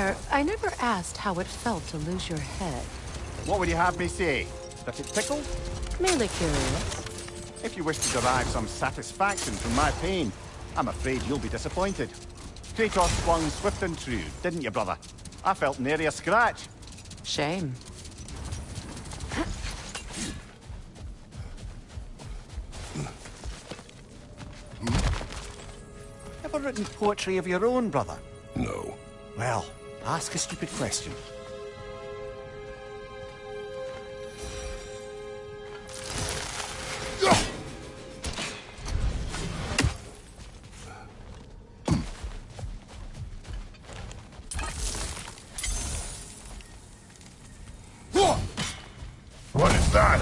swear, I never asked how it felt to lose your head. What would you have me say? That it tickled? Merely curious. If you wish to derive some satisfaction from my pain, I'm afraid you'll be disappointed. Kratos swung swift and true, didn't you, brother? I felt nary a scratch. Shame. Ever written poetry of your own, brother? No. Well, ask a stupid question. What is that?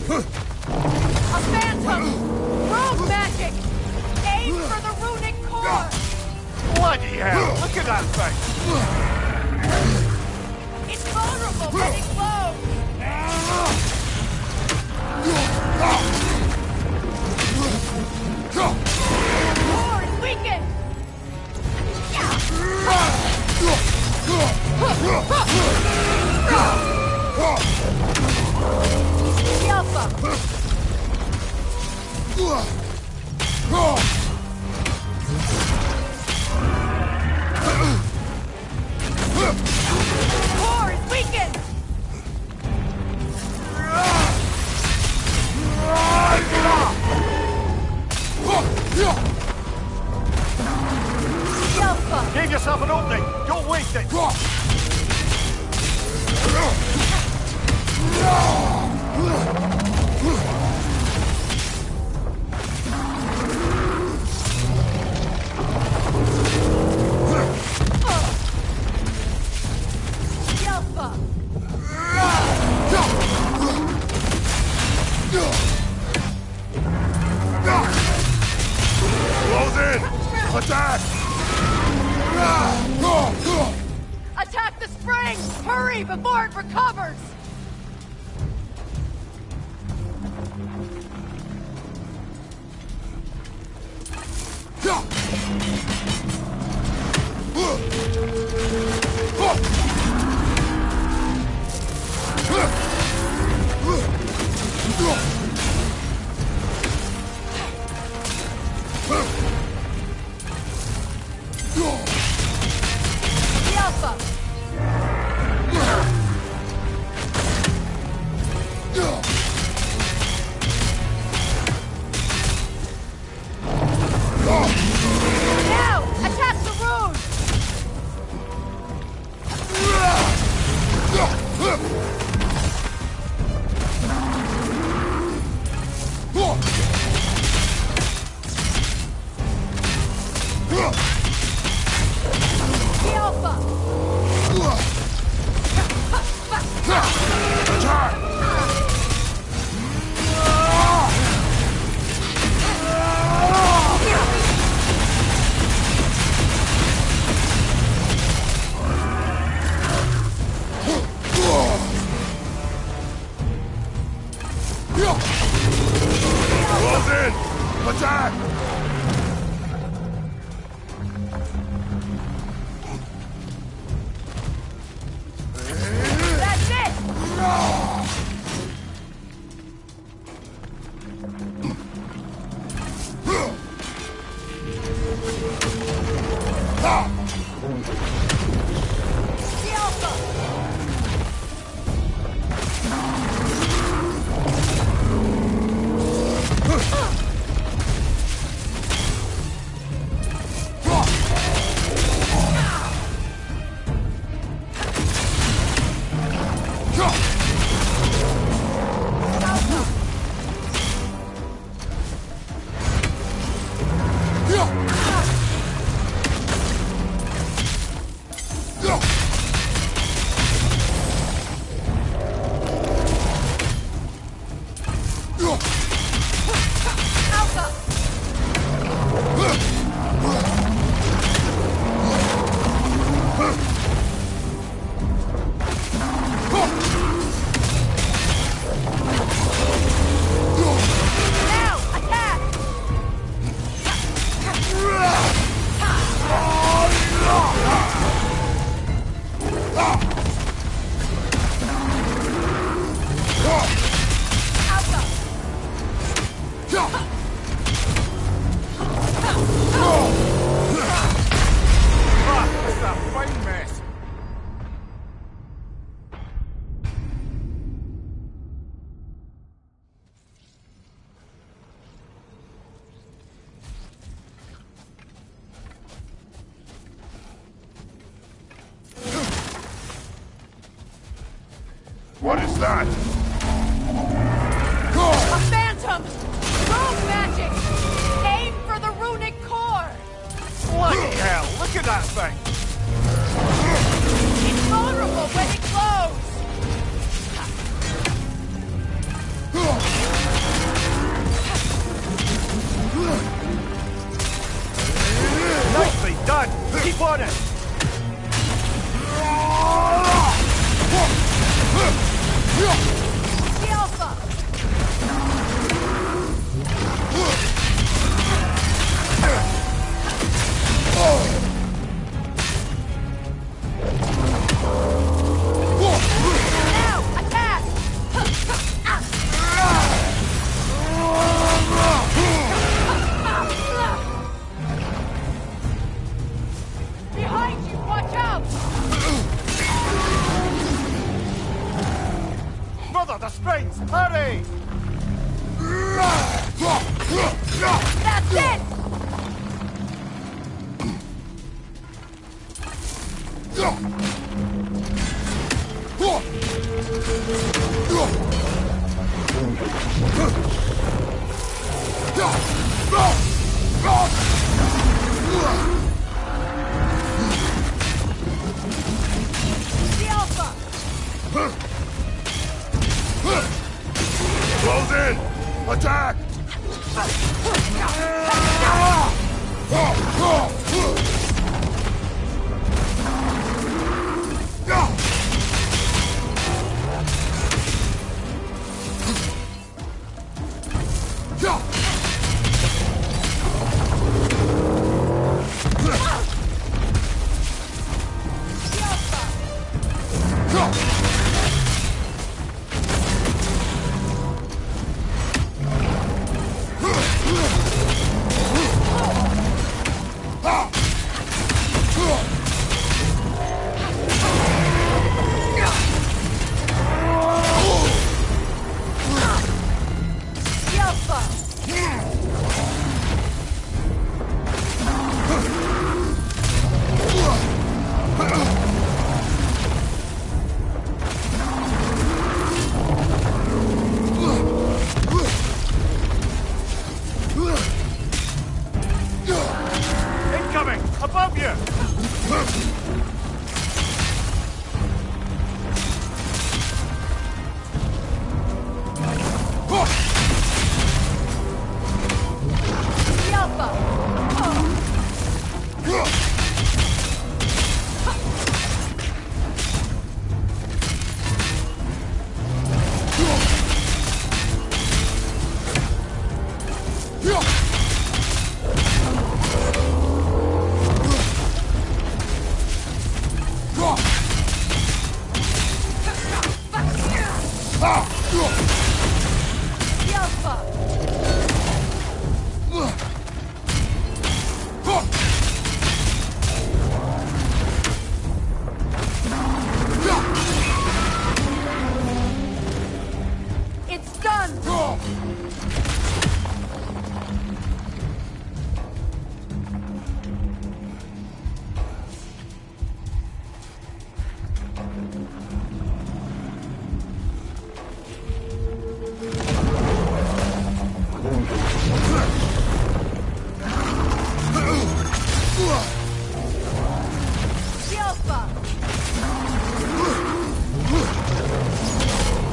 A phantom! Rogue magic! Aim for the runic core! Bloody hell! Look at that thing! It's vulnerable, but it glows! Core is weakened! Alpha! Core is weakened! Alpha! Give yourself an opening! Don't waste it! Alpha! Close in! Attack! Attack the spring! Hurry before it recovers! Alpha! Now! Attack the rune! The Alpha! Close in! Attack! That's it! The Alpha! What is that? A phantom! Rogue magic! Aim for the runic core! Bloody hell, look at that thing! It's vulnerable when it glows! Nicely done! Keep on it! The Alpha! Now, attack! Behind you, watch out! Brother, the springs! Hurry! That's it! The Alpha! Close in! Attack! The Alpha! Incoming! Above you! The Alpha! The Alpha! It's done! The Alpha! The Alpha!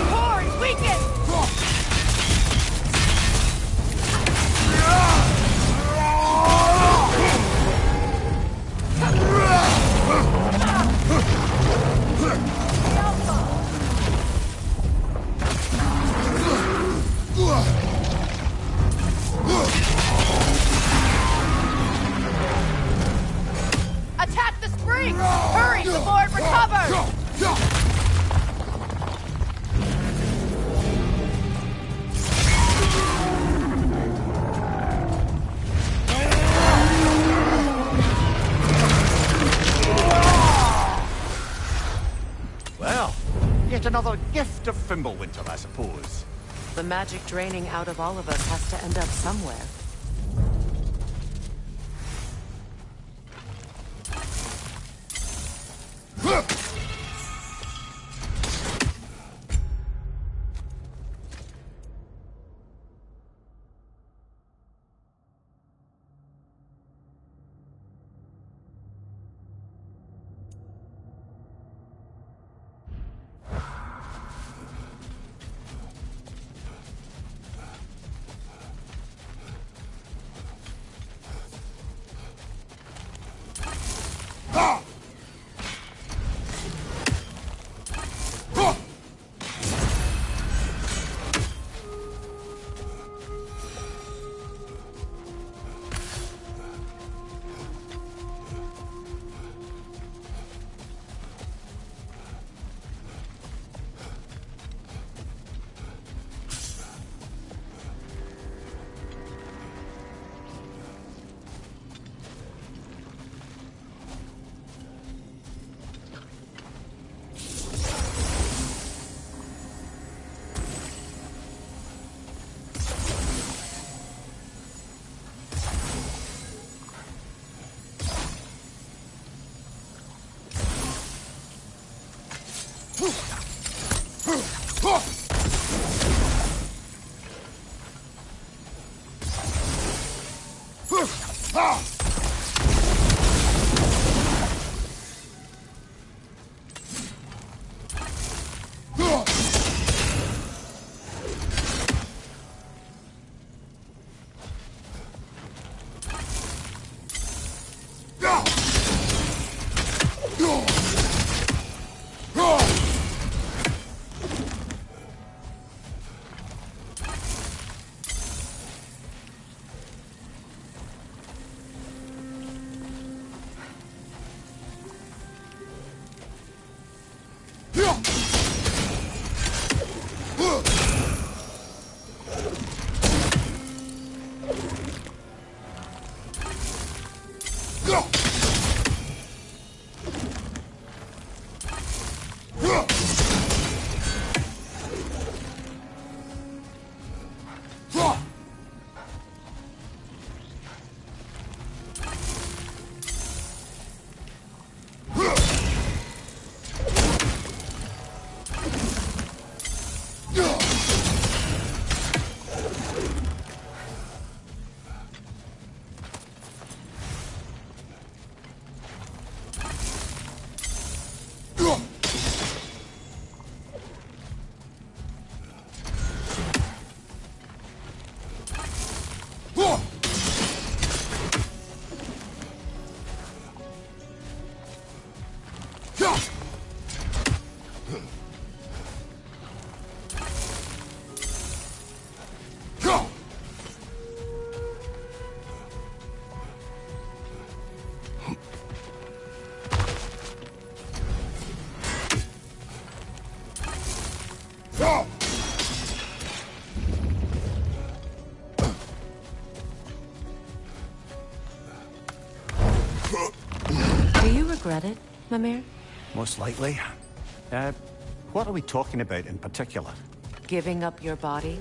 Horns weaken! Attack the spring! Hurry before it recovers! Well, yet another gift of Fimbulwinter, I suppose. The magic draining out of all of us has to end up somewhere. Regret it, Mimir? Most likely. What are we talking about in particular? Giving up your body?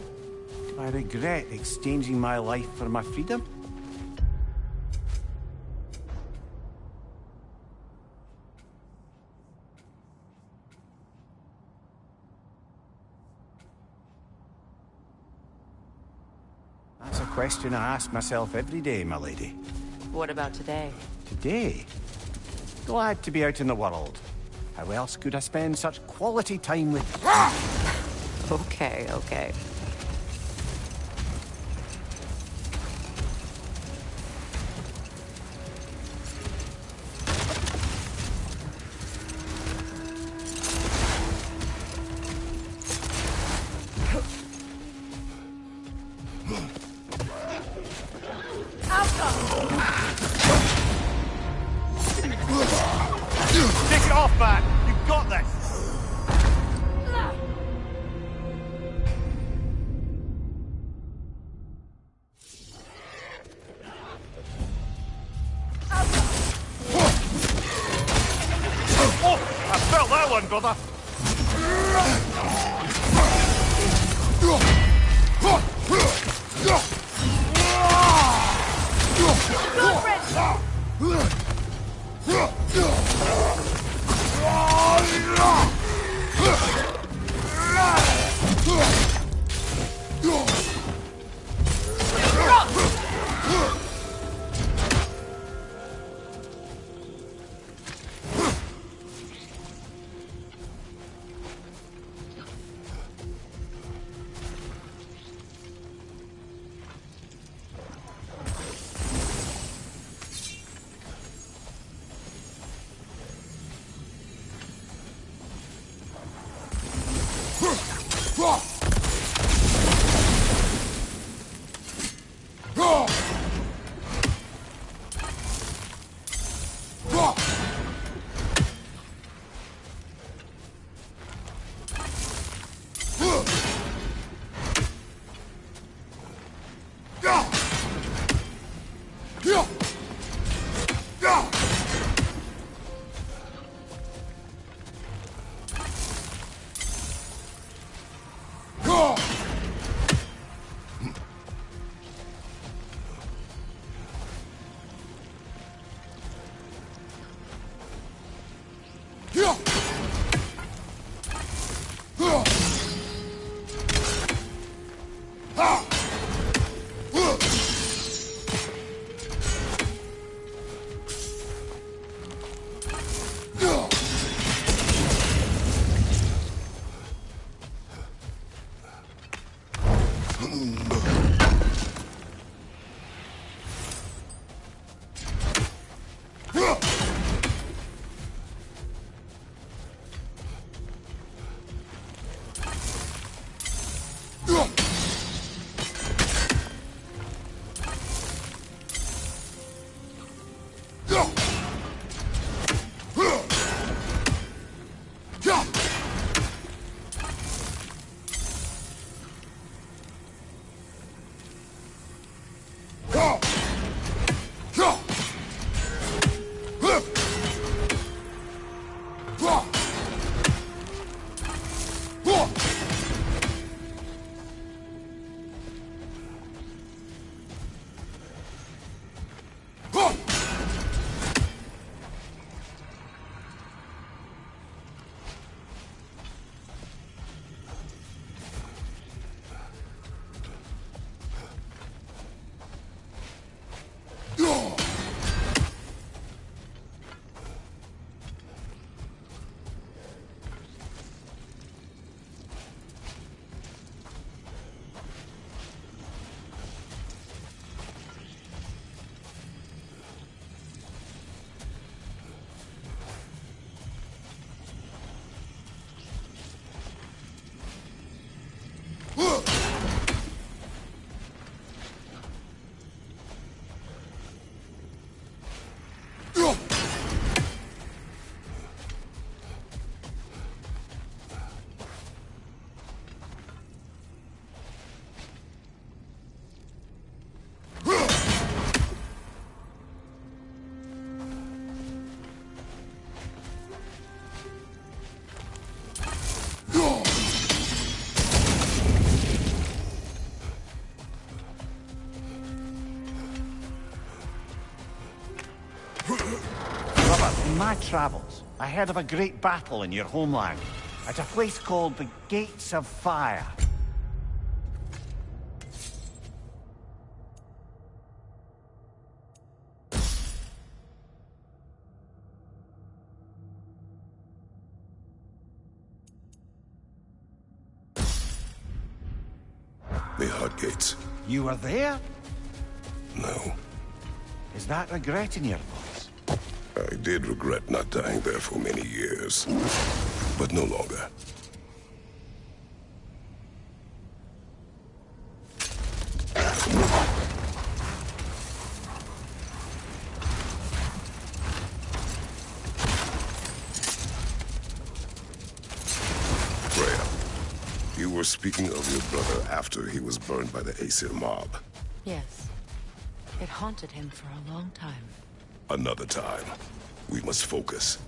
I regret exchanging my life for my freedom? question I ask myself every day, my lady. What about today? Today? Glad to be out in the world. How else could I spend such quality time with... Okay, okay. Take it off, man! You've got this! Oh! I felt that one, brother! In my travels, I heard of a great battle in your homeland, at a place called the Gates of Fire. Heart Gates. You were there? No. Is that regret in your voice? I did regret not dying there for many years. But no longer. You were speaking of your brother after he was burned by the Aesir mob. Yes. It haunted him for a long time. Another time. We must focus.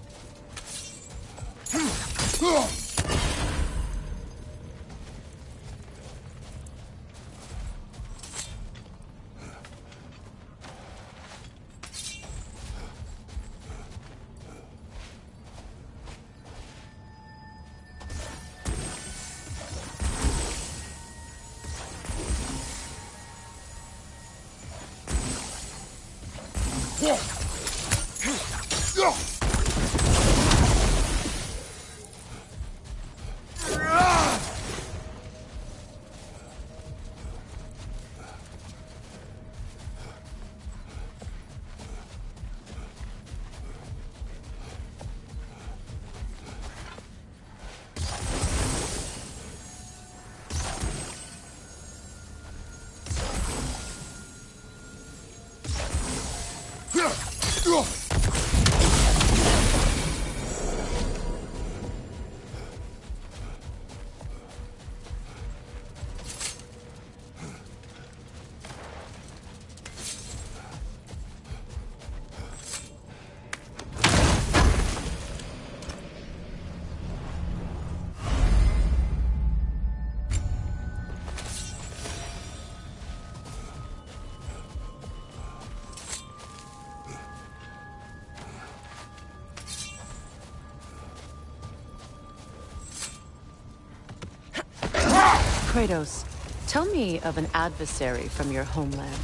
Kratos, tell me of an adversary from your homeland.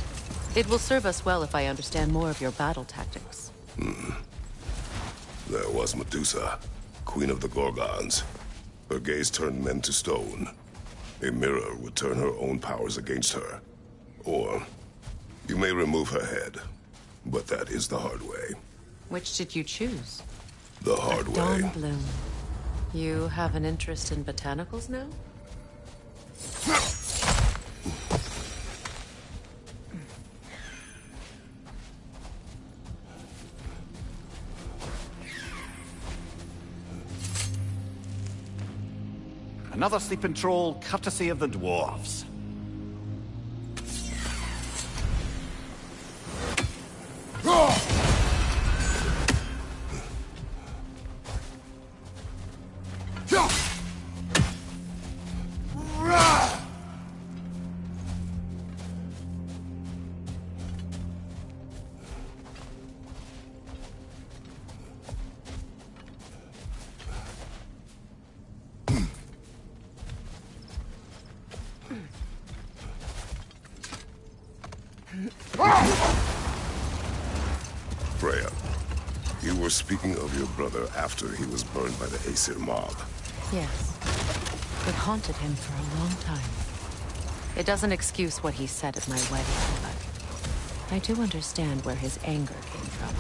It will serve us well if I understand more of your battle tactics. There was Medusa, queen of the Gorgons. Her gaze turned men to stone. A mirror would turn her own powers against her. Or, you may remove her head, but that is the hard way. Which did you choose? The hard way. Dawn Bloom. You have an interest in botanicals now? Another sleeping troll, courtesy of the dwarves. Freya, you were speaking of your brother after he was burned by the Aesir mob. Yes. It haunted him for a long time. It doesn't excuse what he said at my wedding, but I do understand where his anger came from.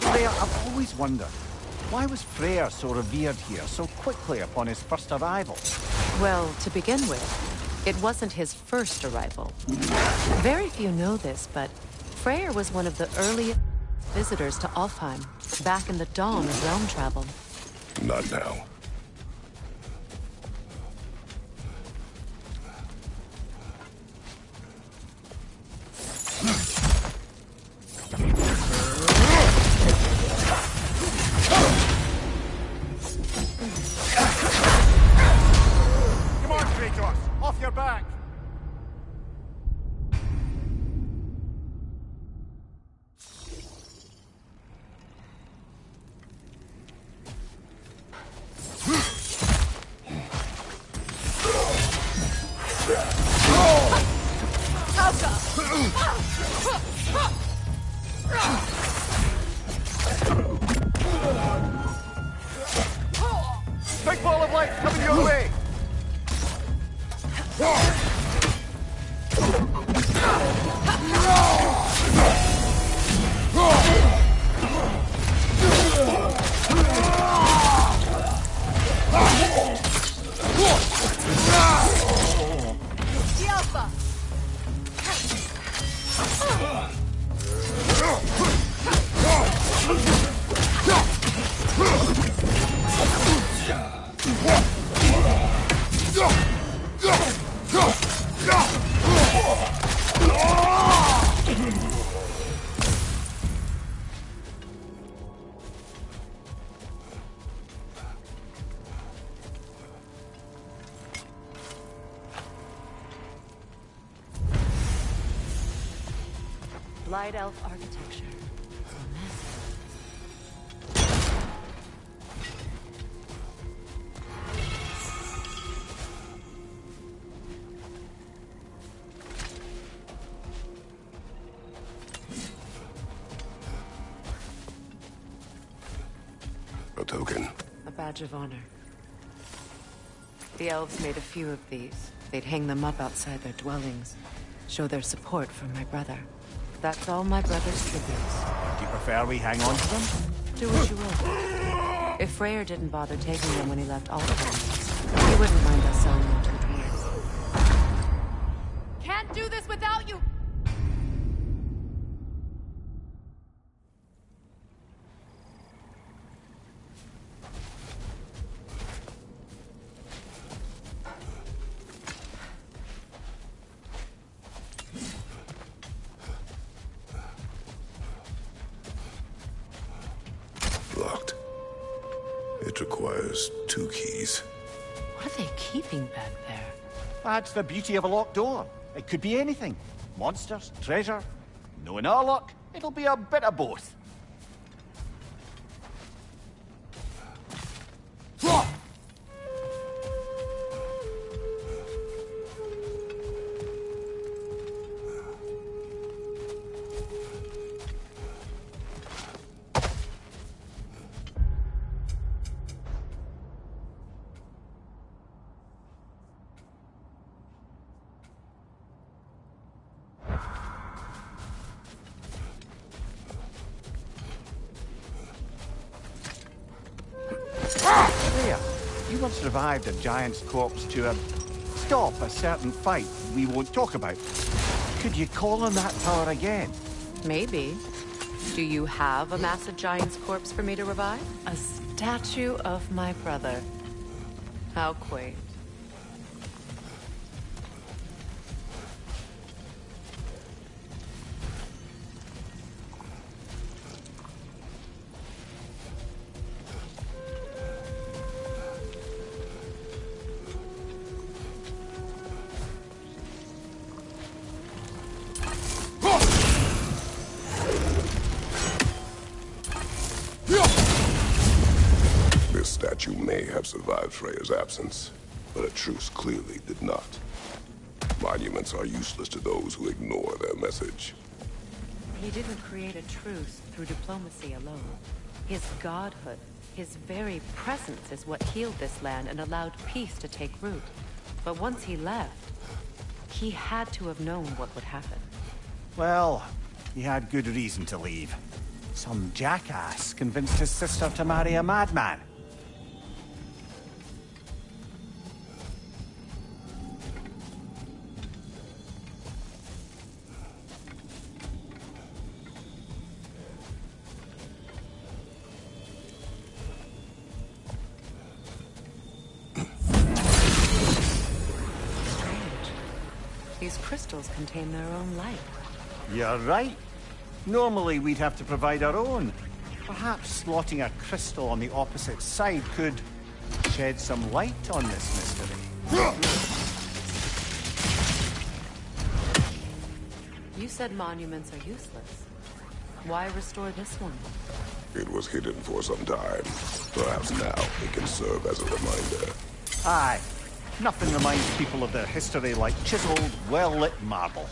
Freya, I've always wondered, why was Freyr so revered here so quickly upon his first arrival? Well, to begin with, it wasn't his first arrival. Very few know this, but Freyr was one of the earliest visitors to Alfheim, back in the dawn of realm travel. Not now. Come on, Kratos! Off your back! Big ball of light coming your way! The Alpha! Light elf architecture. A token. A badge of honor. The elves made a few of these. They'd hang them up outside their dwellings, show their support for my brother. That's all my brother's tributes. Do you prefer we hang on to them? Do what you will. If Freyr didn't bother taking them when he left Alfheim, he wouldn't mind us selling them to the dwarves. Can't do this without you! Locked. It requires 2 keys. What are they keeping back there? That's the beauty of a locked door. It could be anything. Monsters, treasure. Knowing our luck, it'll be a bit of both. There. You once revived a giant's corpse to stop a certain fight we won't talk about. Could you call on that power again? Maybe. Do you have a massive giant's corpse for me to revive? A statue of my brother. How quaint. This statue may have survived Freya's absence, but a truce clearly did not. Monuments are useless to those who ignore their message. He didn't create a truce through diplomacy alone. His godhood, his very presence is what healed this land and allowed peace to take root. But once he left, he had to have known what would happen. Well, he had good reason to leave. Some jackass convinced his sister to marry a madman. These crystals contain their own light. You're right. Normally we'd have to provide our own. Perhaps slotting a crystal on the opposite side could shed some light on this mystery. You said monuments are useless. Why restore this one? It was hidden for some time. Perhaps now it can serve as a reminder. Aye. Nothing reminds people of their history like chiseled, well-lit marble.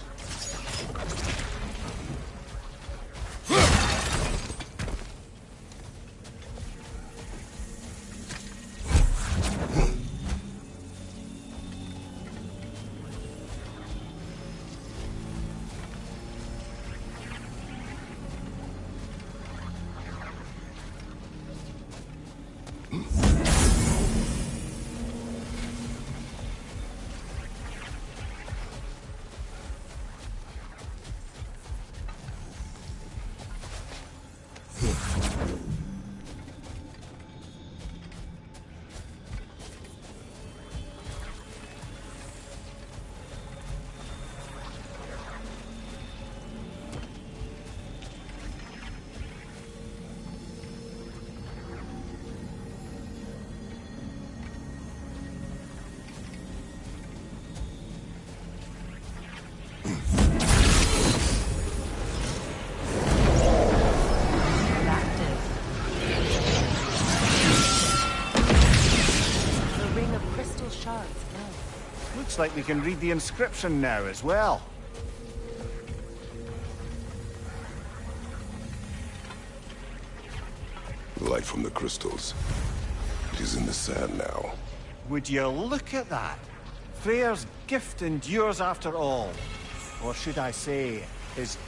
Looks like we can read the inscription now as well. Light from the crystals. It is in the sand now. Would you look at that? Freyr's gift endures after all. Or should I say, his...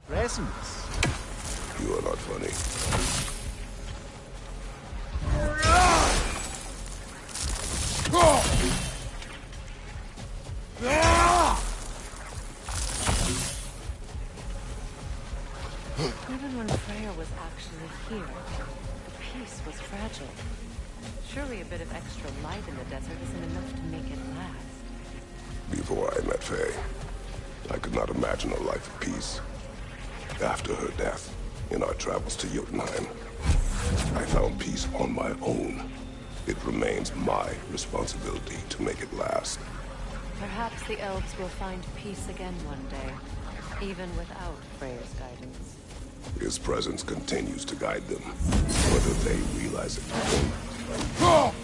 Presents. You are not funny. Even when Freya was actually here, the peace was fragile. Surely a bit of extra light in the desert isn't enough to make it last. Before I met Faye, I could not imagine a life of peace. After her death, in our travels to Jotunheim, I found peace on my own. It remains my responsibility to make it last. Perhaps the elves will find peace again one day, even without Freya's guidance. His presence continues to guide them, whether they realize it or not.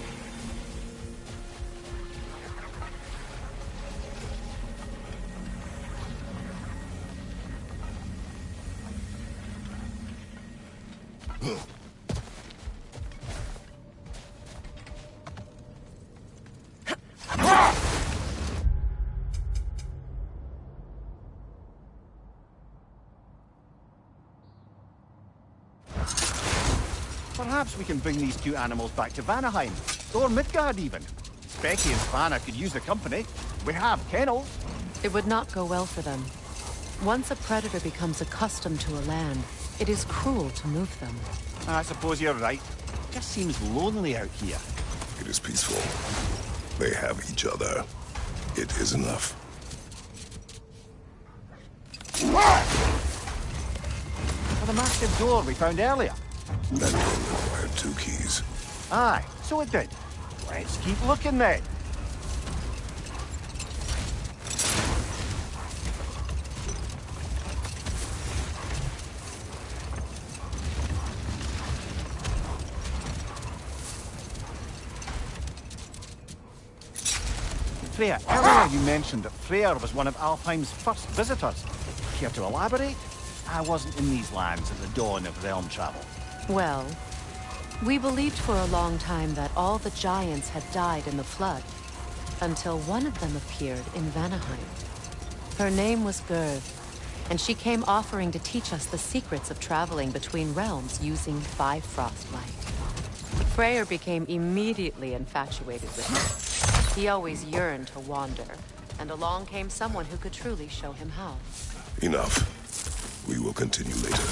Perhaps we can bring these two animals back to Vanaheim, or Midgard even. Becky and Svanna could use the company. We have kennels. It would not go well for them. Once a predator becomes accustomed to a land, it is cruel to move them. I suppose you're right. It just seems lonely out here. It is peaceful. They have each other. It is enough. For the massive door we found earlier. That door required 2 keys. Aye, so it did. Let's keep looking then. Freya, earlier you mentioned that Freyr was one of Alfheim's first visitors. Care to elaborate? I wasn't in these lands at the dawn of realm travel. Well, we believed for a long time that all the giants had died in the flood, until one of them appeared in Vanaheim. Her name was Gerd, and she came offering to teach us the secrets of traveling between realms using Bifrost light. Freyr became immediately infatuated with her. He always yearned to wander, and along came someone who could truly show him how. Enough. We will continue later.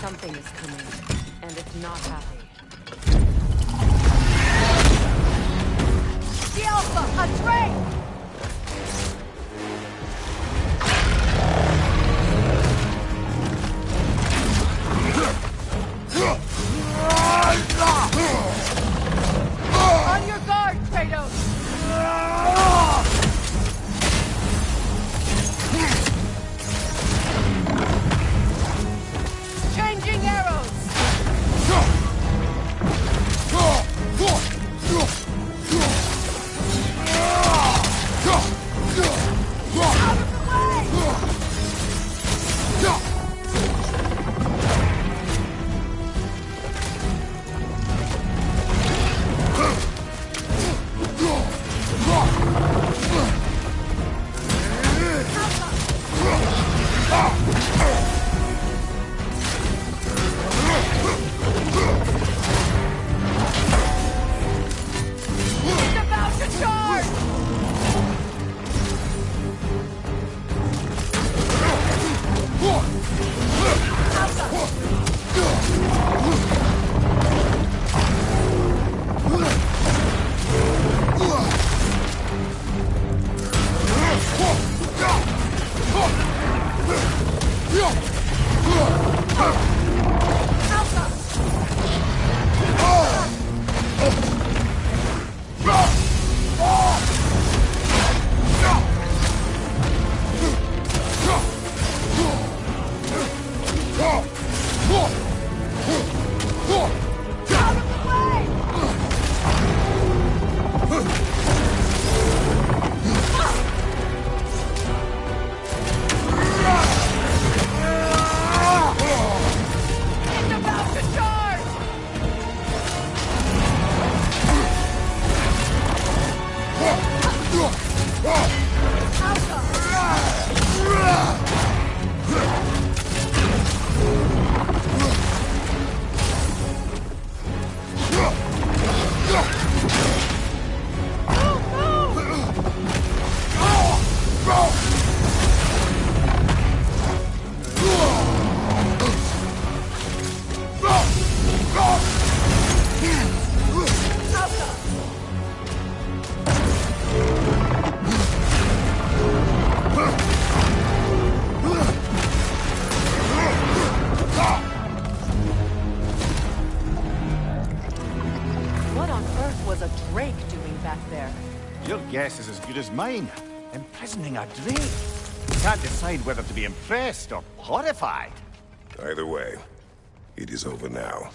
Something is coming, and it's not happy. The Alpha, a train! On your guard, Kratos! Changing arrows! Out of the way! It's about to charge! Your guess is as good as mine. Imprisoning a drake. Can't decide whether to be impressed or horrified. Either way, it is over now.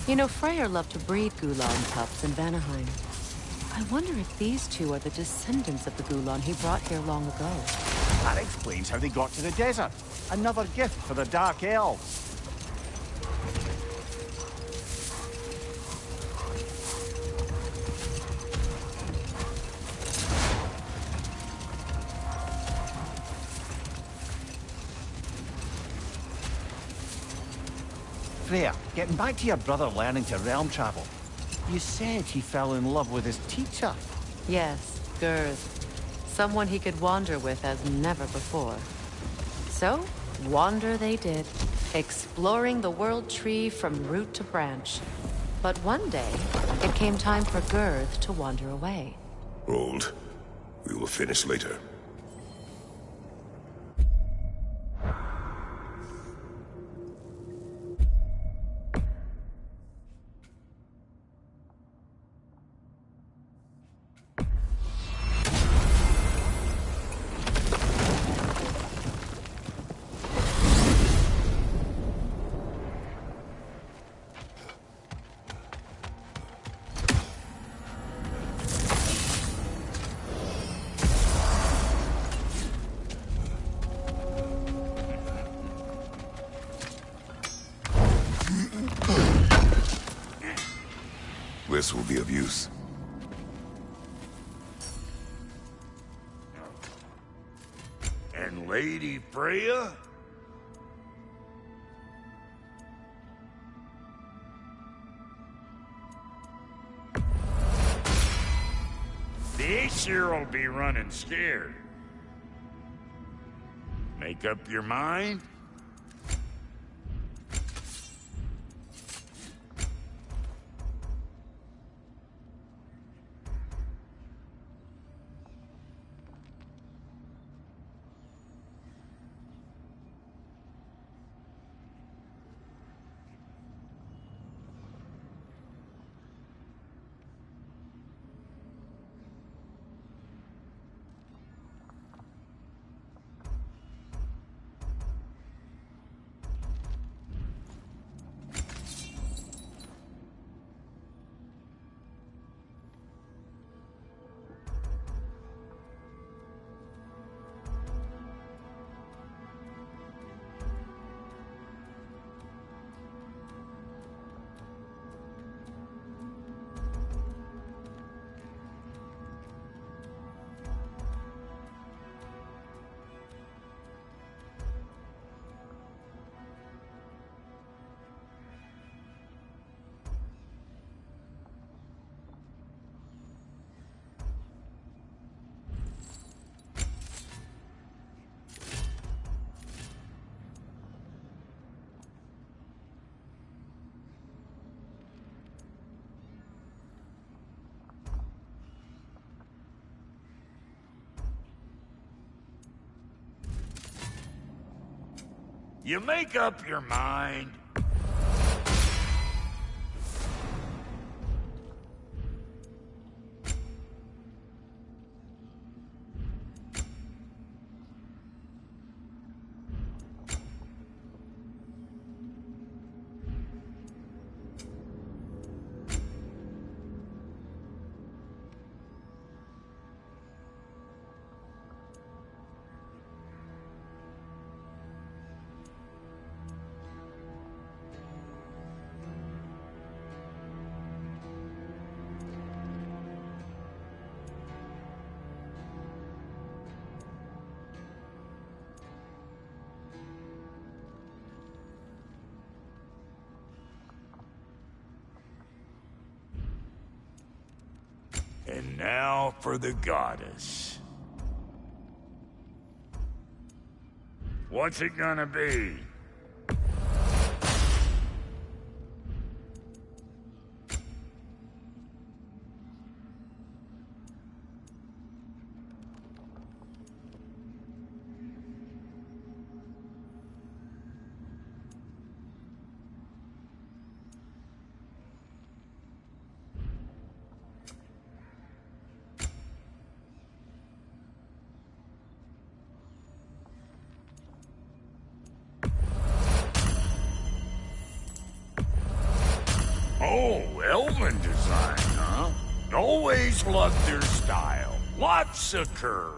You know, Freyr loved to breed Gulan pups in Vanaheim. I wonder if these two are the descendants of the Gulan he brought here long ago. That explains how they got to the desert. Another gift for the Dark Elves. Freya, getting back to your brother learning to realm travel. You said he fell in love with his teacher. Yes, Gerd. Someone he could wander with as never before. So, wander they did, exploring the world tree from root to branch. But one day, it came time for Girth to wander away. Hold. We will finish later. This will be of use. And Lady Freya? The Aesir'll be running scared. Make up your mind? You make up your mind. And now for the goddess. What's it gonna be? Oh, Elven design, huh? Always loved their style. Lots of curves.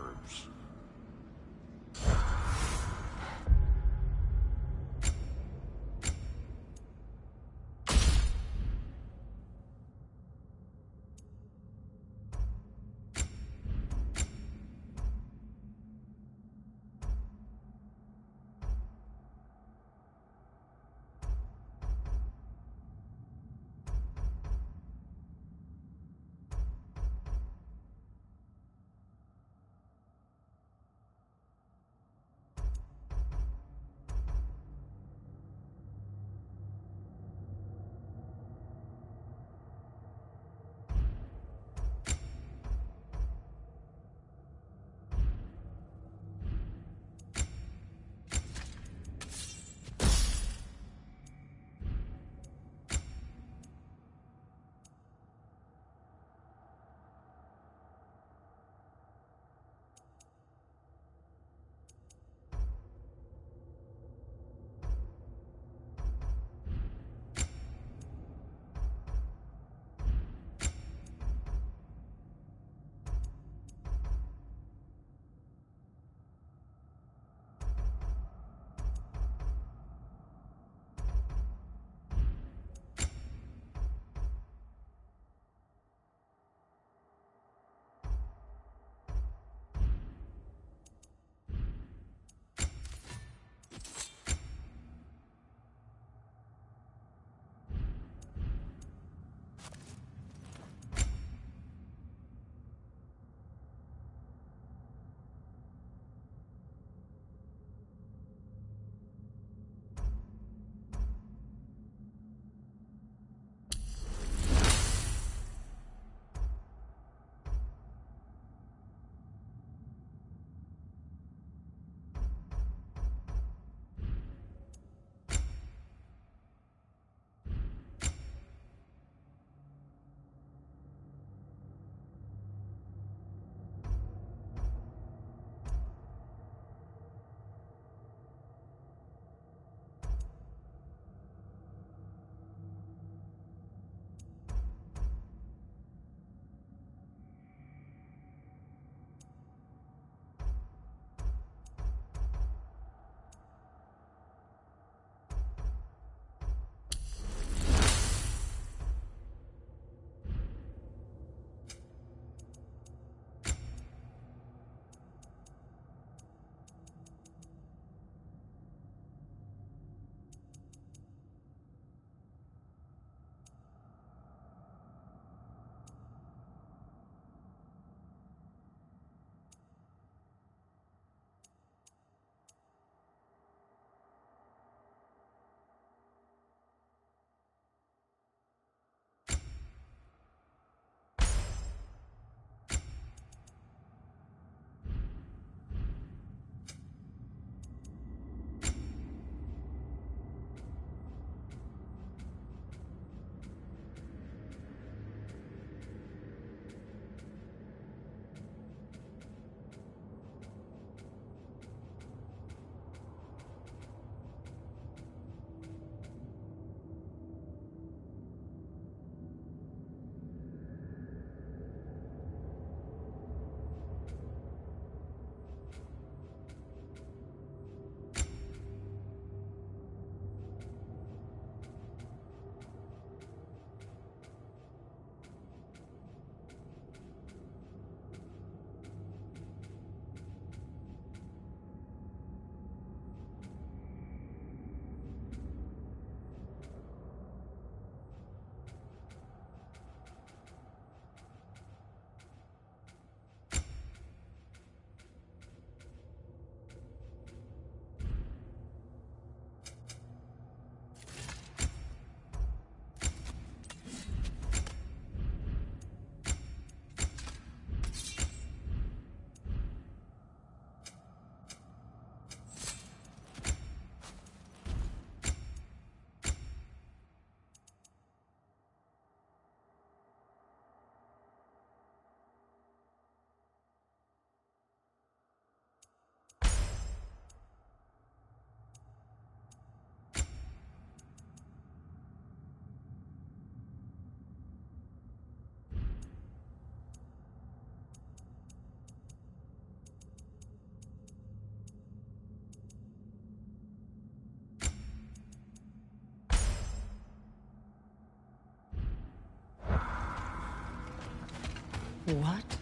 What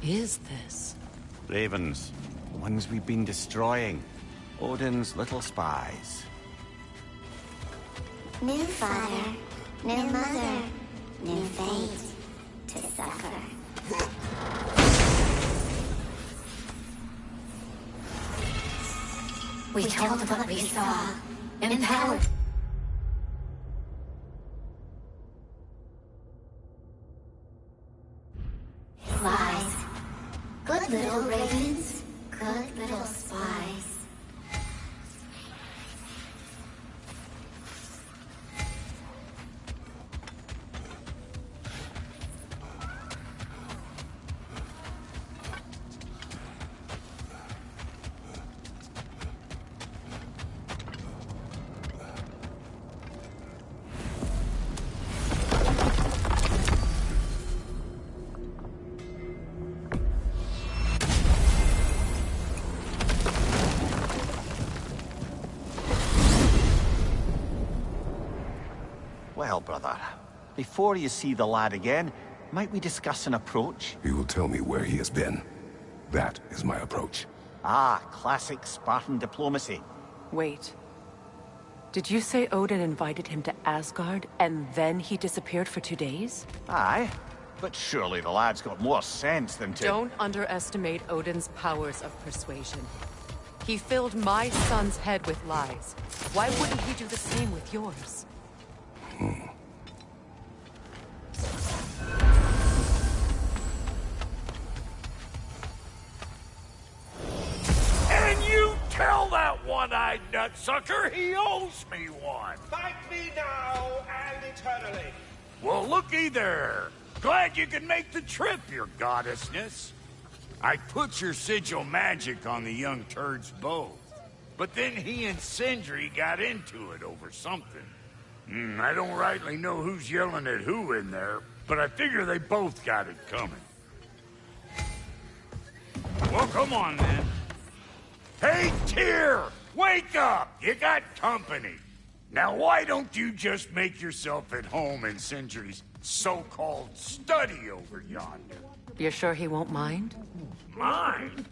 is this? Ravens. The ones we've been destroying. Odin's little spies. New father, new mother, new fate to suffer. We told what we saw. Empowered. Lies. Good little ravens. Good little spies. Well, brother, before you see the lad again, might we discuss an approach? He will tell me where he has been. That is my approach. Ah, classic Spartan diplomacy. Wait. Did you say Odin invited him to Asgard, and then he disappeared for 2 days? Aye, but surely the lad's got more sense than to... Don't underestimate Odin's powers of persuasion. He filled my son's head with lies. Why wouldn't he do the same with yours? And you tell that one-eyed nutsucker he owes me one. Fight me now and eternally. Well, looky there. Glad you could make the trip, your goddessness. I put your sigil magic on the young turd's bow. But then he and Sindri got into it over something. I don't rightly know who's yelling at who in there, but I figure they both got it coming. Well, come on, then. Hey, Tyr! Wake up! You got company. Now, why don't you just make yourself at home in Sindri's so-called study over yonder? You're sure he won't mind? Mine?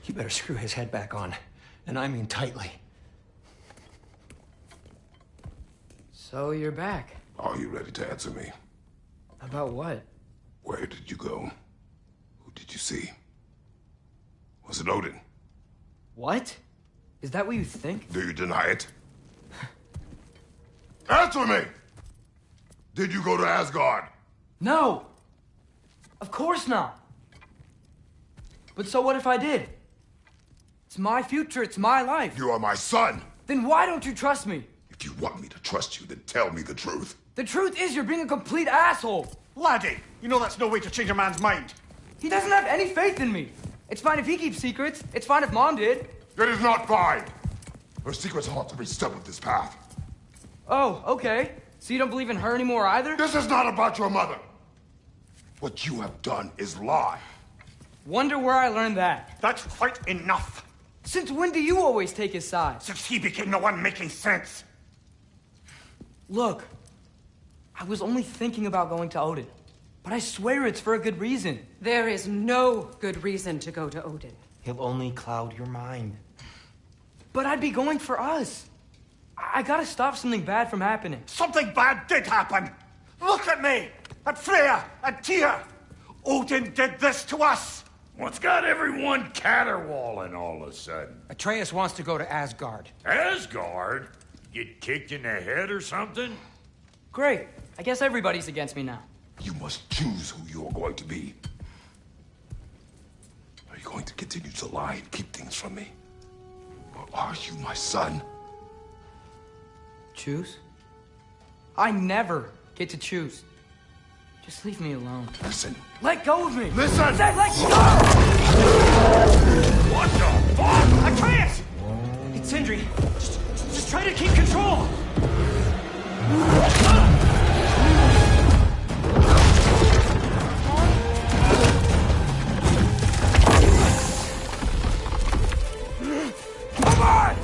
You better screw his head back on, and I mean tightly. So you're back. Are you ready to answer me? About what? Where did you go? Who did you see? Was it Odin? What? Is that what you think? Do you deny it? Answer me! Did you go to Asgard? No! Of course not! But so what if I did? It's my future, it's my life. You are my son! Then why don't you trust me? If you want me to trust you, then tell me the truth. The truth is you're being a complete asshole! Laddie, you know that's no way to change a man's mind. He doesn't have any faith in me. It's fine if he keeps secrets. It's fine if Mom did. It is not fine! Her secrets ought to be step of this path. Oh, okay. So you don't believe in her anymore either? This is not about your mother. What you have done is lie. Wonder where I learned that. That's quite enough. Since when do you always take his side? Since he became the one making sense. Look, I was only thinking about going to Odin. But I swear it's for a good reason. There is no good reason to go to Odin. He'll only cloud your mind. But I'd be going for us. I gotta stop something bad from happening. Something bad did happen. Look at me, at Freya, at Tyr. Odin did this to us. What's got everyone caterwauling all of a sudden? Atreus wants to go to Asgard. Asgard? Get kicked in the head or something? Great. I guess everybody's against me now. You must choose who you are going to be. Are you going to continue to lie and keep things from me? Or are you my son? Choose? I never get to choose. Just leave me alone. Listen. Let go of me! Listen! I said let go! What the fuck? Atreus! It's Sindri. Just try to keep control! Come on! Come on!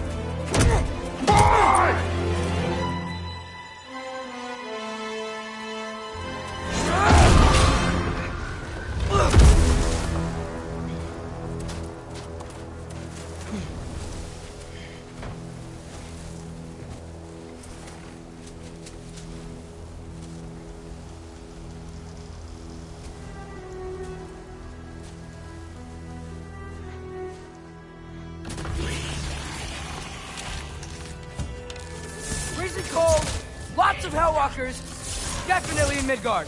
of Hellwalkers. Definitely in Midgard.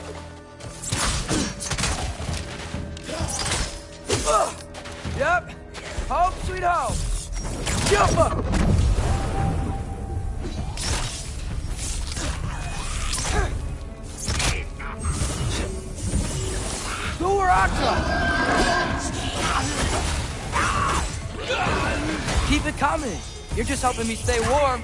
Yep. Home sweet home. Jump up. Keep it coming. You're just helping me stay warm.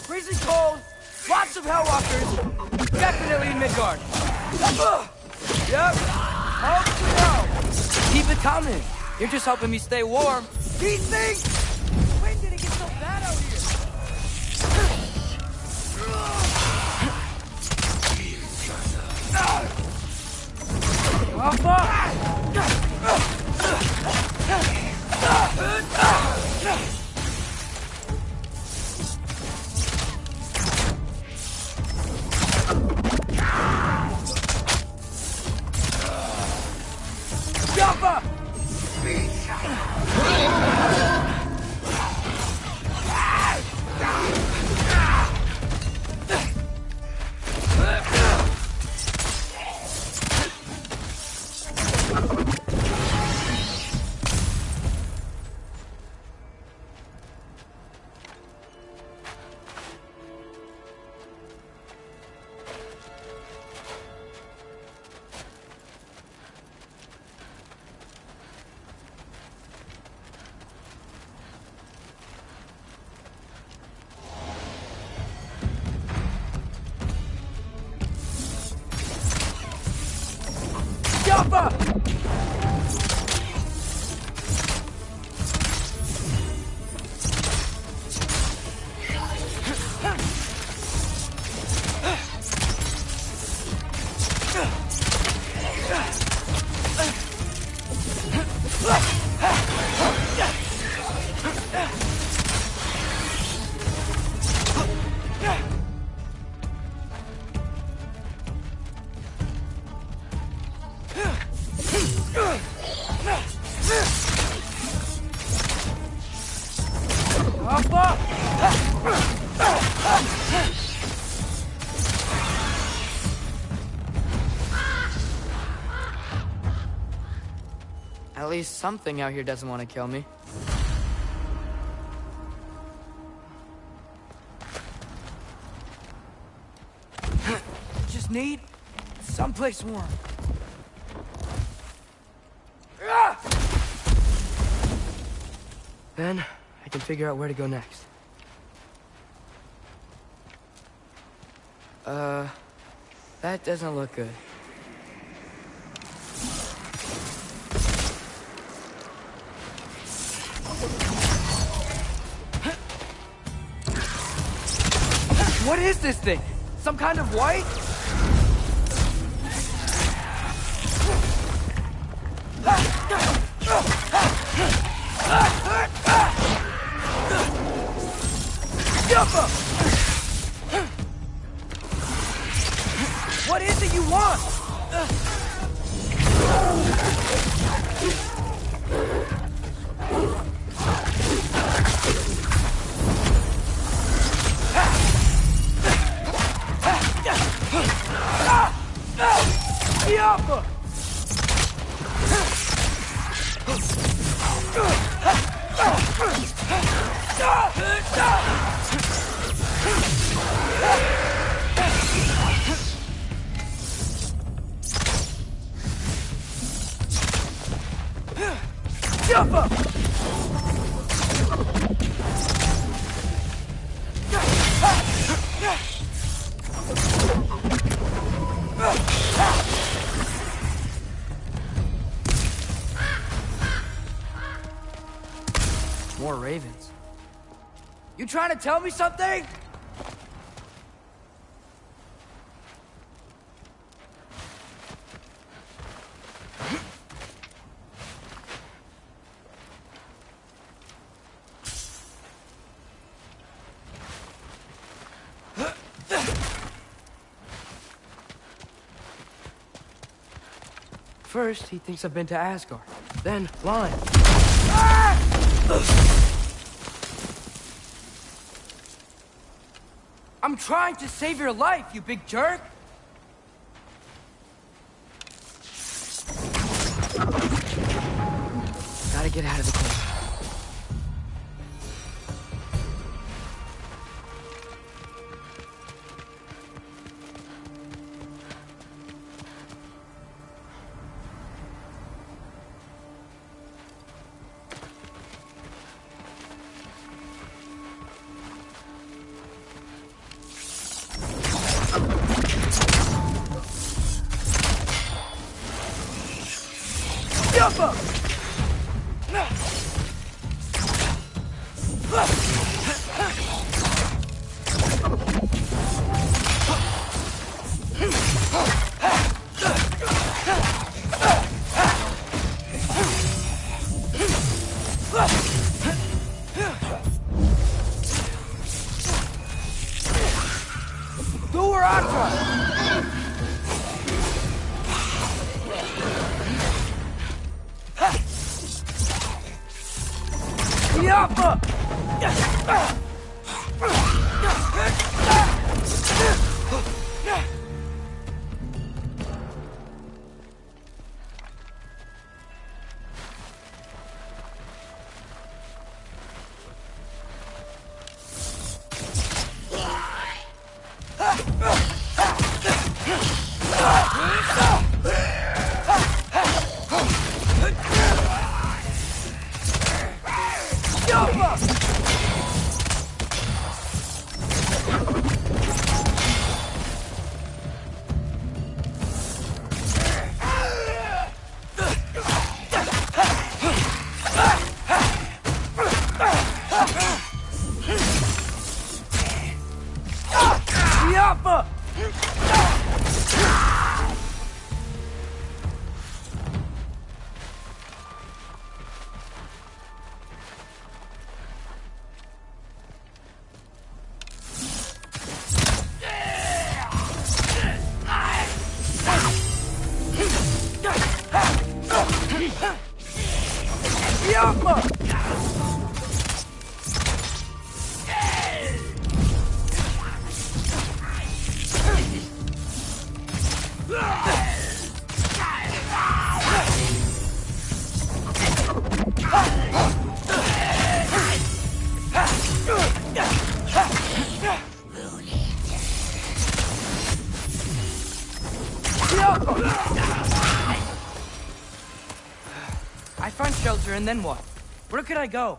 Freezing cold, lots of Hellwalkers, definitely in Midgard. Yep, home sweet home. Keep it coming. You're just helping me stay warm. These things! When did it get so bad out here? At least something out here doesn't want to kill me. Just need someplace warm. Then I can figure out where to go next. That doesn't look good. What is this thing? Some kind of white? What is it you want? More ravens. You trying to tell me something? First, he thinks I've been to Asgard. Then, lying. I'm trying to save your life, you big jerk! Gotta get out of the cave. I find shelter, and then what? Where could I go?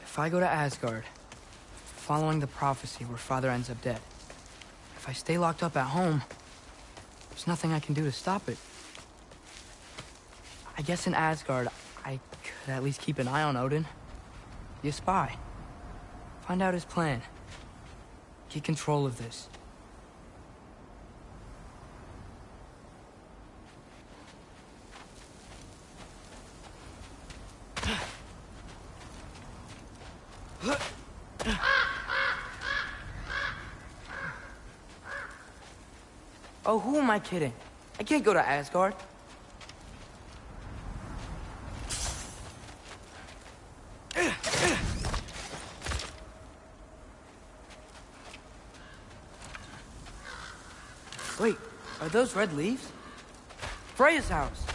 If I go to Asgard, following the prophecy where Father ends up dead, if I stay locked up at home, there's nothing I can do to stop it. I guess in Asgard, I could at least keep an eye on Odin. Be a spy. Find out his plan. Get control of this. Oh, who am I kidding? I can't go to Asgard. Wait, are those red leaves? Freya's house.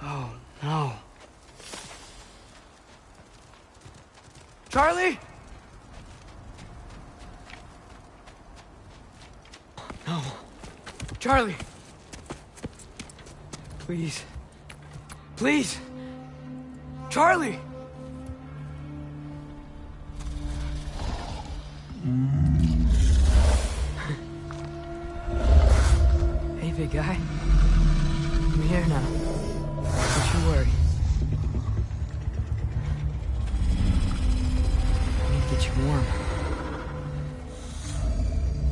Oh, no. Charlie? No. Charlie. Please. Please. Charlie! Hey, big guy. I'm here now. Don't you worry. I need to get you warm.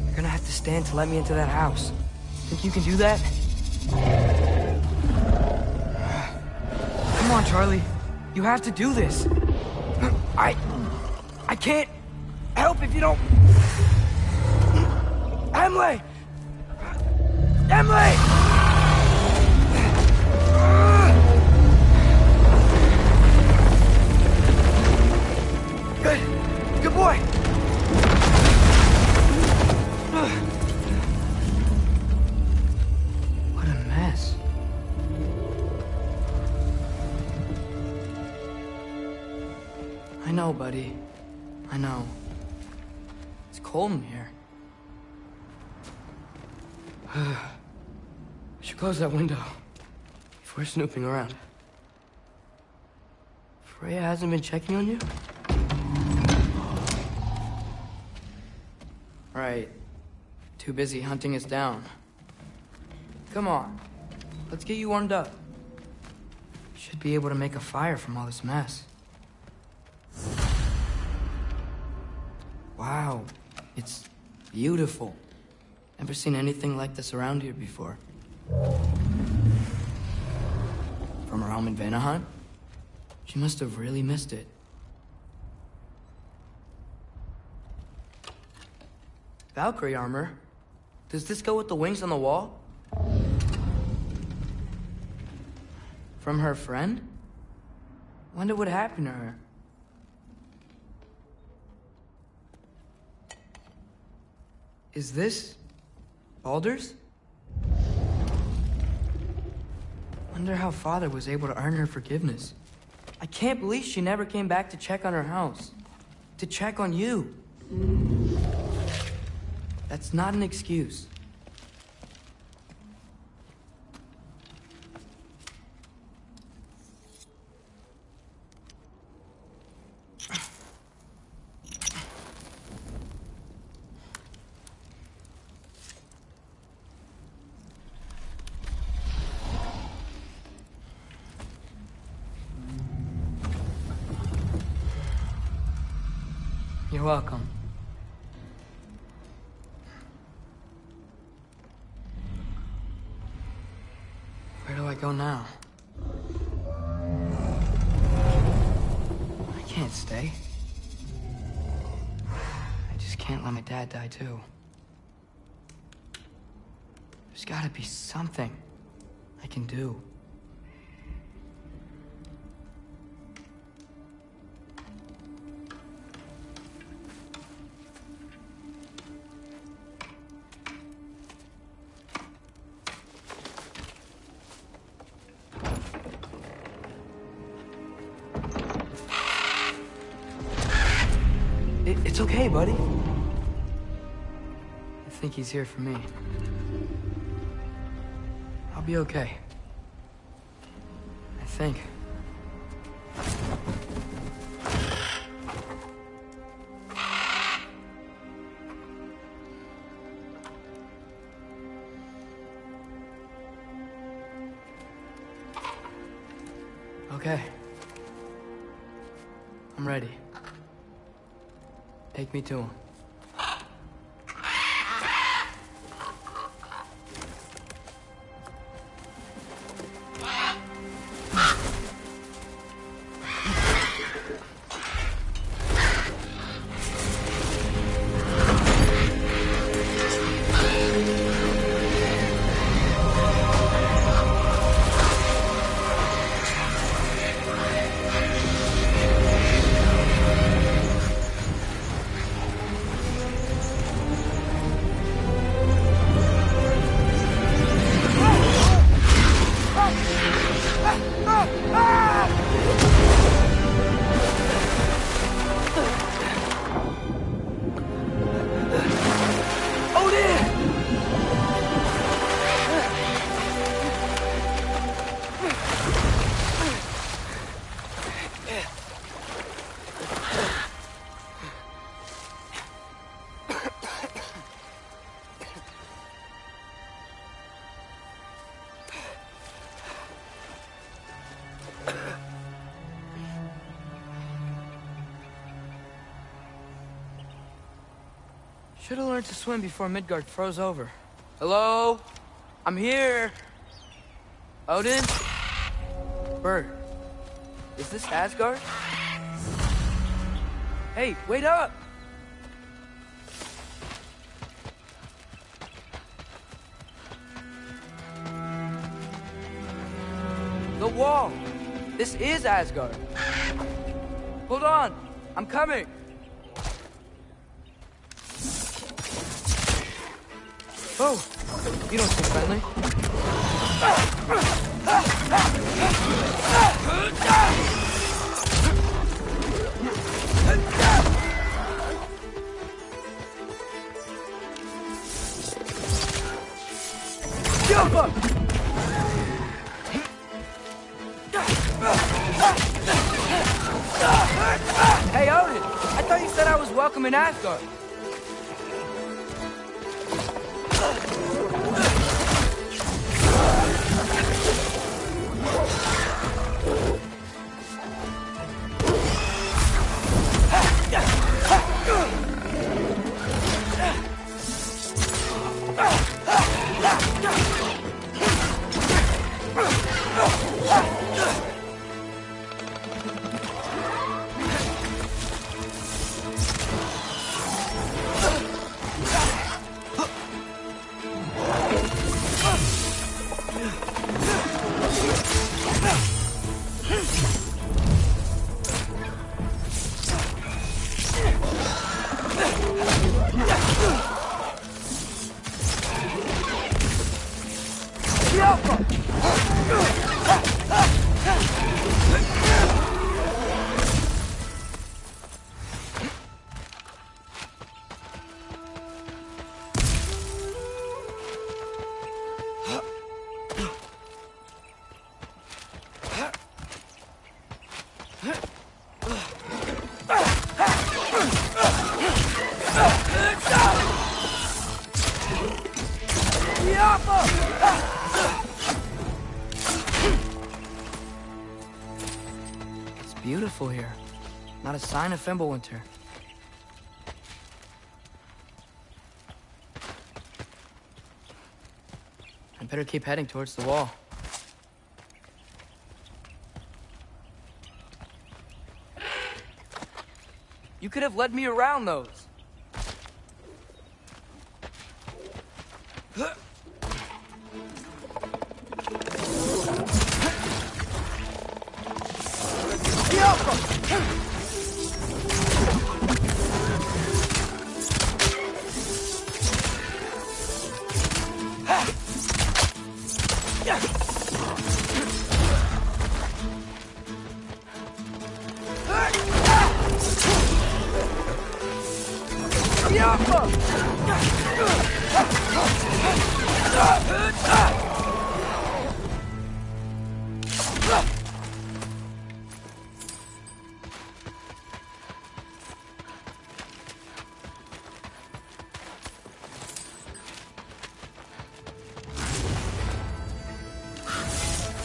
You're gonna have to stand to let me into that house. Think you can do that? Come on, Charlie. You have to do this. I can't help if you don't... Emily! Emily! Good. Good boy. What a mess. I know, buddy. I know. It's cold in here. I should close that window before snooping around. Freya hasn't been checking on you? Right. Too busy hunting us down. Come on. Let's get you warmed up. Should be able to make a fire from all this mess. Wow. It's beautiful. Never seen anything like this around here before. From her home in Vanaheim? She must have really missed it. Valkyrie armor? Does this go with the wings on the wall? From her friend? Wonder what happened to her. Is this Baldur's? Wonder how Father was able to earn her forgiveness. I can't believe she never came back to check on her house. To check on you. That's not an excuse. You're welcome. Where do I go now? I can't stay. I just can't let my dad die too. There's gotta be something I can do. It's okay, buddy. I think he's here for me. I'll be okay. I think. Okay. I'm ready. Take me to him. Should've learned to swim before Midgard froze over. Hello? I'm here. Odin? Bird. Is this Asgard? Hey, wait up! The wall! This is Asgard. Hold on! I'm coming! Oh! You don't seem friendly. Jump up! Hey, Odin! I thought you said I was welcome in Asgard. It's beautiful here. Not a sign of Fimbulwinter. I better keep heading towards the wall. You could have led me around those.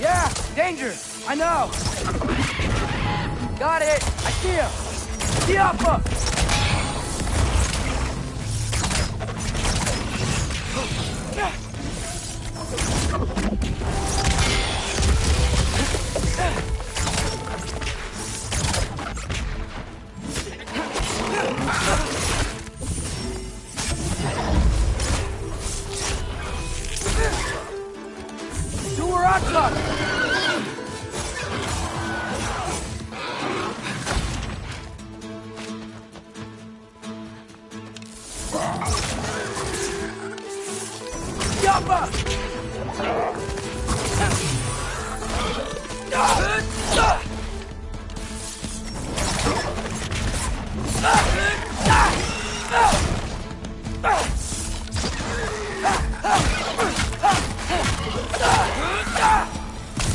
Yeah, danger! I know! Got it! I see him! Diapa!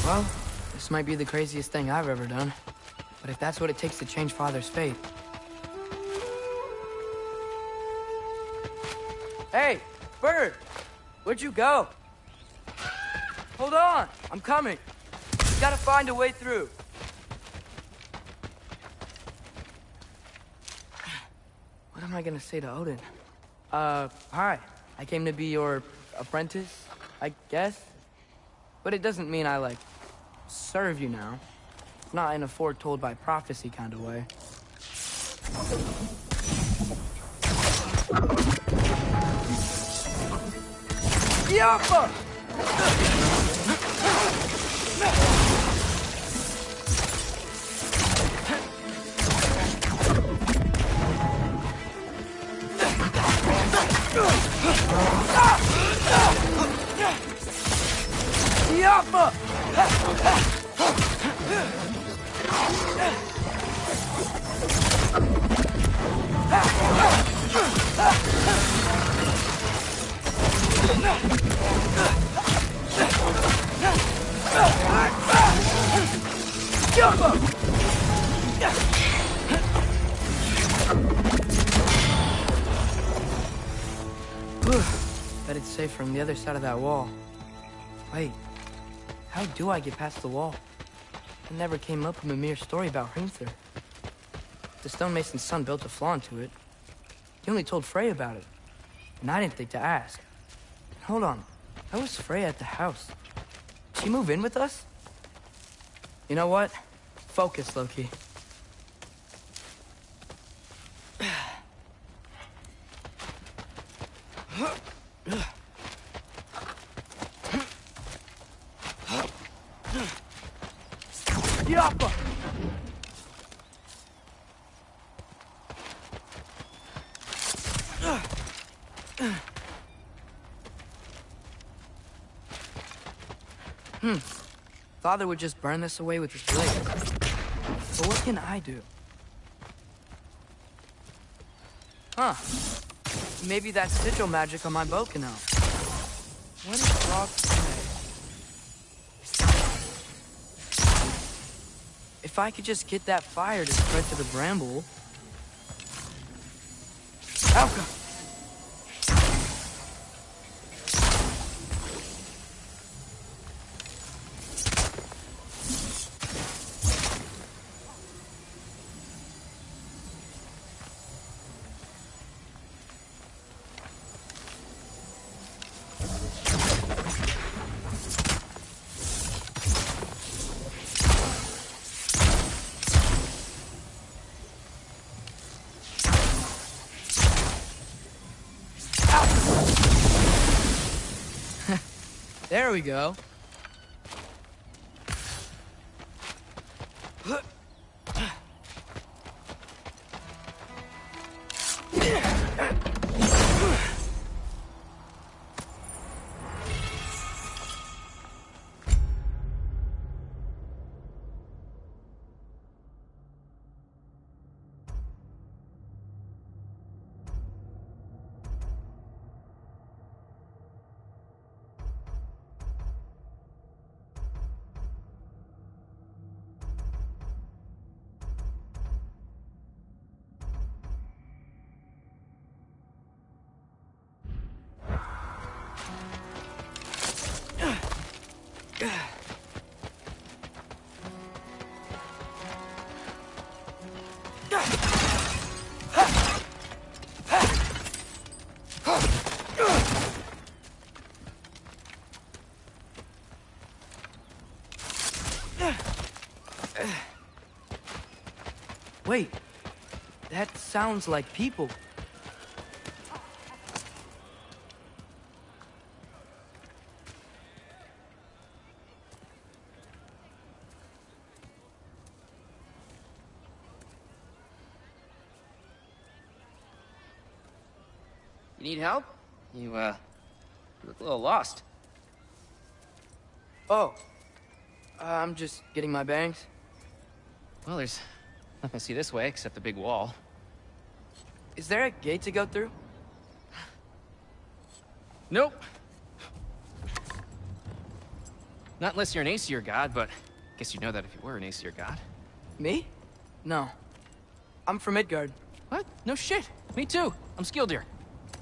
Well, this might be the craziest thing I've ever done. But if that's what it takes to change Father's fate... Hey, Bird! Where'd you go? Hold on! I'm coming! Gotta find a way through. What am I gonna say to Odin? Hi. I came to be your apprentice. I guess. But it doesn't mean I, like, serve you now. Not in a foretold by prophecy kind of way. Yappa! Yappa! Bet it's safe from the other side of that wall. Wait, how do I get past the wall? It never came up in Mimir's story about Hrimthur. The stonemason's son built a flaw into it. He only told Frey about it, and I didn't think to ask. Hold on, how was Frey at the house? Did she move in with us? You know what? Focus, Loki. Yappa! Father would just burn this away with his blade. But what can I do? Huh. Maybe that sigil magic on my bow can help. What does Rock say? If I could just get that fire to spread to the bramble... Alka! There we go. Wait, that sounds like people. You need help? You look a little lost. Oh, I'm just getting my bearings. Well, there's nothing to see this way except the big wall. Is there a gate to go through? Nope. Not unless you're an Aesir god, but I guess you'd know that if you were an Aesir god. Me? No. I'm from Midgard. What? No shit. Me too. I'm Skildir.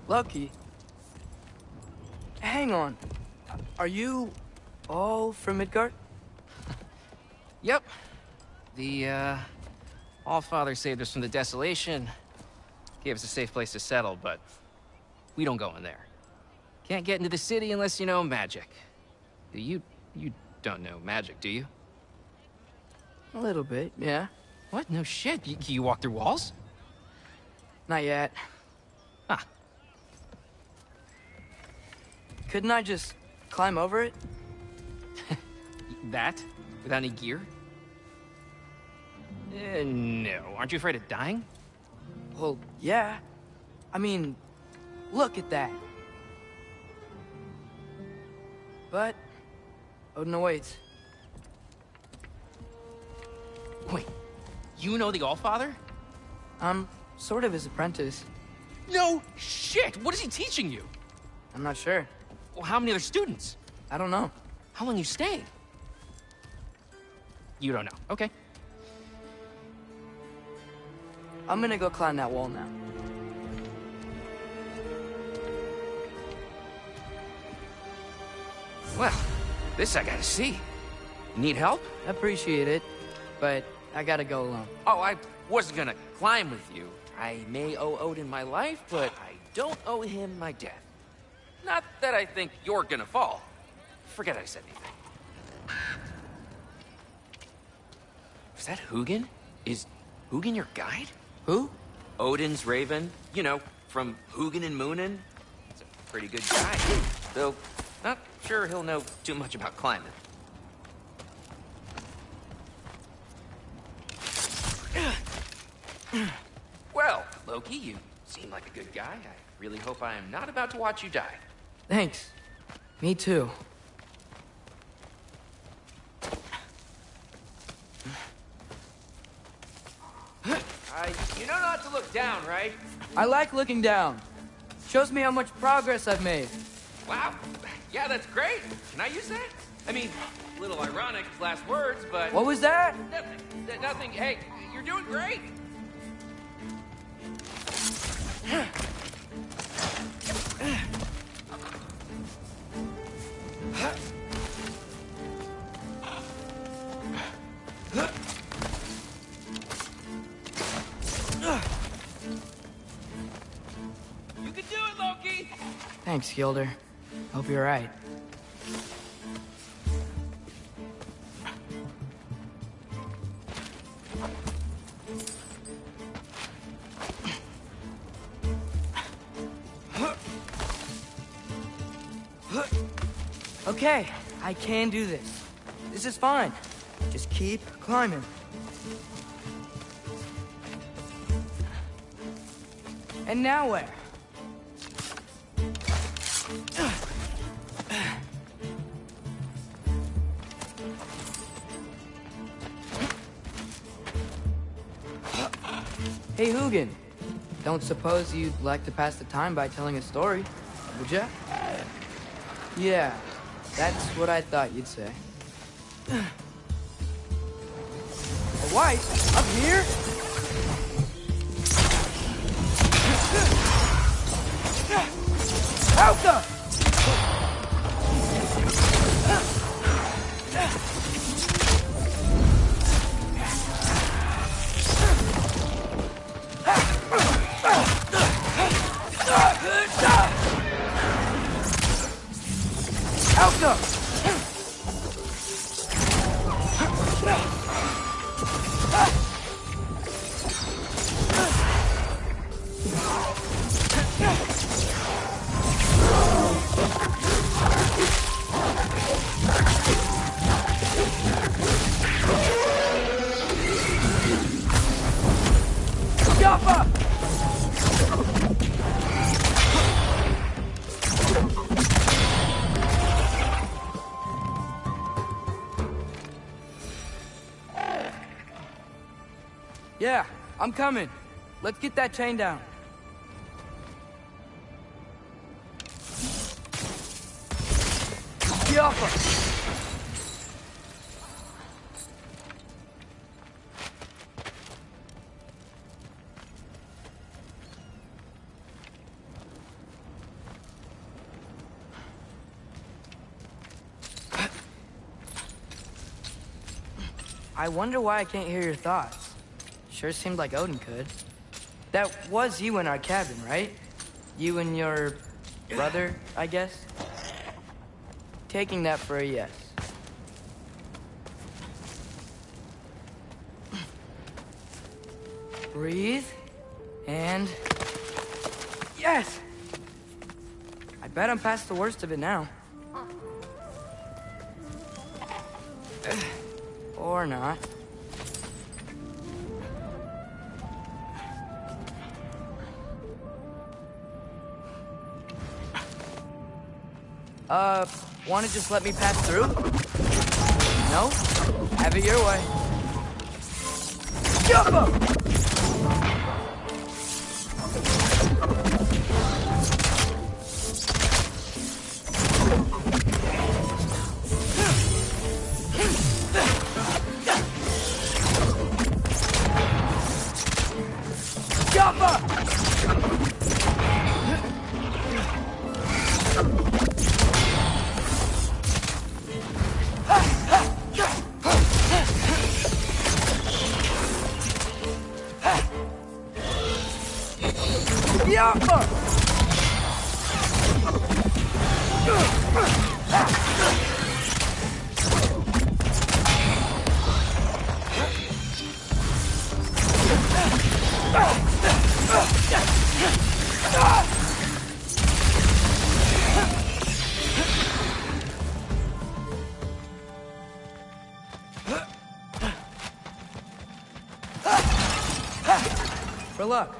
Lucky. Hang on. Are you all from Midgard? Yep. The, Allfather saved us from the desolation. Gave us a safe place to settle, but we don't go in there. Can't get into the city unless you know magic. You don't know magic, do you? A little bit, yeah. What? No shit. You walk through walls? Not yet. Huh. Couldn't I just climb over it? That? Without any gear? No. Aren't you afraid of dying? Well, yeah. I mean, look at that. But Odin awaits. Wait, you know the Allfather? I'm sort of his apprentice. No shit! What is he teaching you? I'm not sure. Well, how many other students? I don't know. How long you stay? You don't know. Okay. I'm gonna go climb that wall now. Well, this I gotta see. Need help? Appreciate it, but I gotta go alone. Oh, I wasn't gonna climb with you. I may owe Odin my life, but I don't owe him my death. Not that I think you're gonna fall. Forget I said anything. Is that Hugin? Is Hugin your guide? Who? Odin's raven. You know, from Hugin and Moonin. He's a pretty good guy. Though, not sure he'll know too much about climbing. Well, Loki, you seem like a good guy. I really hope I am not about to watch you die. Thanks. Me too. You know not to look down, right? I like looking down. Shows me how much progress I've made. Wow. Yeah, that's great. Can I use that? I mean, a little ironic, last words, but... What was that? Nothing. Nothing. Hey, you're doing great. You can do it, Loki! Thanks, Gilder. Hope you're right. Okay, I can do this. This is fine. Just keep climbing. And now where? Hey, Hugin. Don't suppose you'd like to pass the time by telling a story, would ya? Yeah, that's what I thought you'd say. A wife? Up here? Alka! Alka! Yeah, I'm coming. Let's get that chain down. Get off her! I wonder why I can't hear your thoughts. Sure seemed like Odin could. That was you in our cabin, right? You and your brother, I guess. Taking that for a yes. Breathe, and... Yes! I bet I'm past the worst of it now. Or not. Wanna just let me pass through? No? Have it your way. Jump up! Jump up! For luck.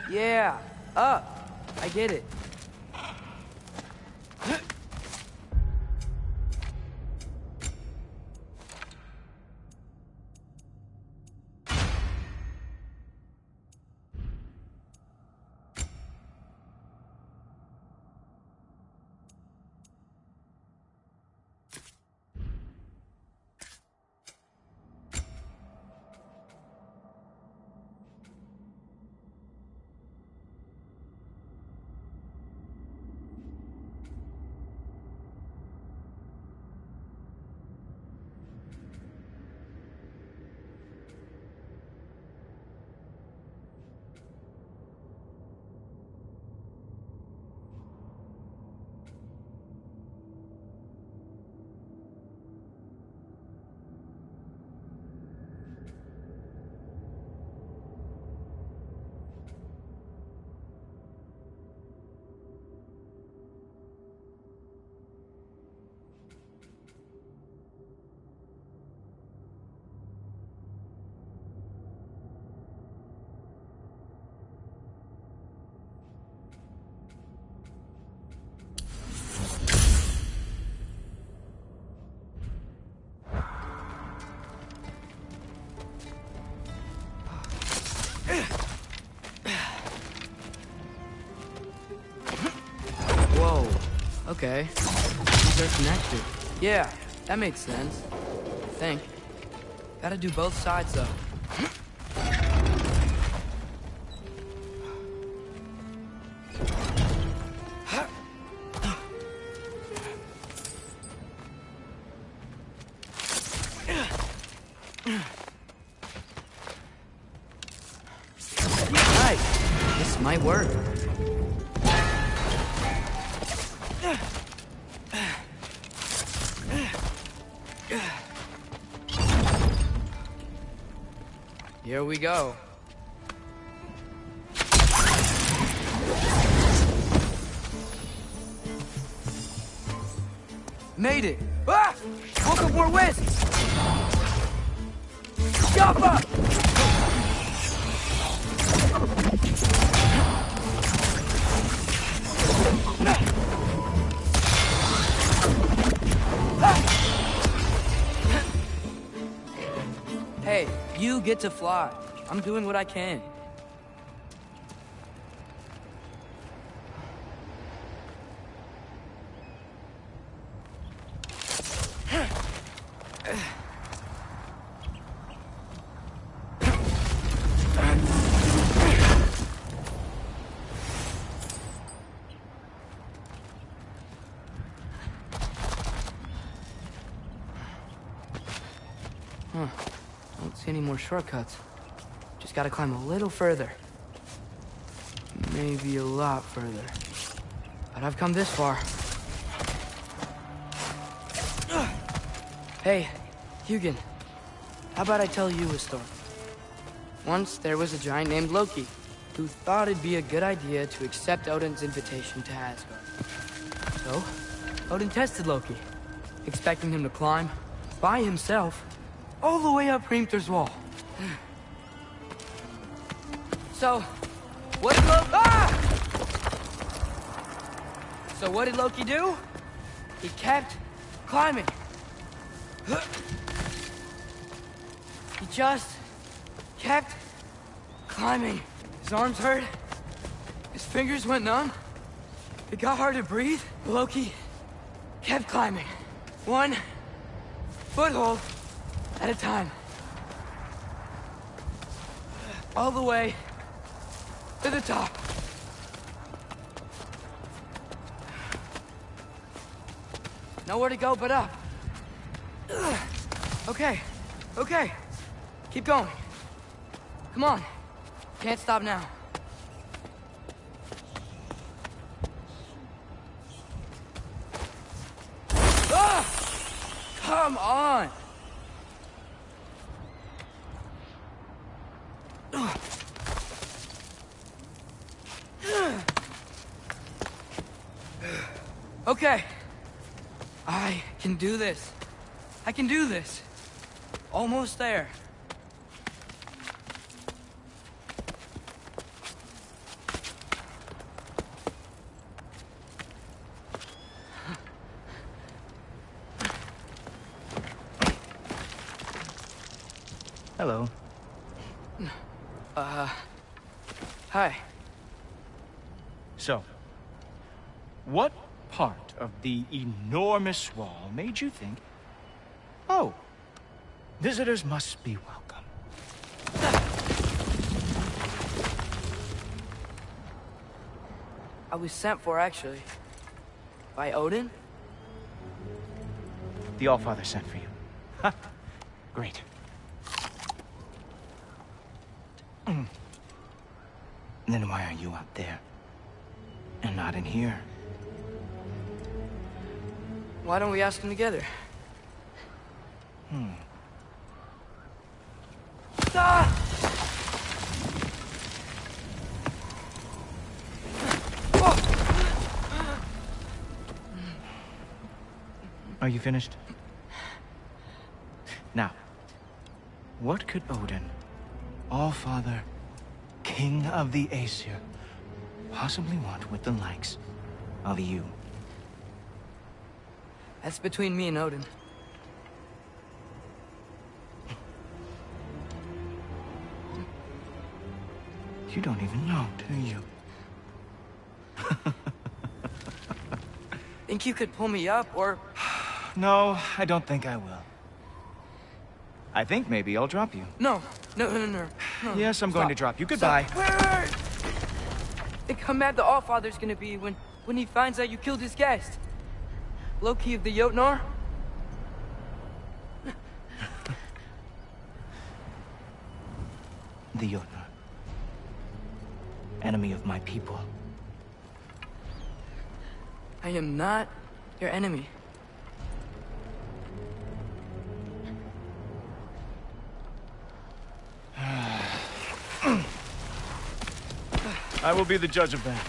Yeah, up. I get it. Whoa. Okay. These are connected. Yeah, that makes sense. I think. Gotta do both sides, though. Nice. This might work. Here we go. Made it! Ah! Woke up more wisps! Jump up! Hey, you get to fly. I'm doing what I can. Huh. Don't see any more shortcuts. Just gotta climb a little further. Maybe a lot further. But I've come this far. Hey, Hugin. How about I tell you a story? Once there was a giant named Loki who thought it'd be a good idea to accept Odin's invitation to Asgard. So, Odin tested Loki, expecting him to climb by himself all the way up Hrimthur's wall. So, what did Loki... So what did Loki do? He kept climbing. He just kept climbing. His arms hurt. His fingers went numb. It got hard to breathe. Loki kept climbing. One foothold at a time. All the way to the top. Nowhere to go but up. Okay, okay. Keep going. Come on. Can't stop now. Come on! Okay. I can do this. I can do this. Almost there. Hello. Hi. So, what part of the enormous wall made you think, oh, visitors must be welcome? I was sent for, actually. By Odin? The Allfather sent for you. Ha! Great. Then why are you out there? And not in here? Why don't we ask them together? Ah! Are you finished? Now, what could Odin, Allfather, King of the Aesir, possibly want with the likes of you? That's between me and Odin. You don't even know, do you? Think you could pull me up, or... No, I don't think I will. I think maybe I'll drop you. No. Yes, I'm going to drop you. Goodbye. Wait. Think how mad the Allfather's gonna be when he finds out you killed his guest. Loki of the Jotnar? The Jotnar. Enemy of my people. I am not your enemy. I will be the judge of that.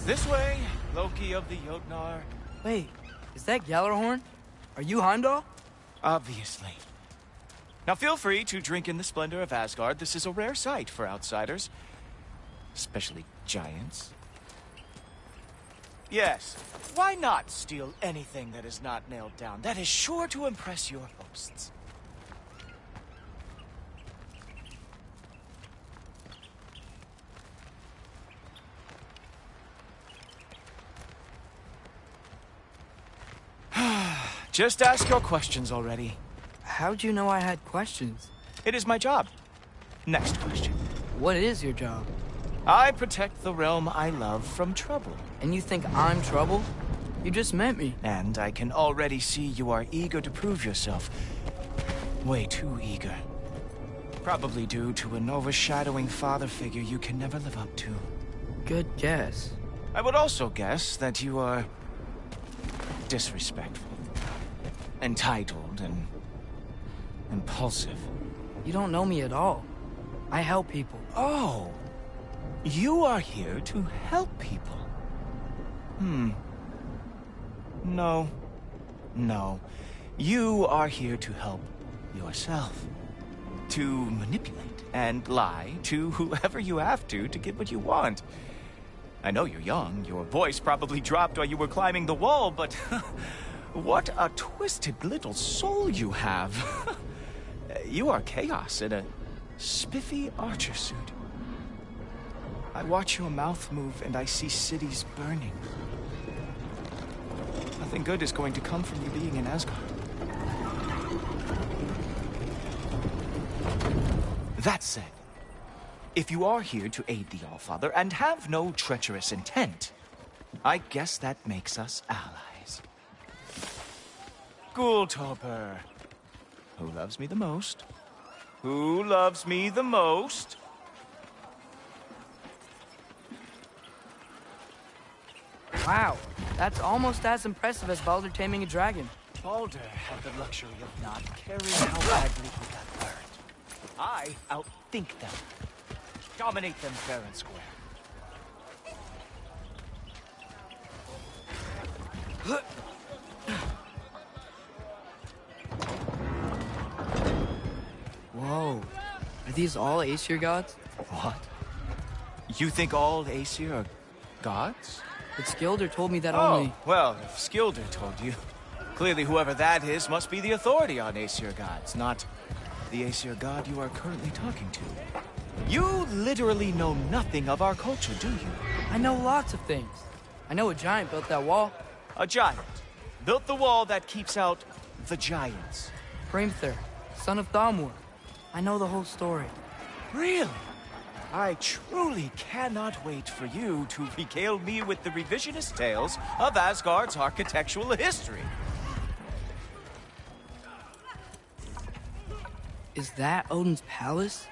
This way, Loki of the Jotnar. Wait, is that Gjallarhorn? Are you Heimdall? Obviously. Now feel free to drink in the splendor of Asgard. This is a rare sight for outsiders. Especially giants. Yes, why not steal anything that is not nailed down? That is sure to impress your hosts. Just ask your questions already. How'd you know I had questions? It is my job. Next question. What is your job? I protect the realm I love from trouble. And you think I'm trouble? You just met me. And I can already see you are eager to prove yourself. Way too eager. Probably due to an overshadowing father figure you can never live up to. Good guess. I would also guess that you are disrespectful, entitled, and impulsive. You don't know me at all. I help people. Oh, you are here to help people. No. You are here to help yourself. To manipulate and lie to whoever you have to get what you want. I know you're young. Your voice probably dropped while you were climbing the wall, but what a twisted little soul you have. You are chaos in a spiffy archer suit. I watch your mouth move and I see cities burning. Nothing good is going to come from you being in Asgard. That said, if you are here to aid the Allfather and have no treacherous intent, I guess that makes us allies. Ghoultoper. Who loves me the most? Who loves me the most? Wow, that's almost as impressive as Baldur taming a dragon. Baldur had the luxury of not caring how badly he got burned. I outthink them. Dominate them fair and square. Whoa. Are these all Aesir gods? What? You think all Aesir are gods? But Skilder told me that Oh, only... well, if Skilder told you, clearly whoever that is must be the authority on Aesir gods, not the Aesir god you are currently talking to. You literally know nothing of our culture, do you? I know lots of things. I know a giant built that wall. A giant built the wall that keeps out the giants. Hrimthur, son of Thamur. I know the whole story. Really? I truly cannot wait for you to regale me with the revisionist tales of Asgard's architectural history. Is that Odin's palace?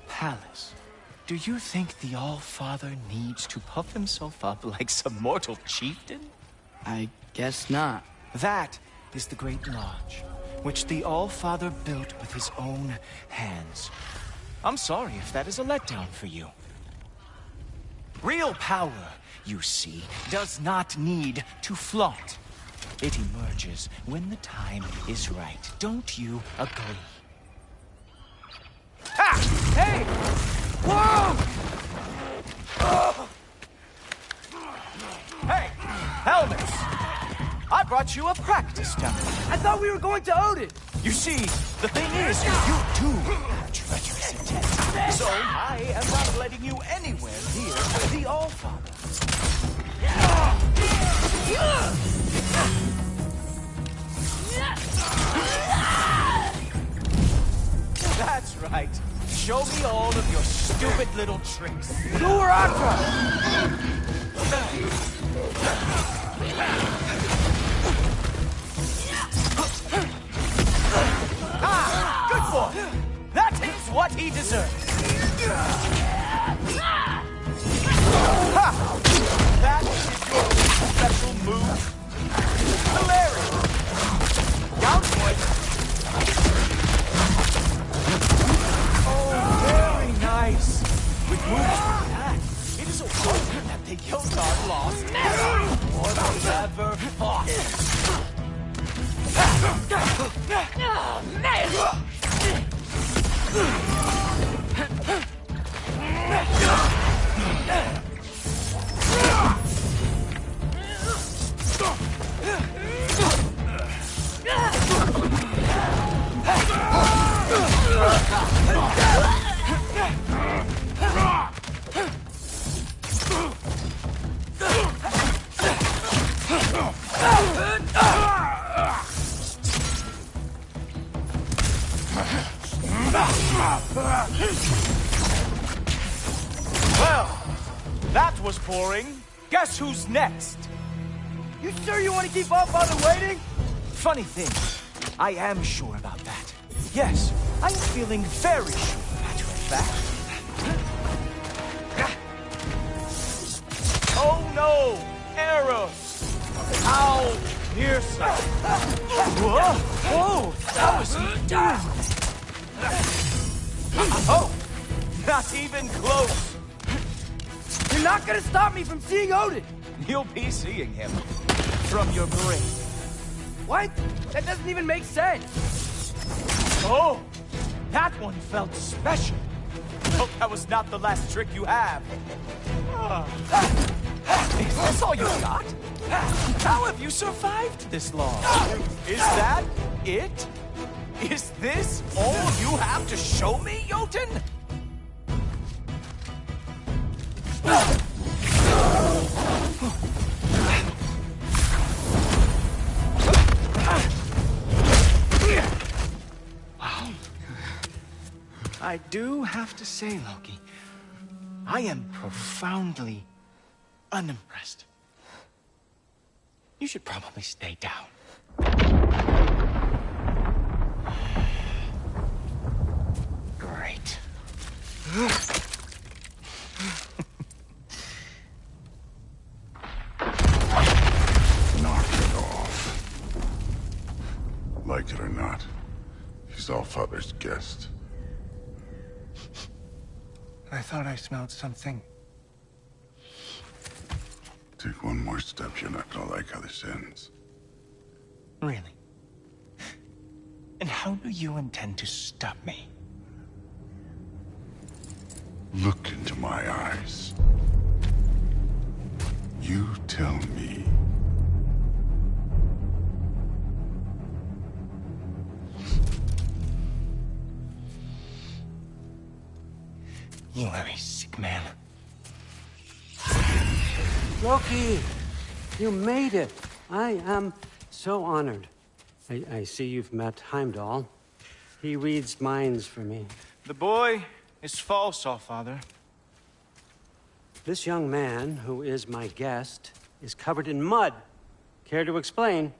Palace? Do you think the All-Father needs to puff himself up like some mortal chieftain? I guess not. That is the Great Lodge, which the All-Father built with his own hands. I'm sorry if that is a letdown for you. Real power, you see, does not need to flaunt. It emerges when the time is right. Don't you agree? Ha! Hey! Whoa! Hey! Helmets! I brought you a practice demo. I thought we were going to Odin! You see, the thing is, you too have treacherous intent. So I am not letting you anywhere near the All-Father. That's right. Show me all of your stupid little tricks. Duratra! Ah! Good boy! That is what he deserves. Ha! That is your special move. Hilarious! Down, boy! Oh, very nice. With moves like that, it is a wonder that the Jotnar lost or they ever fought. Well, was boring. Guess who's next? You sure you want to keep our father waiting? Funny thing, I am sure about that. Yes, I am feeling very sure, matter of fact. Oh no! Arrows! Ow! Piercing! Whoa! Whoa! That was doing? Oh! Not even close! You're not gonna stop me from seeing Odin! You'll be seeing him. From your grave. What? That doesn't even make sense! Oh! That one felt special. Hope that was not the last trick you have. Is this all you got? How have you survived this long? Is that it? Is this all you have to show me, Jotun? Wow. I do have to say, Loki, I am profoundly unimpressed. You should probably stay down. Great. Knock it off. Like it or not, he's Allfather's guest. I thought I smelled something. Take one more step, you're not gonna like how this ends. Really? And how do you intend to stop me? Look into my eyes. You tell me. You are a sick man. Loki, you made it. I am so honored. I see you've met Heimdall. He reads minds for me. The boy is false, Allfather. This young man, who is my guest, is covered in mud. Care to explain?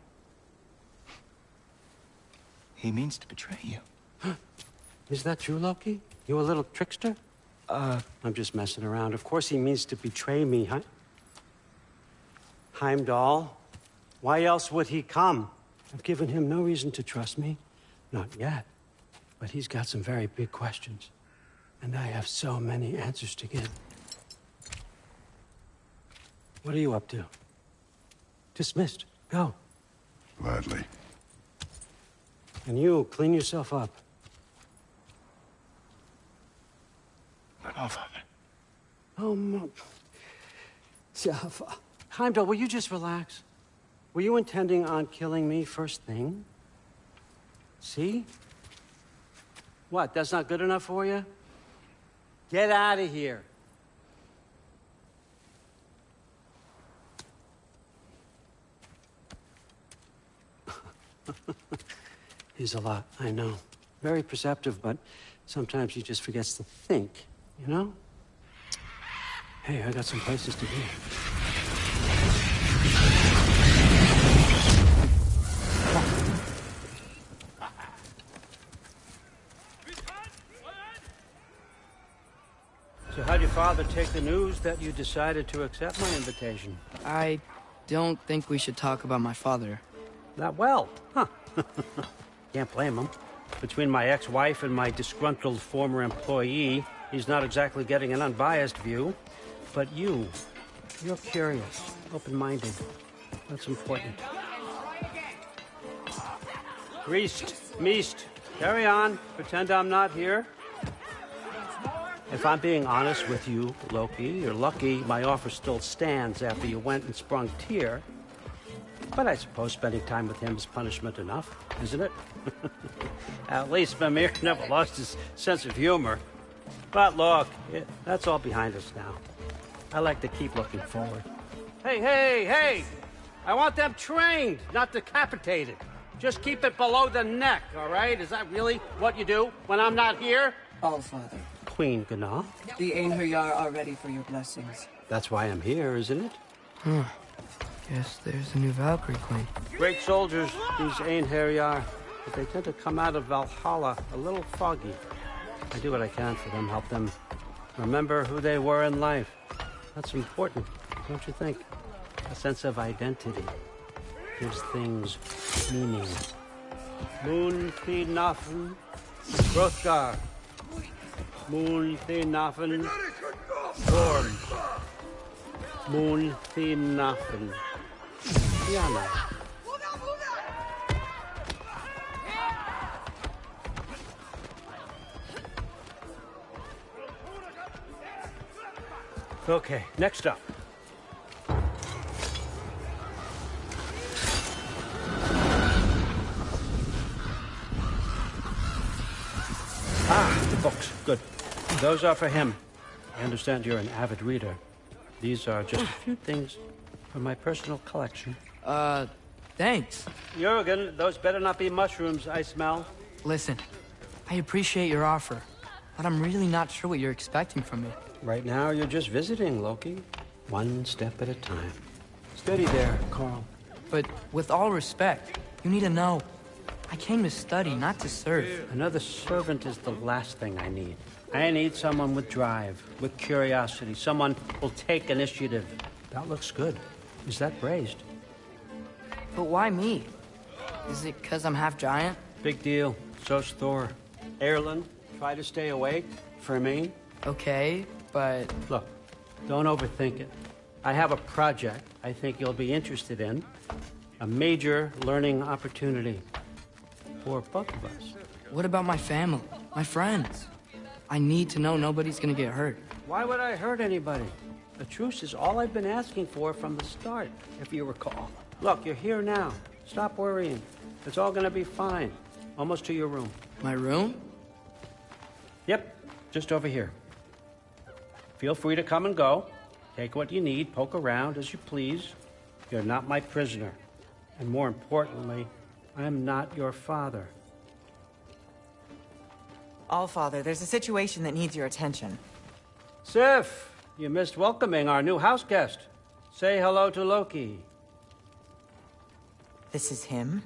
He means to betray you. Is that true, Loki? You a little trickster? I'm just messing around. Of course he means to betray me, huh? Heimdall? Why else would he come? I've given him no reason to trust me. Not yet. But he's got some very big questions. And I have so many answers to give. What are you up to? Dismissed. Go. Gladly. And you, clean yourself up. But Allfather. Oh, Jaffa. Heimdall, will you just relax? Were you intending on killing me first thing? See? What, that's not good enough for you? Get out of here. He's a lot, I know. Very perceptive, but sometimes he just forgets to think, you know? Hey, I got some places to be. So how'd your father take the news that you decided to accept my invitation? I don't think we should talk about my father. Not well, huh? Can't blame him. Between my ex-wife and my disgruntled former employee, he's not exactly getting an unbiased view. But you're curious, open-minded. That's important. Meest, carry on. Pretend I'm not here. If I'm being honest with you, Loki, you're lucky my offer still stands after you went and sprung Tyr. But I suppose spending time with him is punishment enough, isn't it? At least Mimir never lost his sense of humor. But look, that's all behind us now. I like to keep looking forward. Hey! I want them trained, not decapitated. Just keep it below the neck, all right? Is that really what you do when I'm not here? Allfather. Queen Gná. The Einherjar are ready for your blessings. That's why I'm here, isn't it? Guess there's a new Valkyrie queen. Great soldiers, these Einherjar, but they tend to come out of Valhalla a little foggy. I do what I can for them, help them remember who they were in life. That's important, don't you think? A sense of identity gives things meaning. Moon thi nafen, Hrothgar. Moon thi nafen, Gorm. Moon thi nafen, Diana. Okay, next up. The books. Good. Those are for him. I understand you're an avid reader. These are just a few things from my personal collection. Thanks. Jurgen, those better not be mushrooms I smell. Listen, I appreciate your offer, but I'm really not sure what you're expecting from me. Right now, you're just visiting, Loki. One step at a time. Steady there, Carl. But with all respect, you need to know, I came to study, not to serve. Another servant is the last thing I need. I need someone with drive, with curiosity, someone who'll take initiative. That looks good. Is that braised? But why me? Is it because I'm half giant? Big deal. So's Thor. Erlen, try to stay awake for me. Okay, but... Look, don't overthink it. I have a project I think you'll be interested in. A major learning opportunity for both of us. What about my family, my friends? I need to know nobody's gonna get hurt. Why would I hurt anybody? A truce is all I've been asking for from the start, if you recall. Look, you're here now. Stop worrying. It's all gonna be fine. Almost to your room. My room? Yep, just over here. Feel free to come and go. Take what you need, poke around as you please. You're not my prisoner. And more importantly, I'm not your father. Allfather, there's a situation that needs your attention. Sif, you missed welcoming our new house guest. Say hello to Loki. This is him?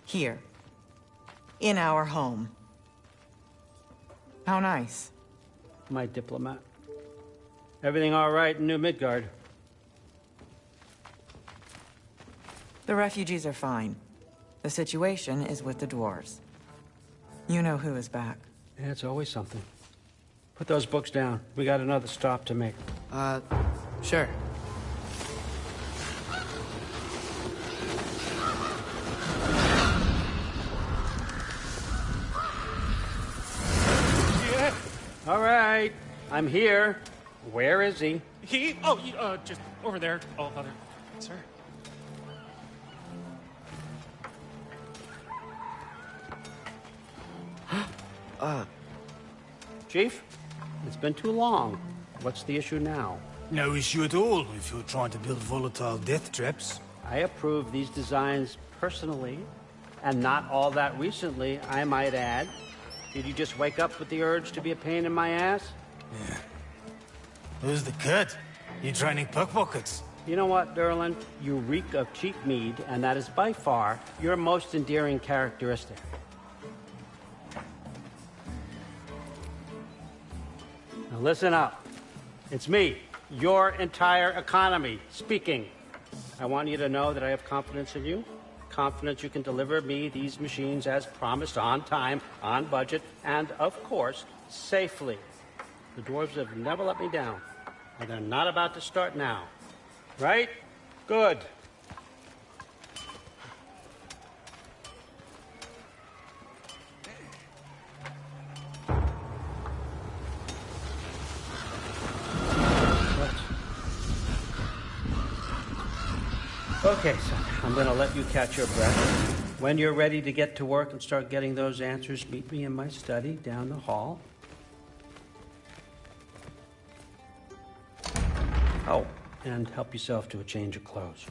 Here. In our home. How nice. My diplomat. Everything all right in New Midgard? The refugees are fine. The situation is with the dwarves. You know who is back. Yeah, it's always something. Put those books down. We got another stop to make. Sure. Yeah. All right. I'm here. Where is he? Just over there, Allfather. Sir. Chief, it's been too long. What's the issue now? No issue at all if you're trying to build volatile death traps. I approve these designs personally, and not all that recently, I might add. Did you just wake up with the urge to be a pain in my ass? Yeah. Who's the cut? You training pickpockets? You know what, Derlin? You reek of cheap mead, and that is by far your most endearing characteristic. Now listen up. It's me, your entire economy, speaking. I want you to know that I have confidence in you. Confidence you can deliver me these machines as promised, on time, on budget, and, of course, safely. The dwarves have never let me down, and they're not about to start now. Right? Good. Okay, son, I'm gonna let you catch your breath. When you're ready to get to work and start getting those answers, meet me in my study down the hall. Oh, and help yourself to a change of clothes.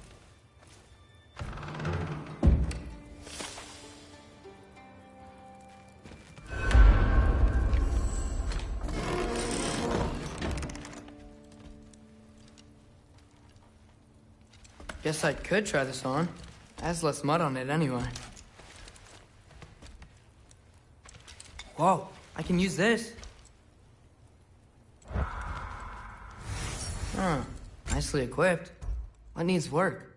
Guess I could try this on. It has less mud on it anyway. Whoa, I can use this. Huh, nicely equipped. What needs work?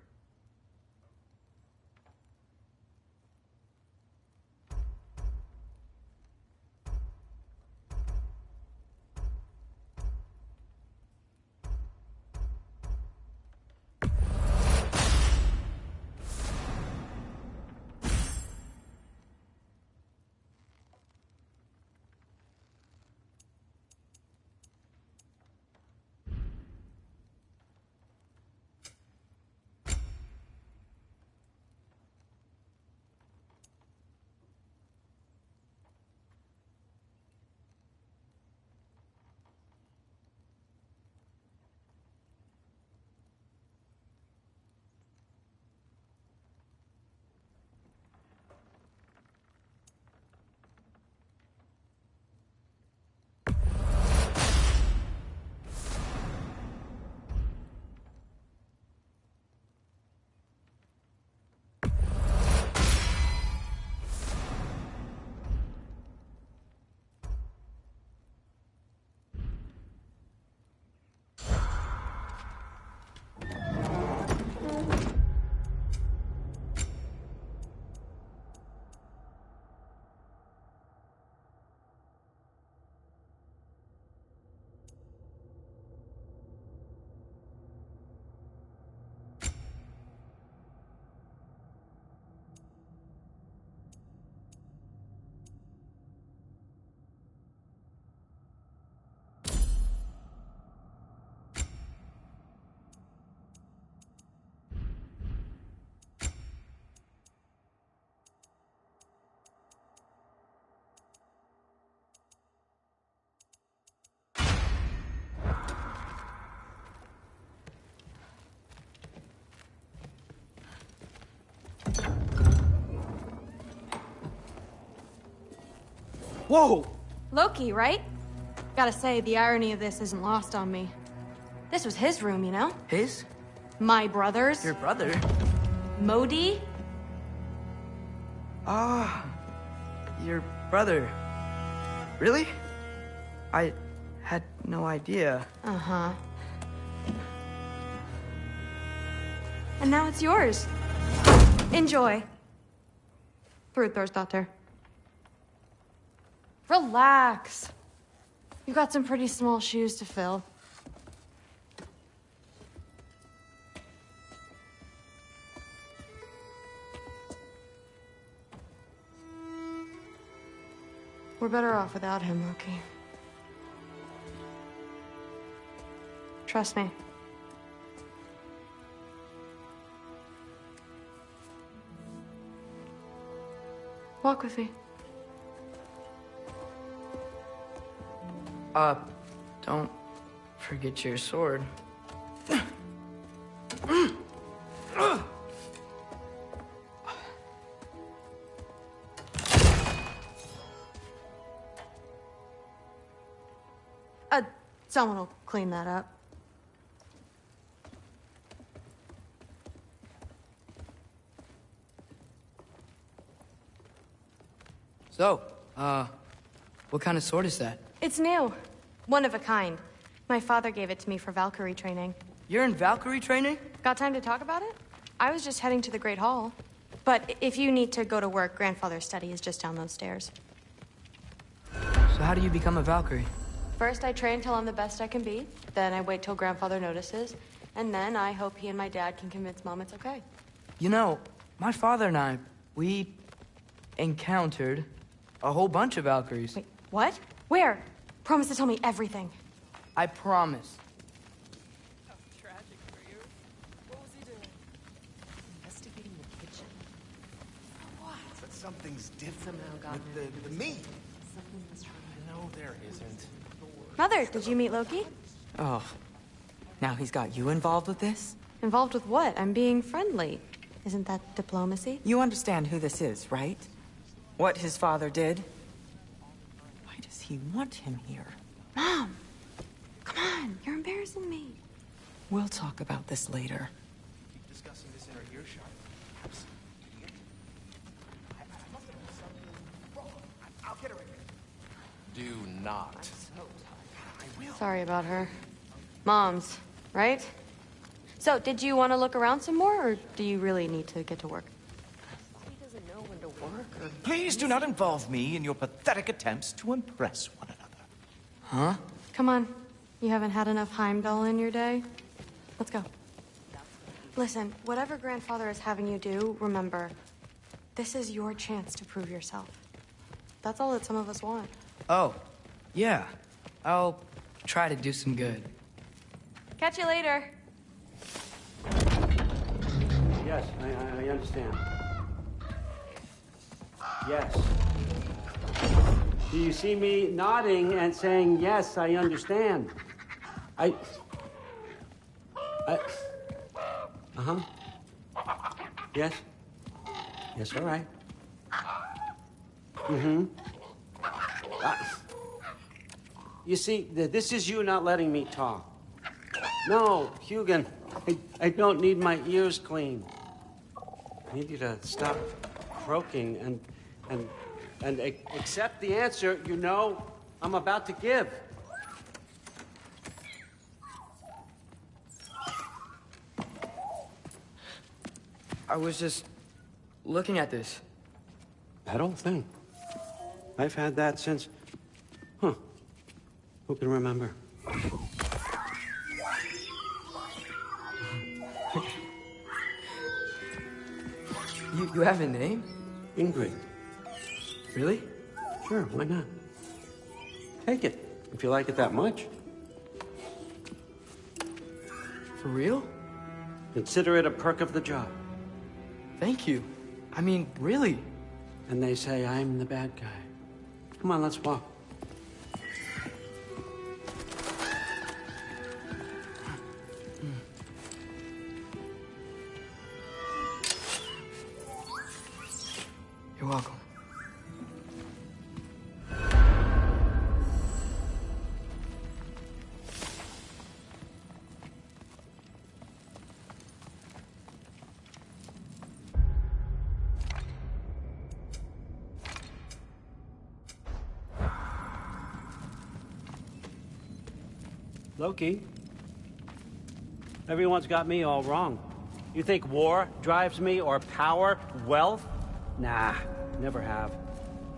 Whoa! Loki, right? Gotta say, the irony of this isn't lost on me. This was his room, you know? His? My brother's. Your brother? Modi? Ah, your brother. Really? I had no idea. Uh-huh. And now it's yours. Enjoy. Brudthor's Relax. You've got some pretty small shoes to fill. We're better off without him, Loki. Trust me. Walk with me. Don't forget your sword. Someone will clean that up. So, what kind of sword is that? It's new. One of a kind. My father gave it to me for Valkyrie training. You're in Valkyrie training? Got time to talk about it? I was just heading to the Great Hall. But if you need to go to work, Grandfather's study is just down those stairs. So how do you become a Valkyrie? First, I train till I'm the best I can be. Then I wait till Grandfather notices. And then I hope he and my dad can convince Mom it's okay. You know, my father and I, we encountered a whole bunch of Valkyries. Wait, what? Where? Promise to tell me everything. I promise. How tragic for you. What was he doing? Investigating the kitchen. What? But something's different Somehow got with the meat. Something was wrong. No, there isn't. Mother, did you meet Loki? Oh. Now he's got you involved with this? Involved with what? I'm being friendly. Isn't that diplomacy? You understand who this is, right? What his father did? Why does he want him here? Mom! Come on, you're embarrassing me. We'll talk about this later. Keep discussing not. Sorry about her. Moms, right? So, did you want to look around some more, or do you really need to get to work? He doesn't know when to work or... Please do not involve me in your pathetic attempts to impress one another. Huh? Come on. You haven't had enough Heimdall in your day? Let's go. Listen, whatever grandfather is having you do, remember, this is your chance to prove yourself. That's all that some of us want. Oh, yeah. I'll try to do some good. Catch you later. Yes, I understand. Yes. Do you see me nodding and saying, yes, I understand? Uh-huh. Yes? Yes, all right. Mm-hmm. You see, this is you not letting me talk. No, Hugin, I don't need my ears cleaned. I need you to stop croaking and accept the answer you know I'm about to give. I was just looking at this. That old thing. I've had that since... Huh. Who can remember? You have a name? Ingrid. Really? Sure, why not? Take it, if you like it that much. For real? Consider it a perk of the job. Thank you. I mean, really. And they say I'm the bad guy. Come on, let's walk. You're welcome. Loki, everyone's got me all wrong. You think war drives me, or power, wealth? Nah, never have.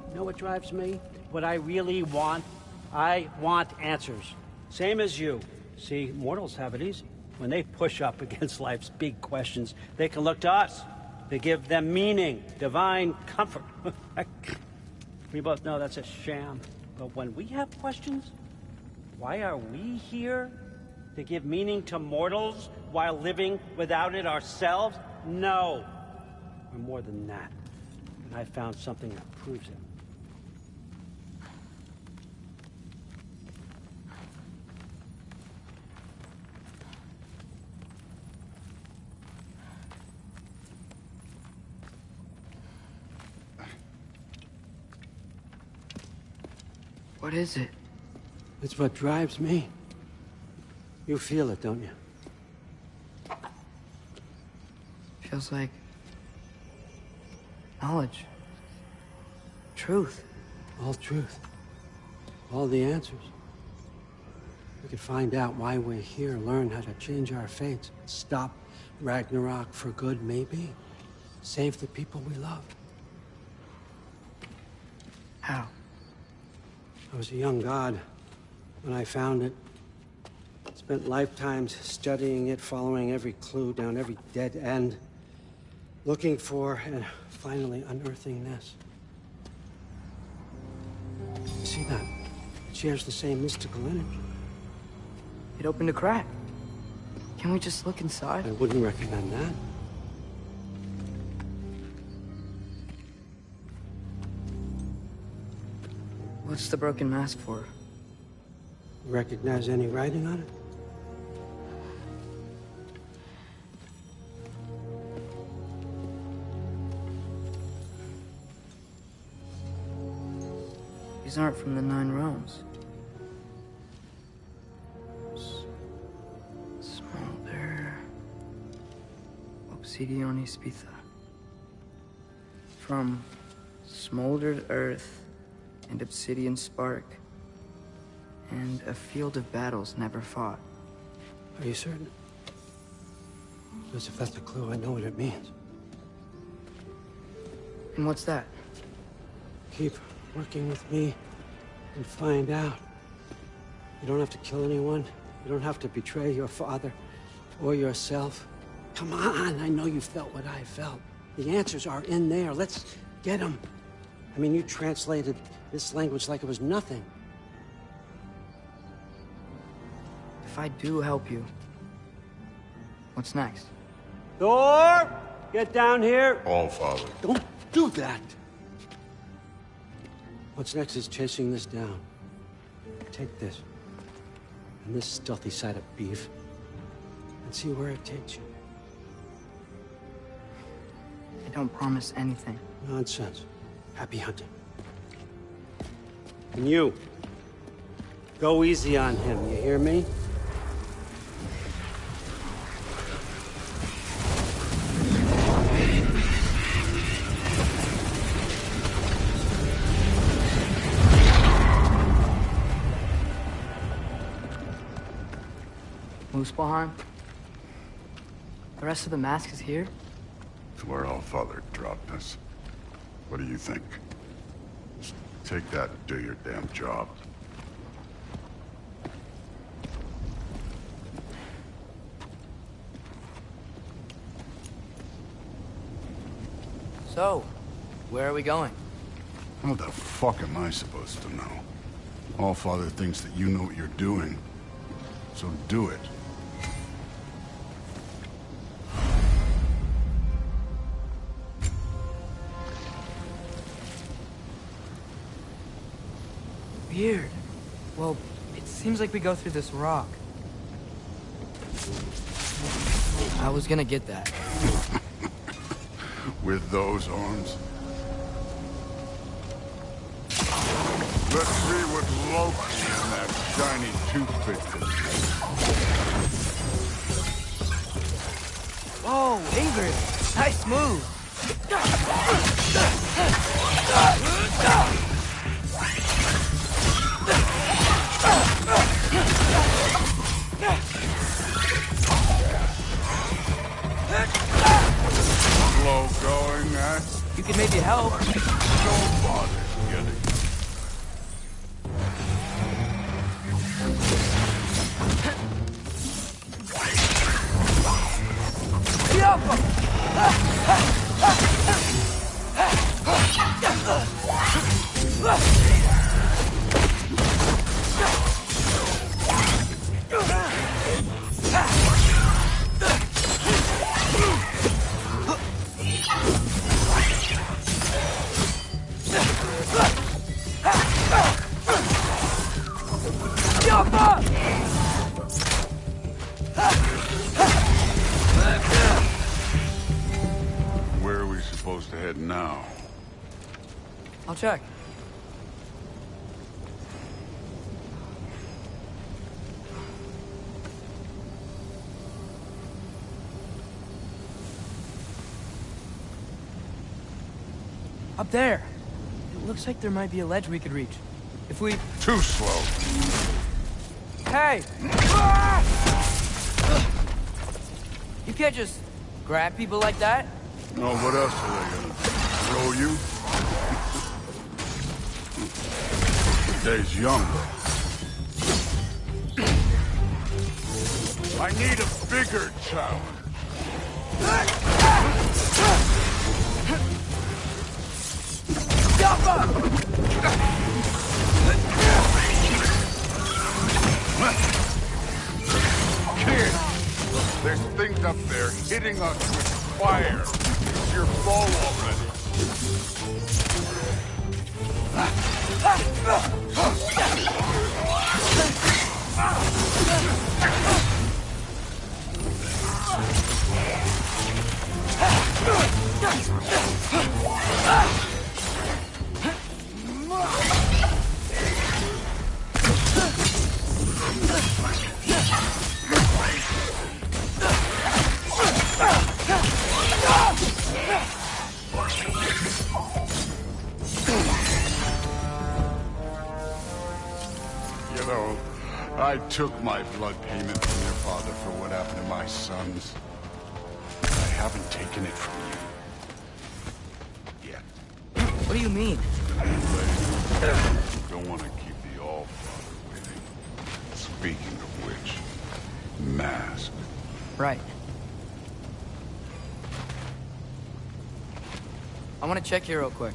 You know what drives me? What I really want? I want answers. Same as you. See, mortals have it easy. When they push up against life's big questions, they can look to us. They give them meaning, divine comfort. We both know that's a sham. But when we have questions, why are we here? To give meaning to mortals while living without it ourselves? No. We're more than that. And I found something that proves it. What is it? It's what drives me. You feel it, don't you? Feels like knowledge. Truth. All truth. All the answers. We could find out why we're here, learn how to change our fates, stop Ragnarök for good, maybe. Save the people we love. How? I was a young god when I found it. Spent lifetimes studying it, following every clue down every dead end, looking for and finally unearthing this. You see that? It shares the same mystical energy. It opened a crack. Can we just look inside? I wouldn't recommend that. What's the broken mask for? Recognize any writing on it? These aren't from the Nine Realms. Smolder. Obsidian Spitha. From smoldered earth and obsidian spark, And a field of battles never fought. Are you certain? Because if that's a clue, I know what it means. And what's that? Keep working with me and find out. You don't have to kill anyone. You don't have to betray your father or yourself. Come on, I know you felt what I felt. The answers are in there. Let's get them. I mean, you translated this language like it was nothing. If I do help you, what's next? Thor! Get down here! All father. Don't do that! What's next is chasing this down. Take this, and this stealthy side of beef, and see where it takes you. I don't promise anything. Nonsense. Happy hunting. And you, go easy on him, you hear me? Muspelheim? The rest of the mask is here? It's where Allfather dropped us. What do you think? Just take that and do your damn job. So, where are we going? How the fuck am I supposed to know? Allfather thinks that you know what you're doing. So do it. Weird. Well, it seems like we go through this rock. I was gonna get that. With those arms? Let's see what Loki and that shiny toothpick can do. Whoa, Ingrid! Nice move! Slow going, eh? You could maybe help. Don't bother getting. Where are we supposed to head now? I'll check. Up there. It looks like there might be a ledge we could reach. If we... Too slow. Hey! You can't just grab people like that. No, what else are they gonna do? Throw you? The day's young. I need a bigger challenge. Kid, there's things up there hitting us with fire. It's your bow already. know, I took my blood payment from your father for what happened to my sons. I haven't taken it from you. Yet. What do you mean? Don't want to keep the All-Father waiting. Speaking of which, mask. Right. I want to check here real quick.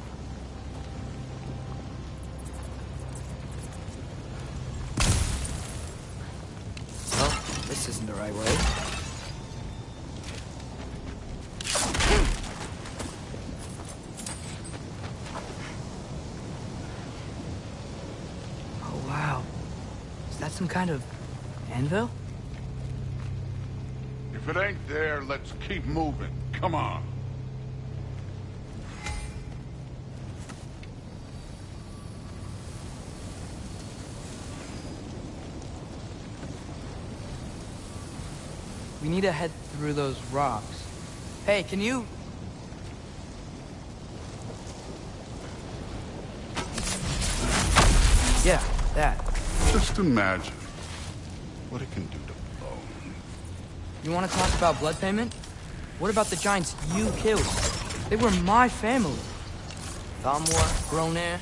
Well, this isn't the right way. Oh, wow. Is that some kind of anvil? If it ain't there, let's keep moving. Come on. We need to head through those rocks. Hey, can you... Yeah, that. Just imagine what it can do to bone. You want to talk about blood payment? What about the giants you killed? They were my family. Thamor, Groner,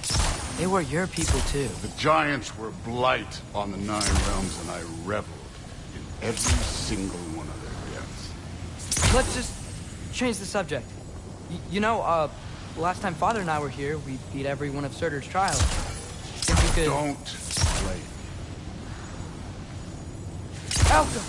they were your people too. The giants were blight on the 9 realms, and I reveled in every single one of their deaths. Let's just change the subject. You know, last time Father and I were here, we beat every one of Surtur's trials. If you could... Don't play. Alka!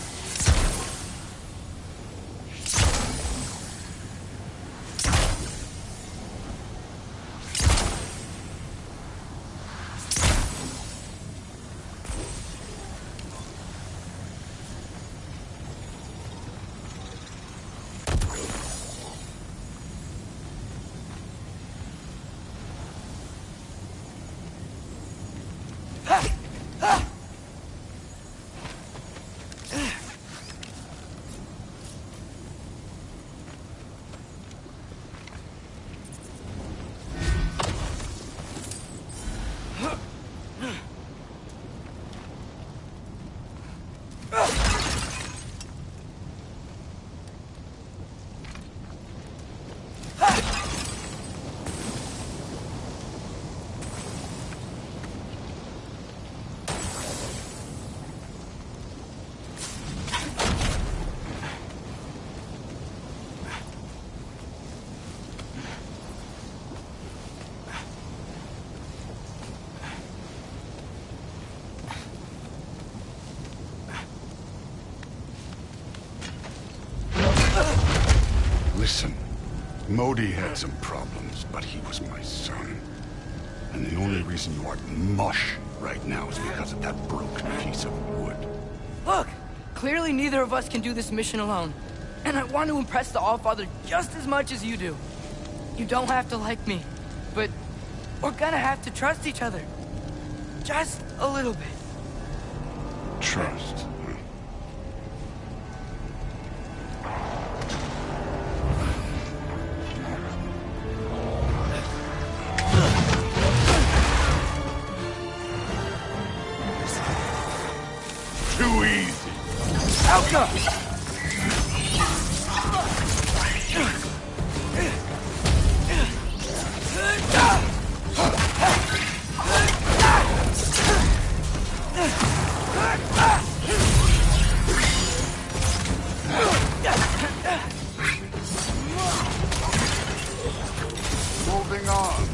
Listen, Modi had some problems, but he was my son. And the only reason you aren't mush right now is because of that broken piece of wood. Look! Clearly neither of us can do this mission alone. And I want to impress the All-Father just as much as you do. You don't have to like me, but we're gonna have to trust each other. Just a little bit. Trust. Too easy. Alka! Moving on.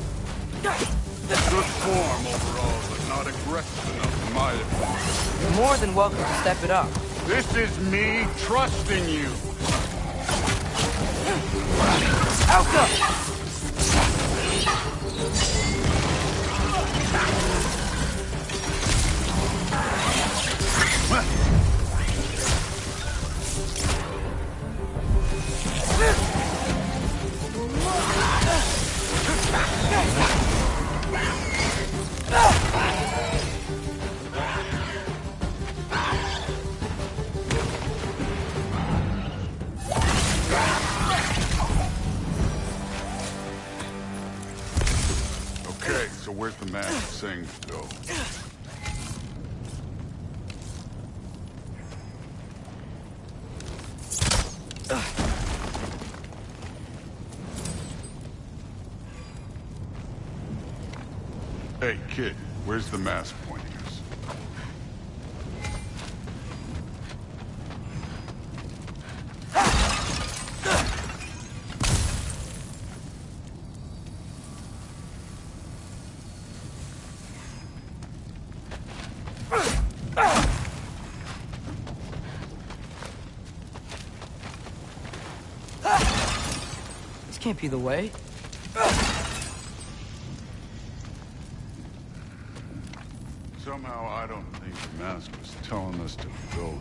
Good form overall, but not aggressive enough in my opinion. You're more than welcome to step it up. This is me trusting you. Alka! Okay, so where's the magic saying to go? Hey, kid, where's the mask pointing us? This can't be the way. Somehow, I don't think the mask was telling us to go here.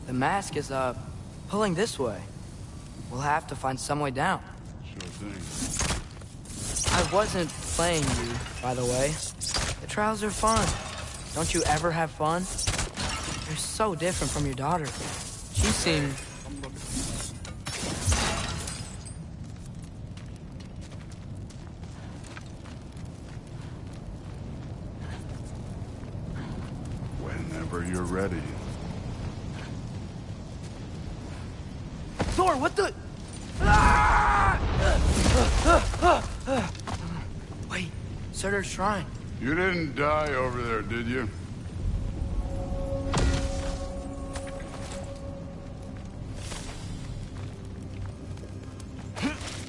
The mask is, pulling this way. We'll have to find some way down. Sure thing. I wasn't playing you, by the way. The trials are fun. Don't you ever have fun? You're so different from your daughter. She seemed... Whenever you're ready. Thor, what the... Wait, Surtur's shrine. You didn't die over there, did you?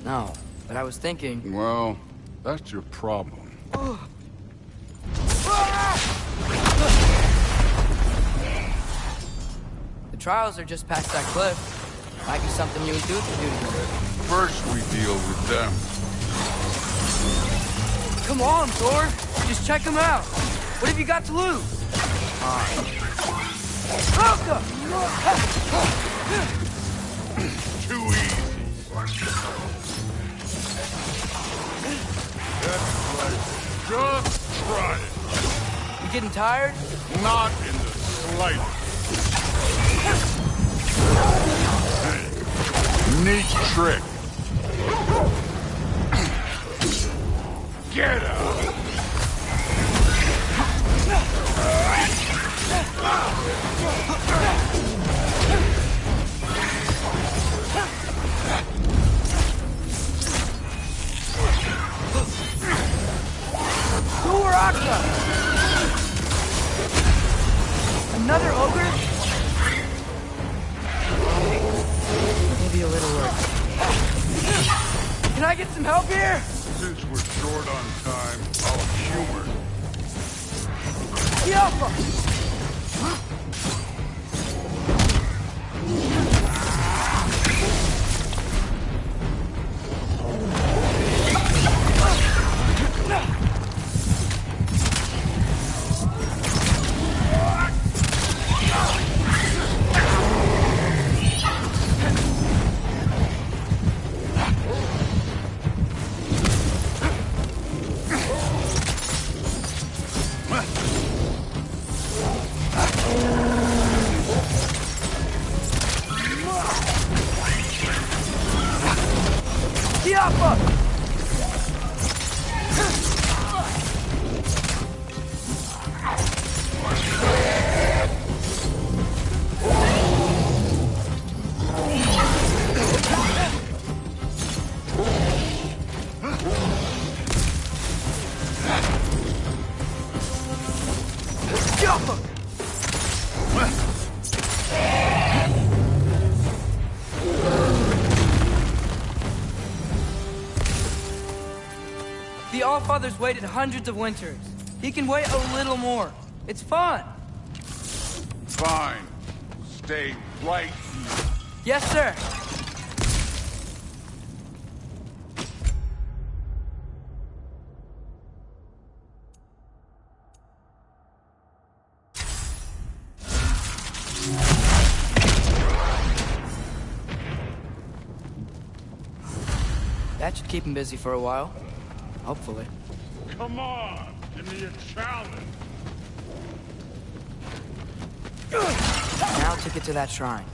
No, but I was thinking... Well, that's your problem. The trials are just past that cliff. Might be something you and Duke can do together. First, we deal with them. Come on, Thor. Just check them out. What have you got to lose? Roka! Too easy. That's right. Just try it. You getting tired? Not in the slightest. Hey, neat trick. Get out. Another ogre? Maybe a little work. Can I get some help here? Since we're short on time, I'll humor. The Alpha! The Allfather's waited hundreds of winters. He can wait a little more. It's fun. Fine. Stay right here. Yes, sir. That should keep him busy for a while. Hopefully. Come on! Give me a challenge! Now to get to that shrine.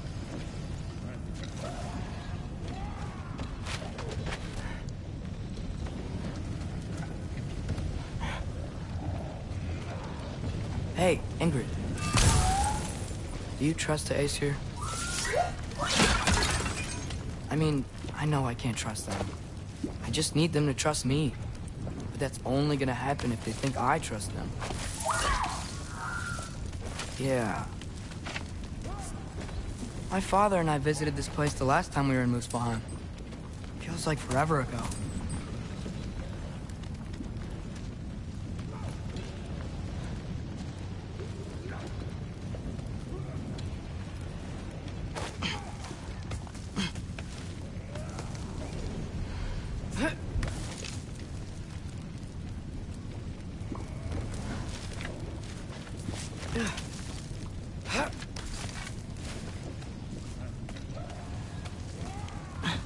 Hey, Ingrid. Do you trust the Ace here? I mean, I know I can't trust them. I just need them to trust me. But that's only gonna happen if they think I trust them. Yeah. My father and I visited this place the last time we were in Muspelheim. Feels like forever ago.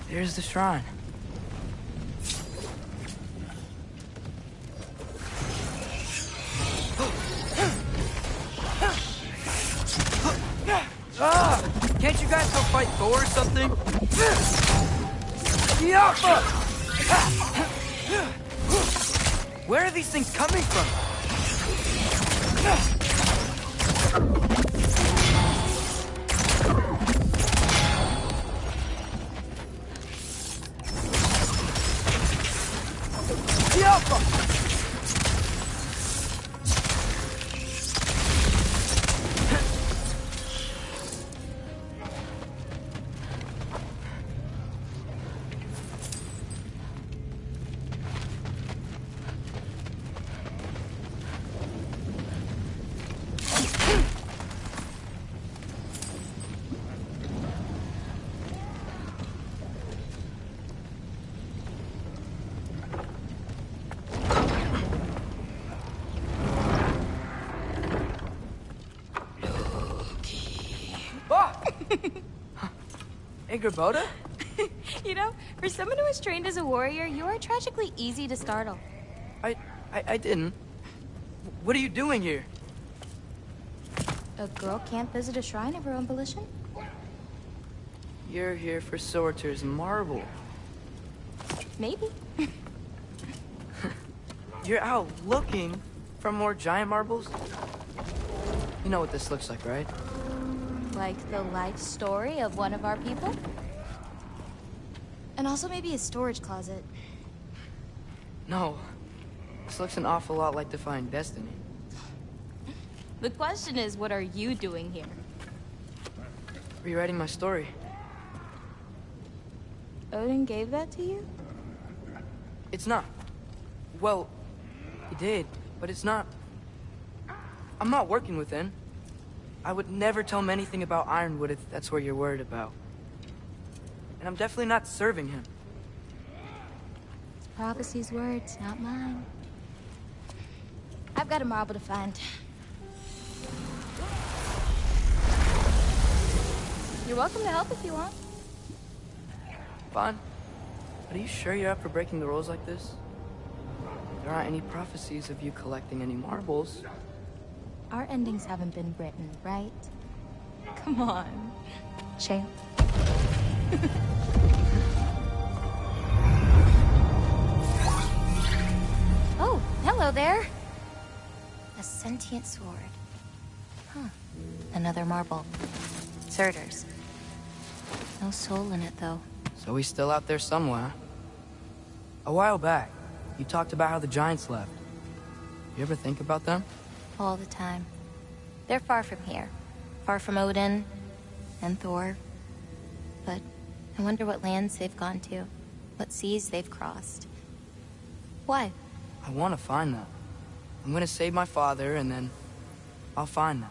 There's the shrine. Can't you guys go fight Thor or something? Where are these things coming from? Hey, Gerboda? You know, for someone who was trained as a warrior, you are tragically easy to startle. I didn't. What are you doing here? A girl can't visit a shrine of her own volition? You're here for Sorter's marble. Maybe. You're out looking for more giant marbles? You know what this looks like, right? Like the life story of one of our people? And also maybe a storage closet. No. This looks an awful lot like Defying Destiny. The question is, what are you doing here? Rewriting my story. Odin gave that to you? It's not. Well, he did, but it's not. I'm not working with him. I would never tell him anything about Ironwood if that's what you're worried about. And I'm definitely not serving him. It's Prophecy's words, not mine. I've got a marble to find. You're welcome to help if you want. Fine. But are you sure you're up for breaking the rules like this? There aren't any prophecies of you collecting any marbles. Our endings haven't been written, right? Come on, champ. Oh, hello there. A sentient sword. Huh. Another marble. Surtur's. No soul in it, though. So he's still out there somewhere. A while back, you talked about how the giants left. You ever think about them? All the time. They're far from here. Far from Odin and Thor. But I wonder what lands they've gone to. What seas they've crossed. Why? I want to find them. I'm gonna save my father, and then I'll find them.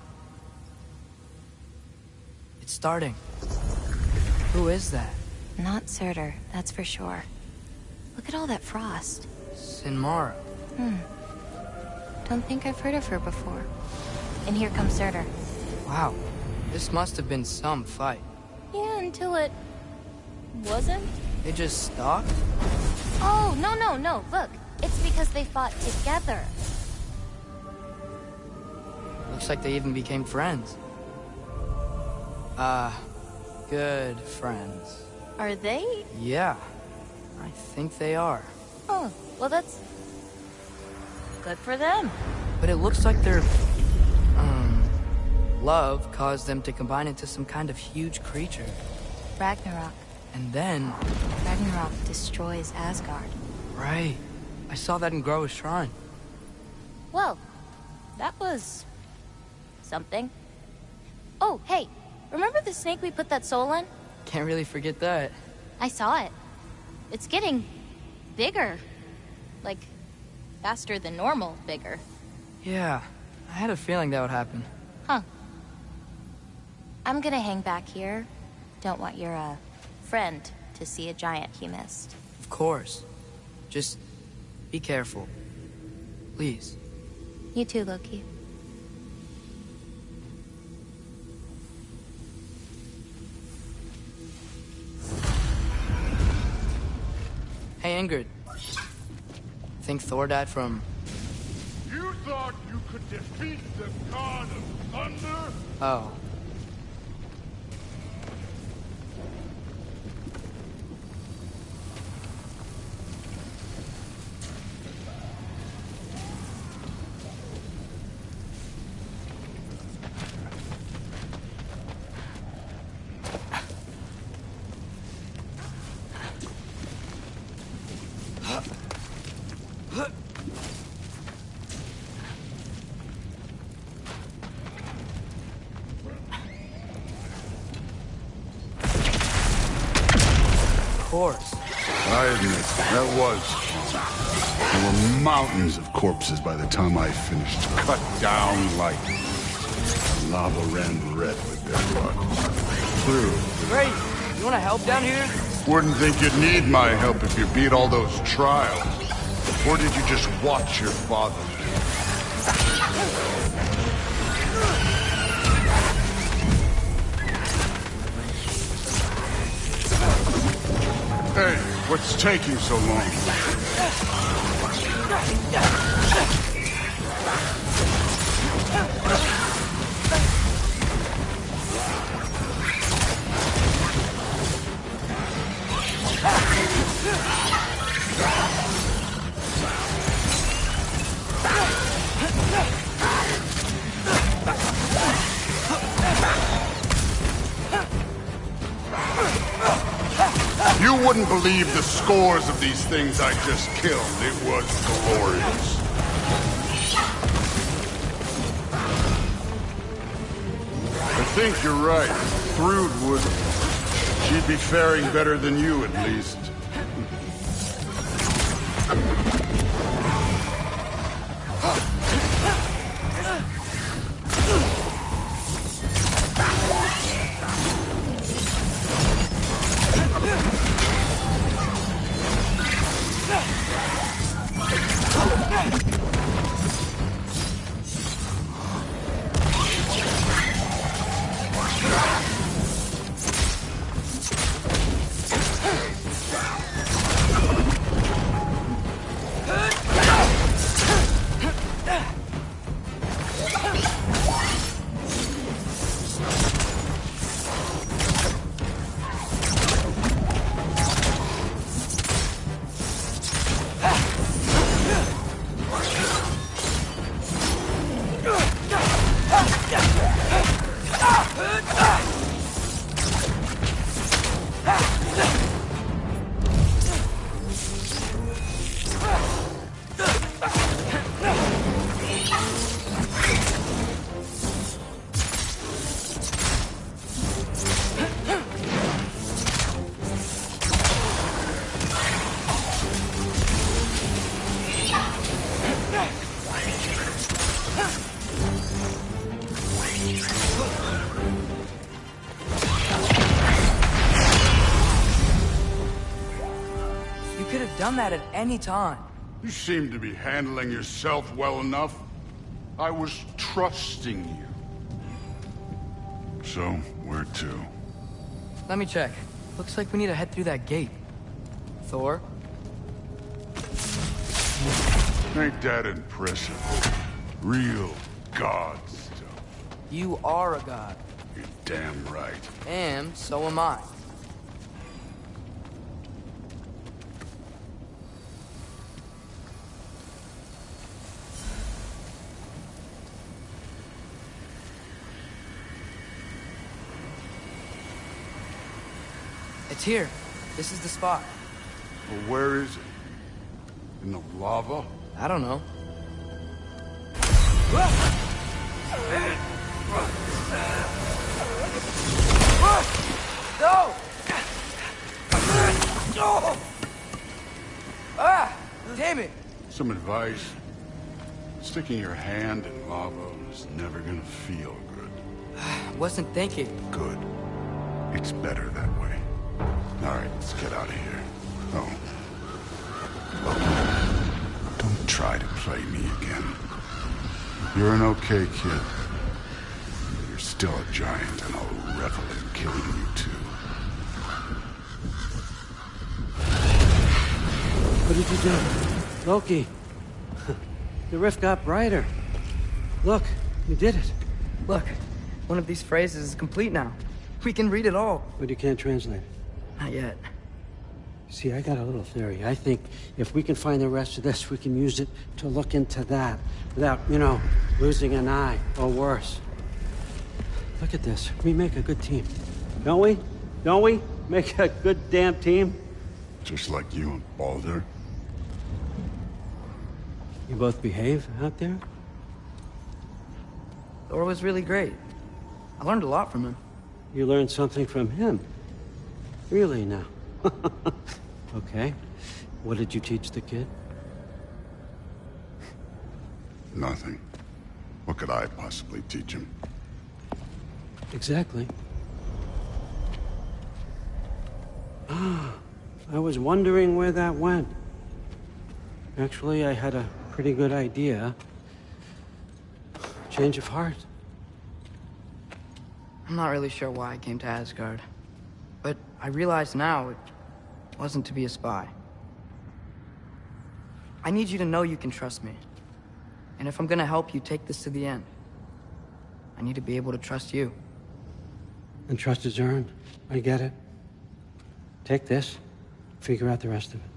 It's starting. Who is that? Not Surtur, that's for sure. Look at all that frost. Sinmara. Don't think I've heard of her before. And here comes Surtur. Wow. This must have been some fight. Yeah, until it... wasn't? They just stopped? Oh, no. Look, it's because they fought together. Looks like they even became friends. Good friends. Are they? Yeah, I think they are. Oh, well that's... good for them. But it looks like they're, love caused them to combine into some kind of huge creature. Ragnarok. And then... Ragnarok destroys Asgard. Right. I saw that in Groa's shrine. Well, that was... something. Oh, hey, remember the snake we put that soul in? Can't really forget that. I saw it. It's getting... bigger. Like, faster than normal bigger. Yeah, I had a feeling that would happen. Huh. I'm gonna hang back here. Don't want your, friend to see a giant he missed. Of course. Just be careful. Please. You too, Loki. Hey, Ingrid. Think Thor died from... You thought you could defeat the god of thunder? Oh. Of course. I admit, that was fun. There were mountains of corpses by the time I finished. Cut down like lava ran red with their blood. True. Great. You want to help down here? Wouldn't think you'd need my help if you beat all those trials. Or did you just watch your father? Hey, what's taking so long? You wouldn't believe the scores of these things I just killed. It was glorious. I think you're right. Thrud would... she'd be faring better than you, at least. Done that at any time. You seem to be handling yourself well enough. I was trusting you. So, where to? Let me check. Looks like we need to head through that gate. Thor? Ain't that impressive? Real god stuff. You are a god. You're damn right. And so am I. It's here. This is the spot. Well, where is it? In the lava? I don't know. No! Ah! Damn it! Some advice. Sticking your hand in lava is never gonna feel good. Wasn't thinking. Good. It's better that way. All right, let's get out of here. Oh. Look, don't try to play me again. You're an okay kid. You're still a giant, and I'll revel in killing you too. What did you do? Loki. The rift got brighter. Look, you did it. Look, one of these phrases is complete now. We can read it all. But you can't translate it. Not yet. See, I got a little theory. I think if we can find the rest of this, we can use it to look into that without, losing an eye or worse. Look at this. We make a good team. Don't we? Don't we? Make a good damn team? Just like you and Baldur. You both behave out there? Thor was really great. I learned a lot from him. You learned something from him? Really now? Okay. What did you teach the kid? Nothing. What could I possibly teach him? Exactly. I was wondering where that went. Actually, I had a pretty good idea. Change of heart. I'm not really sure why I came to Asgard. But I realize now it wasn't to be a spy. I need you to know you can trust me. And if I'm gonna help you take this to the end, I need to be able to trust you. And trust is earned. I get it. Take this, figure out the rest of it.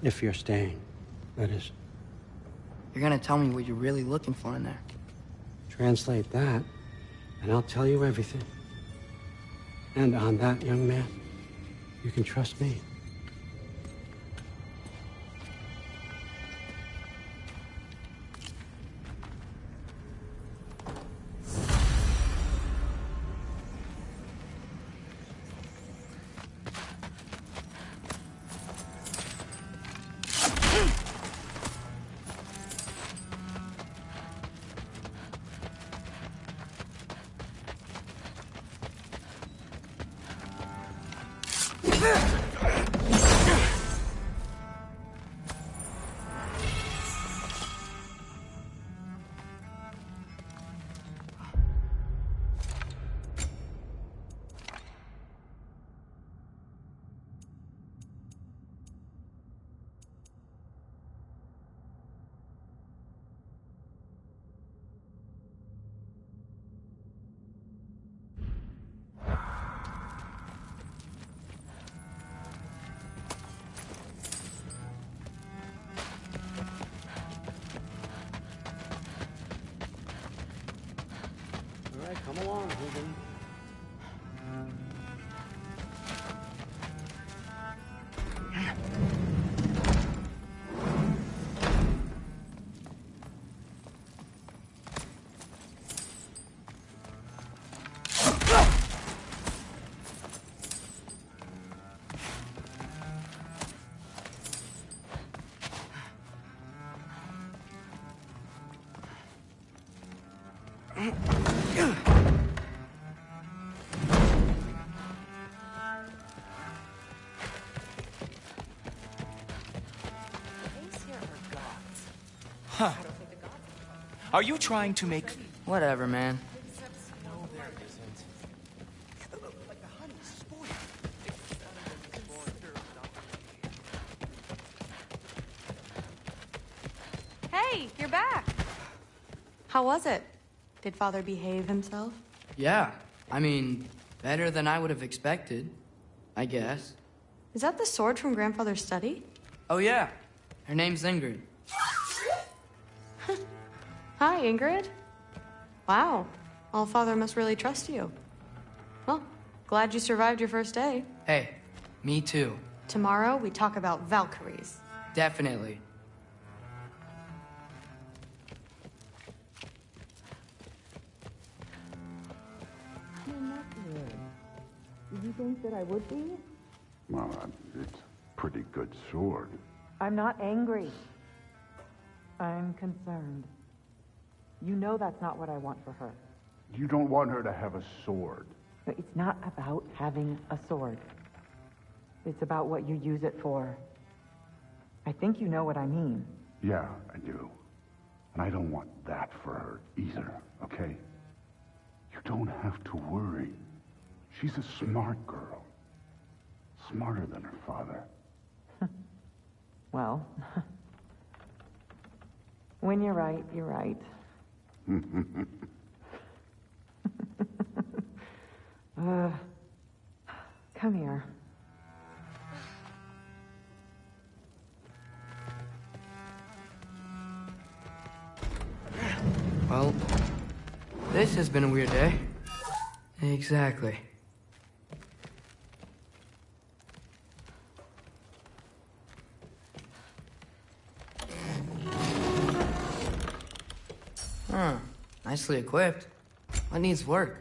If you're staying, that is. You're gonna tell me what you're really looking for in there. Translate that, and I'll tell you everything. And on that, young man, you can trust me. Come along, Hogan. Huh. Are you trying to make... Whatever, man. No, there isn't. Hey, you're back. How was it? Did Father behave himself? Yeah. I mean, better than I would have expected, I guess. Is that the sword from Grandfather's study? Oh, yeah. Her name's Ingrid. Hi, Ingrid. Wow. All Father must really trust you. Well, glad you survived your first day. Hey, Me too. Tomorrow, we talk about Valkyries. Definitely. Did you think that I would be? Well, it's a pretty good sword. I'm not angry. I'm concerned. You know that's not what I want for her. You don't want her to have a sword. But it's not about having a sword. It's about what you use it for. I think you know what I mean. Yeah, I do. And I don't want that for her either, okay? You don't have to worry. She's a smart girl. Smarter than her father. Well, when you're right, you're right. Come here. Well, this has been a weird day. Exactly. Huh. Nicely equipped. What needs work?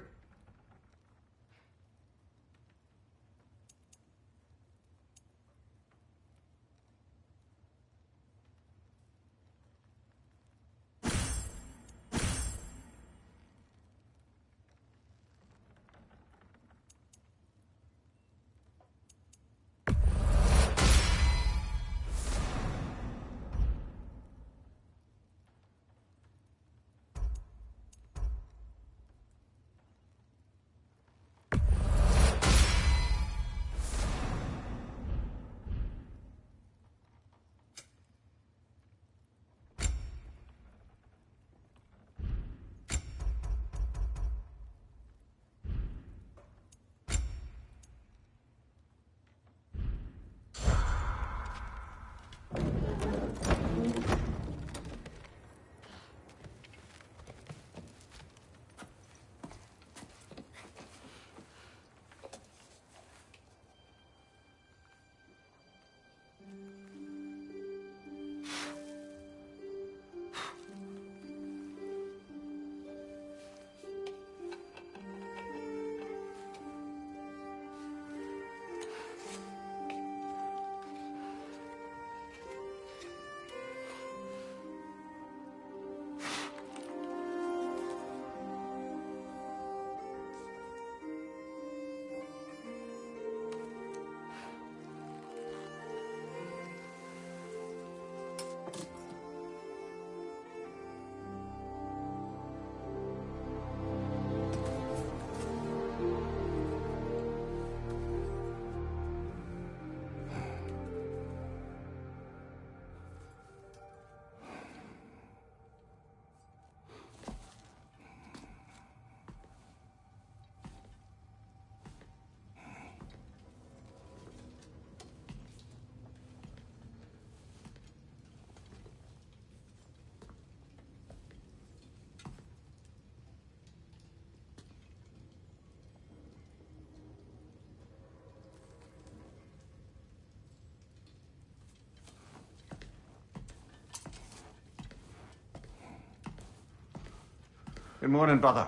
Good morning, brother.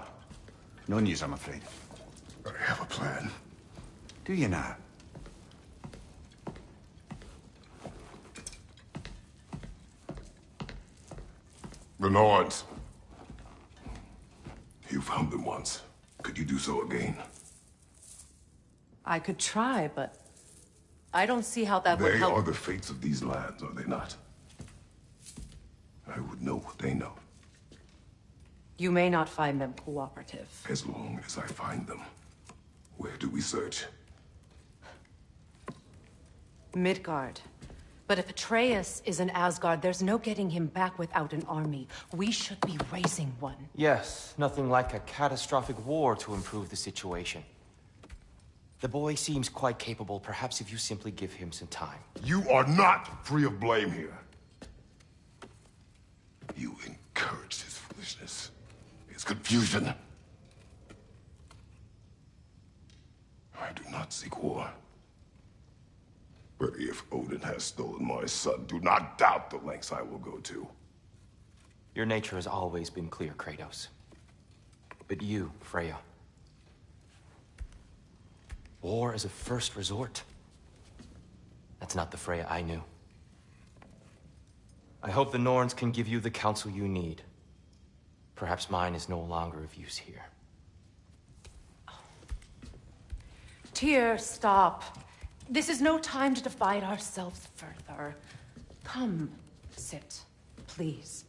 No news, I'm afraid. I have a plan. Do you now? The Nords. You found them once. Could you do so again? I could try, but I don't see how that would They help. are the fates of these lands, are they not? I would know what they know. You may not find them cooperative. As long as I find them. Where do we search? Midgard. But if Atreus is in Asgard, there's no getting him back without an army. We should be raising one. Yes, nothing like a catastrophic war to improve the situation. The boy seems quite capable. Perhaps if you simply give him some time. You are not free of blame here. You encouraged his foolishness. His confusion. I do not seek war. has stolen my son, do not doubt the lengths I will go to. Your nature has always been clear, Kratos. But you, Freya. War is a first resort. That's not the Freya I knew. I hope the Norns can give you the counsel you need. Perhaps mine is no longer of use here. Tyr, stop. This is no time to divide ourselves further. Come, sit, please.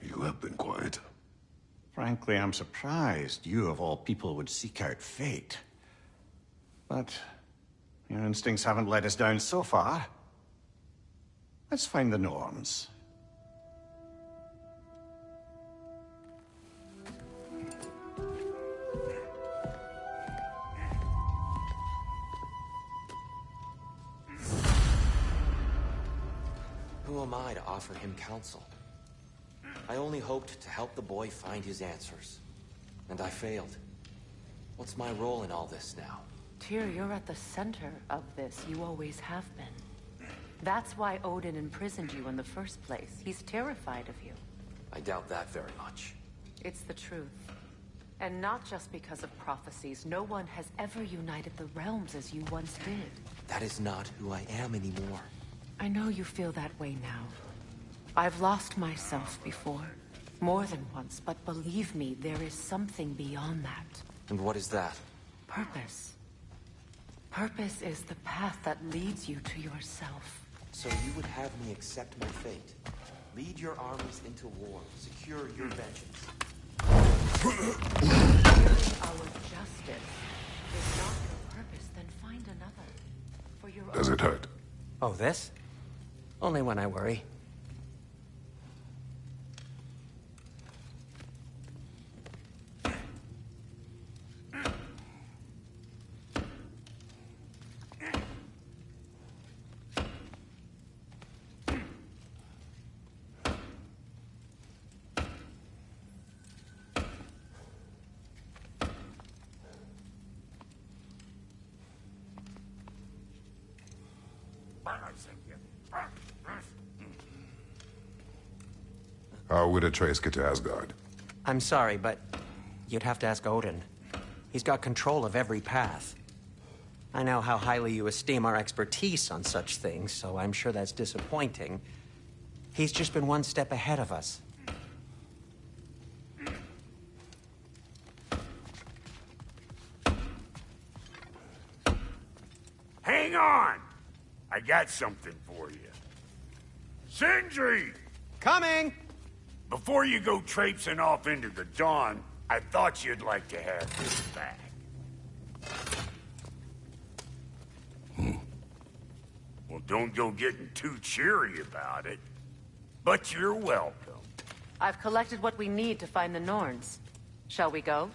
You have been quiet. Frankly, I'm surprised you, of all people, would seek out fate. But your instincts haven't let us down so far. Let's find the Norns. Who am I to offer him counsel? I only hoped to help the boy find his answers. And I failed. What's my role in all this now? Tyr, you're at the center of this. You always have been. That's why Odin imprisoned you in the first place. He's terrified of you. I doubt that very much. It's the truth. And not just because of prophecies. No one has ever united the realms as you once did. That is not who I am anymore. I know you feel that way now. I've lost myself before. More than once, but believe me, there is something beyond that. And what is that? Purpose. Purpose is the path that leads you to yourself. So you would have me accept my fate? Lead your armies into war, secure your vengeance. Our justice is not your purpose, then find another. For your Does it hurt? Oh, this? Only when I worry. How would Atreus get to Asgard? I'm sorry, but you'd have to ask Odin. He's got control of every path. I know how highly you esteem our expertise on such things, so I'm sure that's disappointing. He's just been one step ahead of us. Hang on! I got something for you. Sindri! Coming! Before you go traipsing off into the dawn, I thought you'd like to have this back. Well, don't go getting too cheery about it. But you're welcome. I've collected what we need to find the Norns. Shall we go?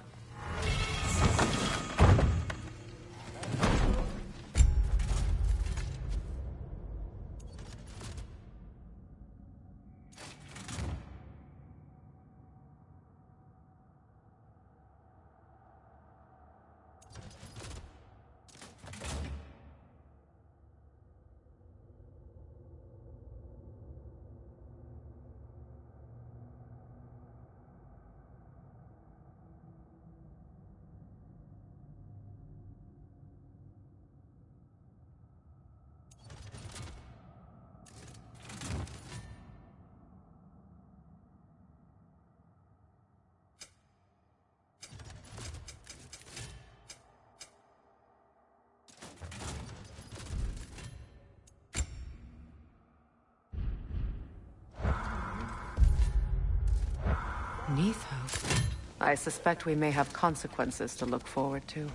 Neathhope. I suspect we may have consequences to look forward to.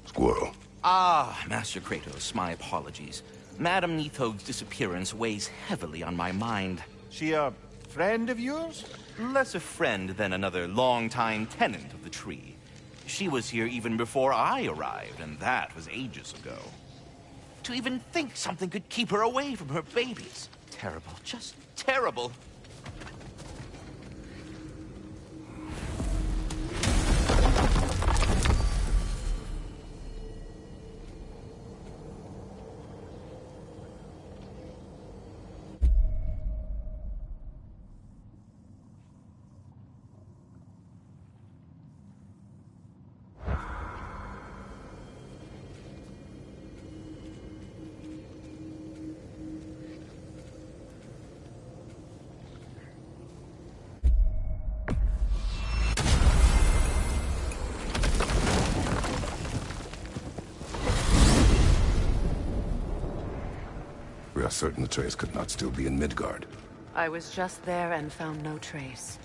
Squirrel. Ah, Master Kratos, my apologies. Madame Neathoge's disappearance weighs heavily on my mind. She a friend of yours? Less a friend than another longtime tenant of the tree. She was here even before I arrived, and that was ages ago. To even think something could keep her away from her babies. terrible. Just terrible. We are certain Atreus could not still be in Midgard. I was just there and found no trace.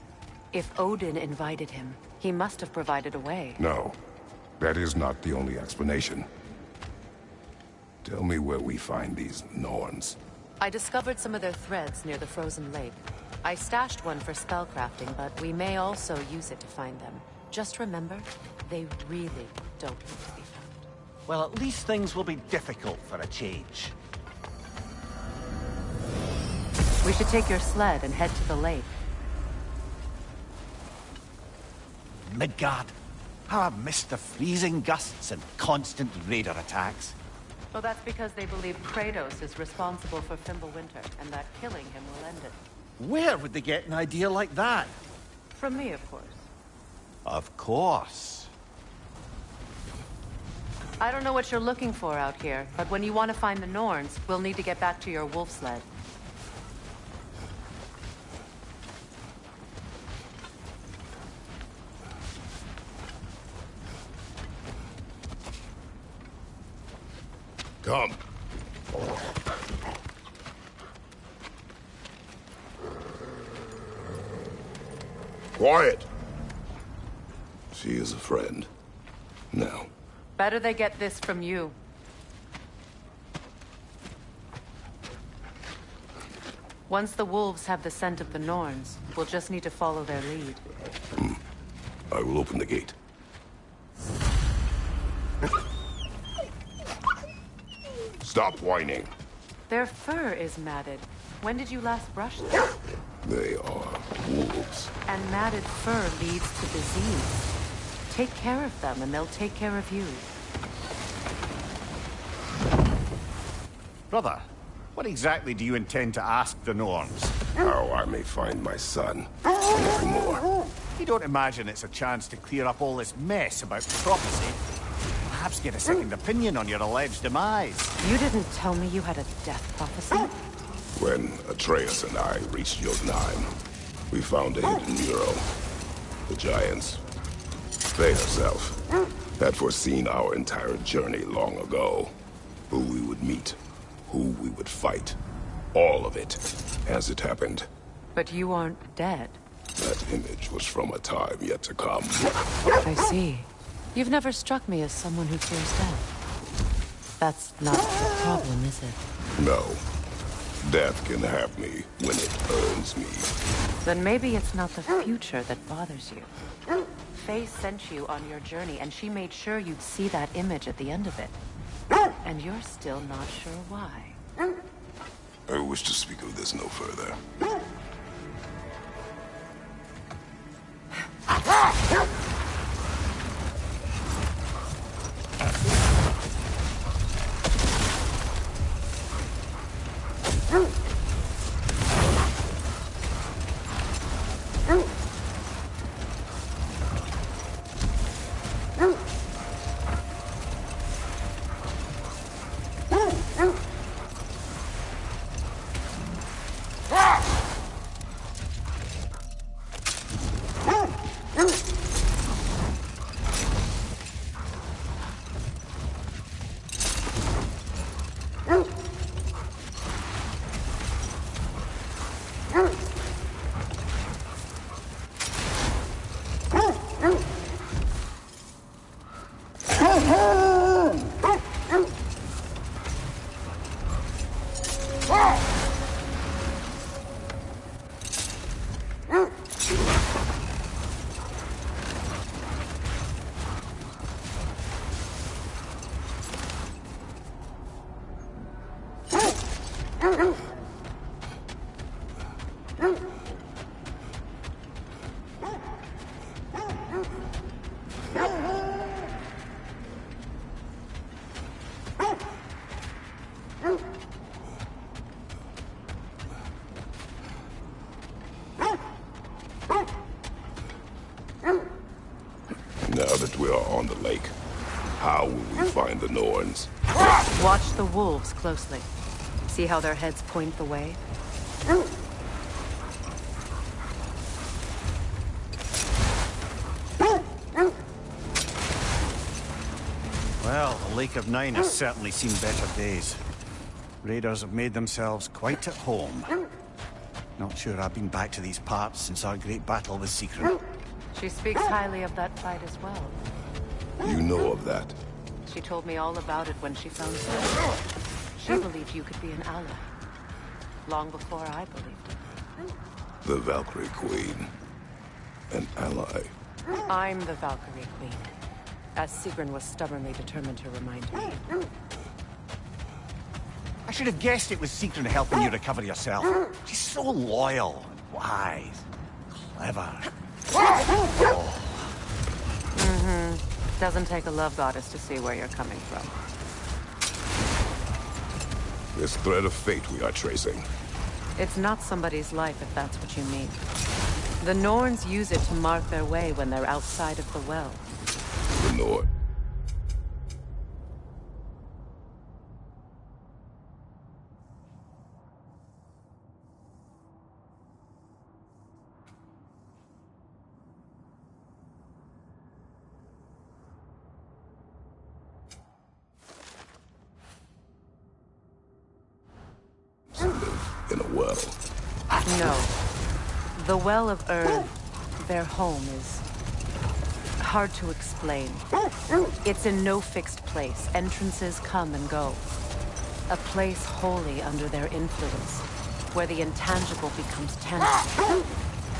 If Odin invited him, he must have provided a way. No, that is not the only explanation. Tell me where we find these Norns. I discovered some of their threads near the frozen lake. I stashed one for spellcrafting, but we may also use it to find them. Just remember, they really don't need to be found. Well, at least things will be difficult for a change. We should take your sled and head to the lake. Midgard. How I've missed the freezing gusts and constant raider attacks. Well, that's because they believe Kratos is responsible for Fimbulwinter, and that killing him will end it. Where would they get an idea like that? From me, of course. Of course. I don't know what you're looking for out here, but when you want to find the Norns, we'll need to get back to your wolf sled. Come. Quiet. She is a friend. Now. Better they get this from you. Once the wolves have the scent of the Norns, we'll just need to follow their lead. I will open the gate. Stop whining. Their fur is matted. When did you last brush them? They are wolves. And matted fur leads to disease. Take care of them, and they'll take care of you. Brother, what exactly do you intend to ask the Norns? How I may find my son. Nothing more. You don't imagine it's a chance to clear up all this mess about prophecy? Perhaps get a second opinion on your alleged demise. You didn't tell me you had a death prophecy? When Atreus and I reached Jotunheim, we found a hidden mural. The giants, they herself, had foreseen our entire journey long ago. Who we would meet, who we would fight. All of it, as it happened. But you aren't dead. That image was from a time yet to come. I see. You've never struck me as someone who fears death. That's not the problem, is it? No. Death can have me when it earns me. Then maybe it's not the future that bothers you. Faye sent you on your journey, and she made sure you'd see that image at the end of it. And you're still not sure why. I wish to speak of this no further. beyond the lake. How will we find the Norns? Watch the wolves closely. See how their heads point the way? Well, the Lake of Nine has certainly seen better days. Raiders have made themselves quite at home. Not sure I've been back to these parts since our great battle with Secret. She speaks highly of that fight as well. You know of that? She told me all about it when she found you. She believed you could be an ally. Long before I believed it. The Valkyrie Queen. An ally. I'm the Valkyrie Queen. As Sigrun was stubbornly determined to remind me. I should have guessed it was Sigrun helping you recover yourself. She's so loyal and wise, clever. Doesn't take a love goddess to see where you're coming from. This thread of fate we are tracing. It's not somebody's life, if that's what you mean. The Norns use it to mark their way when they're outside of the well. The Norn. In a well. No. The Well of Earth, their home, is hard to explain. It's in no fixed place. Entrances come and go. A place wholly under their influence, where the intangible becomes tangible.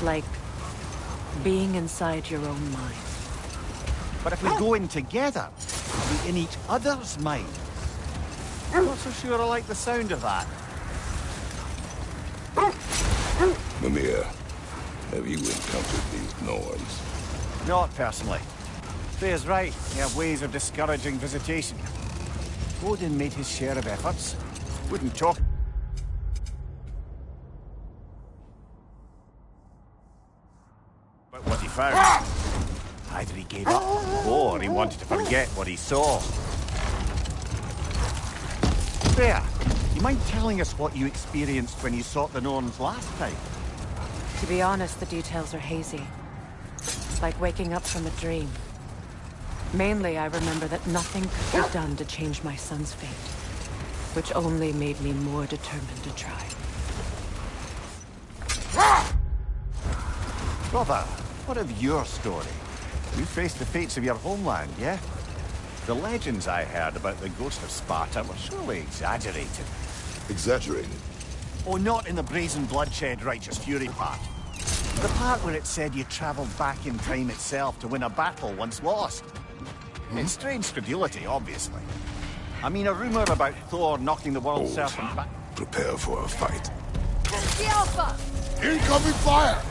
Like being inside your own mind. But if we go in together, are we in each other's minds? I'm not so sure I like the sound of that. Mimir, have you encountered these Norns? Not personally. Freya's right. They have ways of discouraging visitation. Odin made his share of efforts. Wouldn't talk. But what he found. Either he gave up, or he wanted to forget what he saw. Freya, you mind telling us what you experienced when you sought the Norns last time? To be honest, the details are hazy. Like waking up from a dream. Mainly, I remember that nothing could be done to change my son's fate. Which only made me more determined to try. Brother, what of your story? You faced the fates of your homeland, yeah? The legends I heard about the ghost of Sparta were surely exaggerated. Exaggerated? Oh, not in the brazen bloodshed righteous fury part. The part where it said you travelled back in time itself to win a battle once lost. It's strange credulity, obviously. I mean, a rumour about Thor knocking the world serpent back. Prepare for a fight. The Alpha! Incoming fire!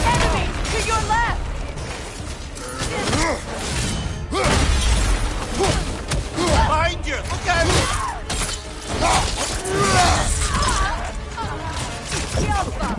Enemy! To your left! Behind you! Look out! The Alpha!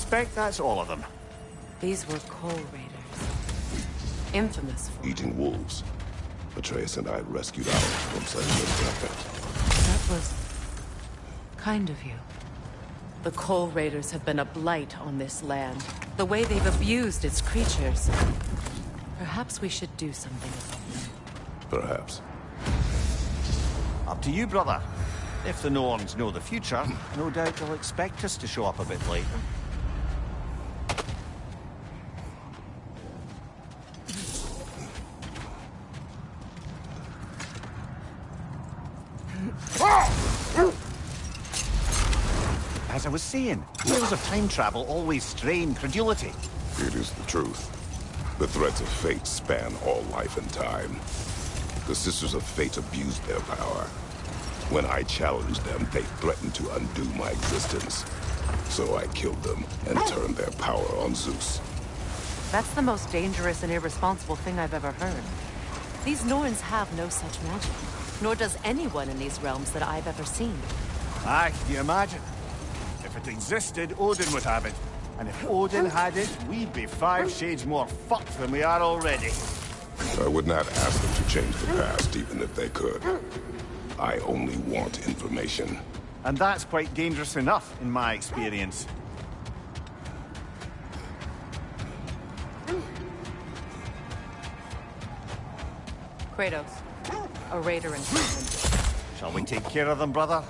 suspect that's all of them. These were coal raiders. Infamous for... Eating wolves. Atreus and I rescued ours from such a That was... kind of you. The coal raiders have been a blight on this land. The way they've abused its creatures. Perhaps we should do something about them. Perhaps. Up to you, brother. If the Norns know the future, no doubt they'll expect us to show up a bit later. As I was saying, tales of time travel always strain credulity. It is the truth. The threads of fate span all life and time. The Sisters of Fate abused their power. When I challenged them, they threatened to undo my existence. So I killed them and turned their power on Zeus. That's the most dangerous and irresponsible thing I've ever heard. These Norns have no such magic. Nor does anyone in these realms that I've ever seen. Aye, can you imagine? If it existed, Odin would have it. And if Odin had it, we'd be 5 shades more fucked than we are already. I would not ask them to change the past, even if they could. I only want information. And that's quite dangerous enough, in my experience. Kratos, a raider in prison. Shall we take care of them, brother?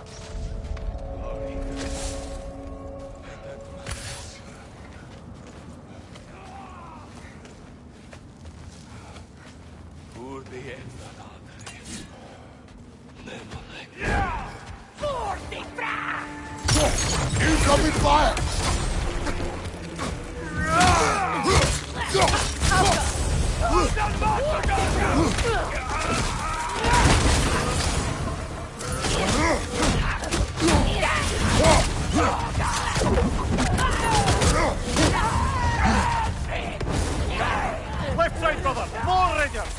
Incoming fire! Left side, brother! More raiders!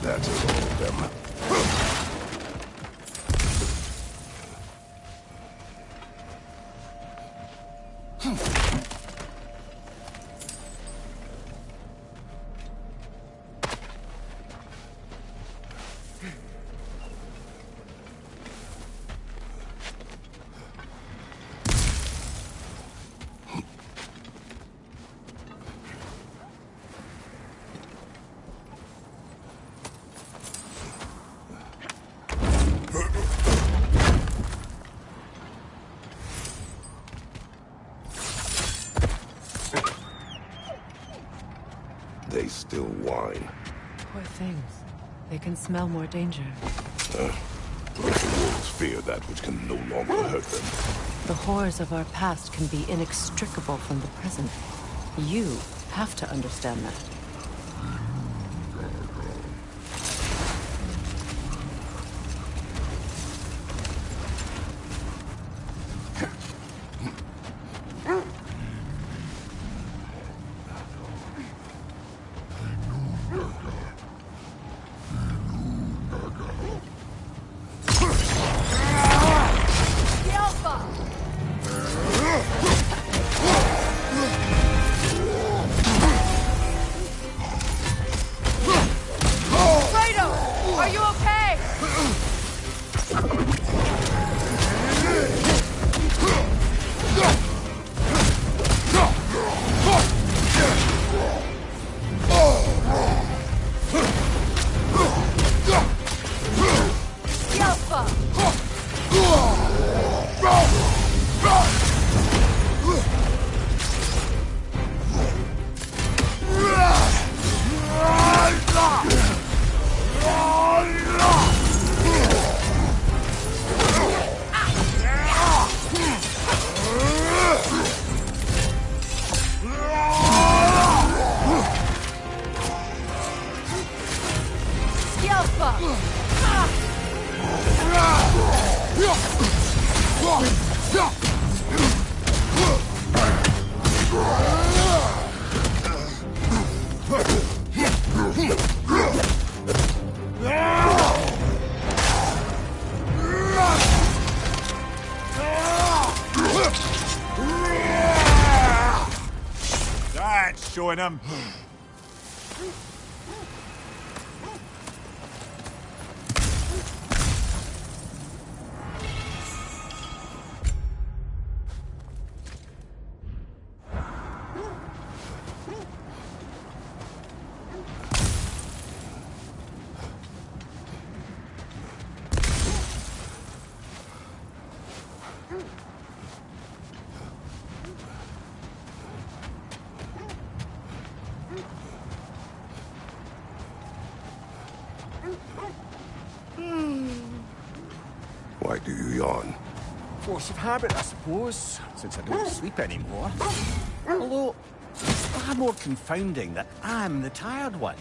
That is all of them. They still whine. Poor things. They can smell more danger. Let the wolves fear that which can no longer hurt them. The horrors of our past can be inextricable from the present. You have to understand that. That's showing him. Why do you yawn? Force of habit, I suppose, since I don't sleep anymore. Although, it's far more confounding that I'm the tired one.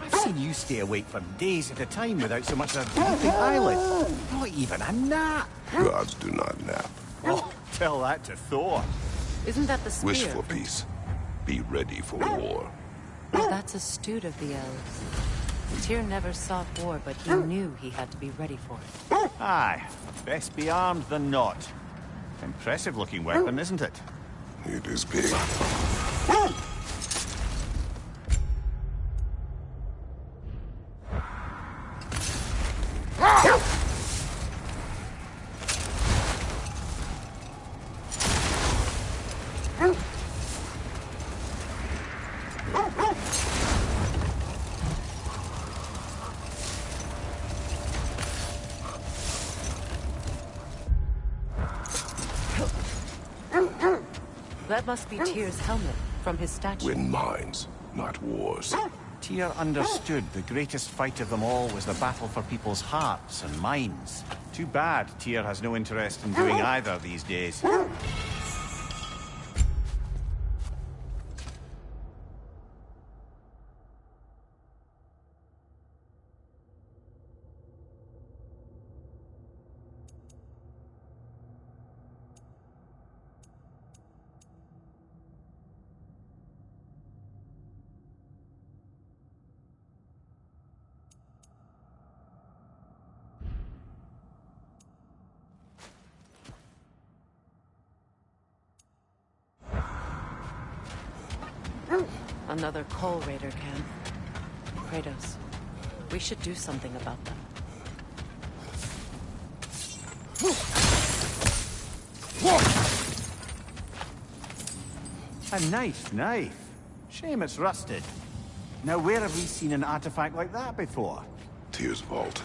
I've seen you stay awake for days at a time without so much as a drooping eyelid. Not even a nap. Gods do not nap. Oh, tell that to Thor. Isn't that the spear? Wish for peace. Be ready for war. That's astute of the elves. Tyr never sought war, but he knew he had to be ready for it. Aye, best be armed than not. Impressive-looking weapon, isn't it? It is big. That must be Tyr's helmet from his statue. Win minds, not wars. Tyr understood the greatest fight of them all was the battle for people's hearts and minds. Too bad Tyr has no interest in doing either these days. Another Coal Raider camp. Kratos, we should do something about them. A nice knife. Shame it's rusted. Now where have we seen an artifact like that before? Tyr's vault.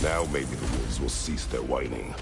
Now maybe the wolves will cease their whining.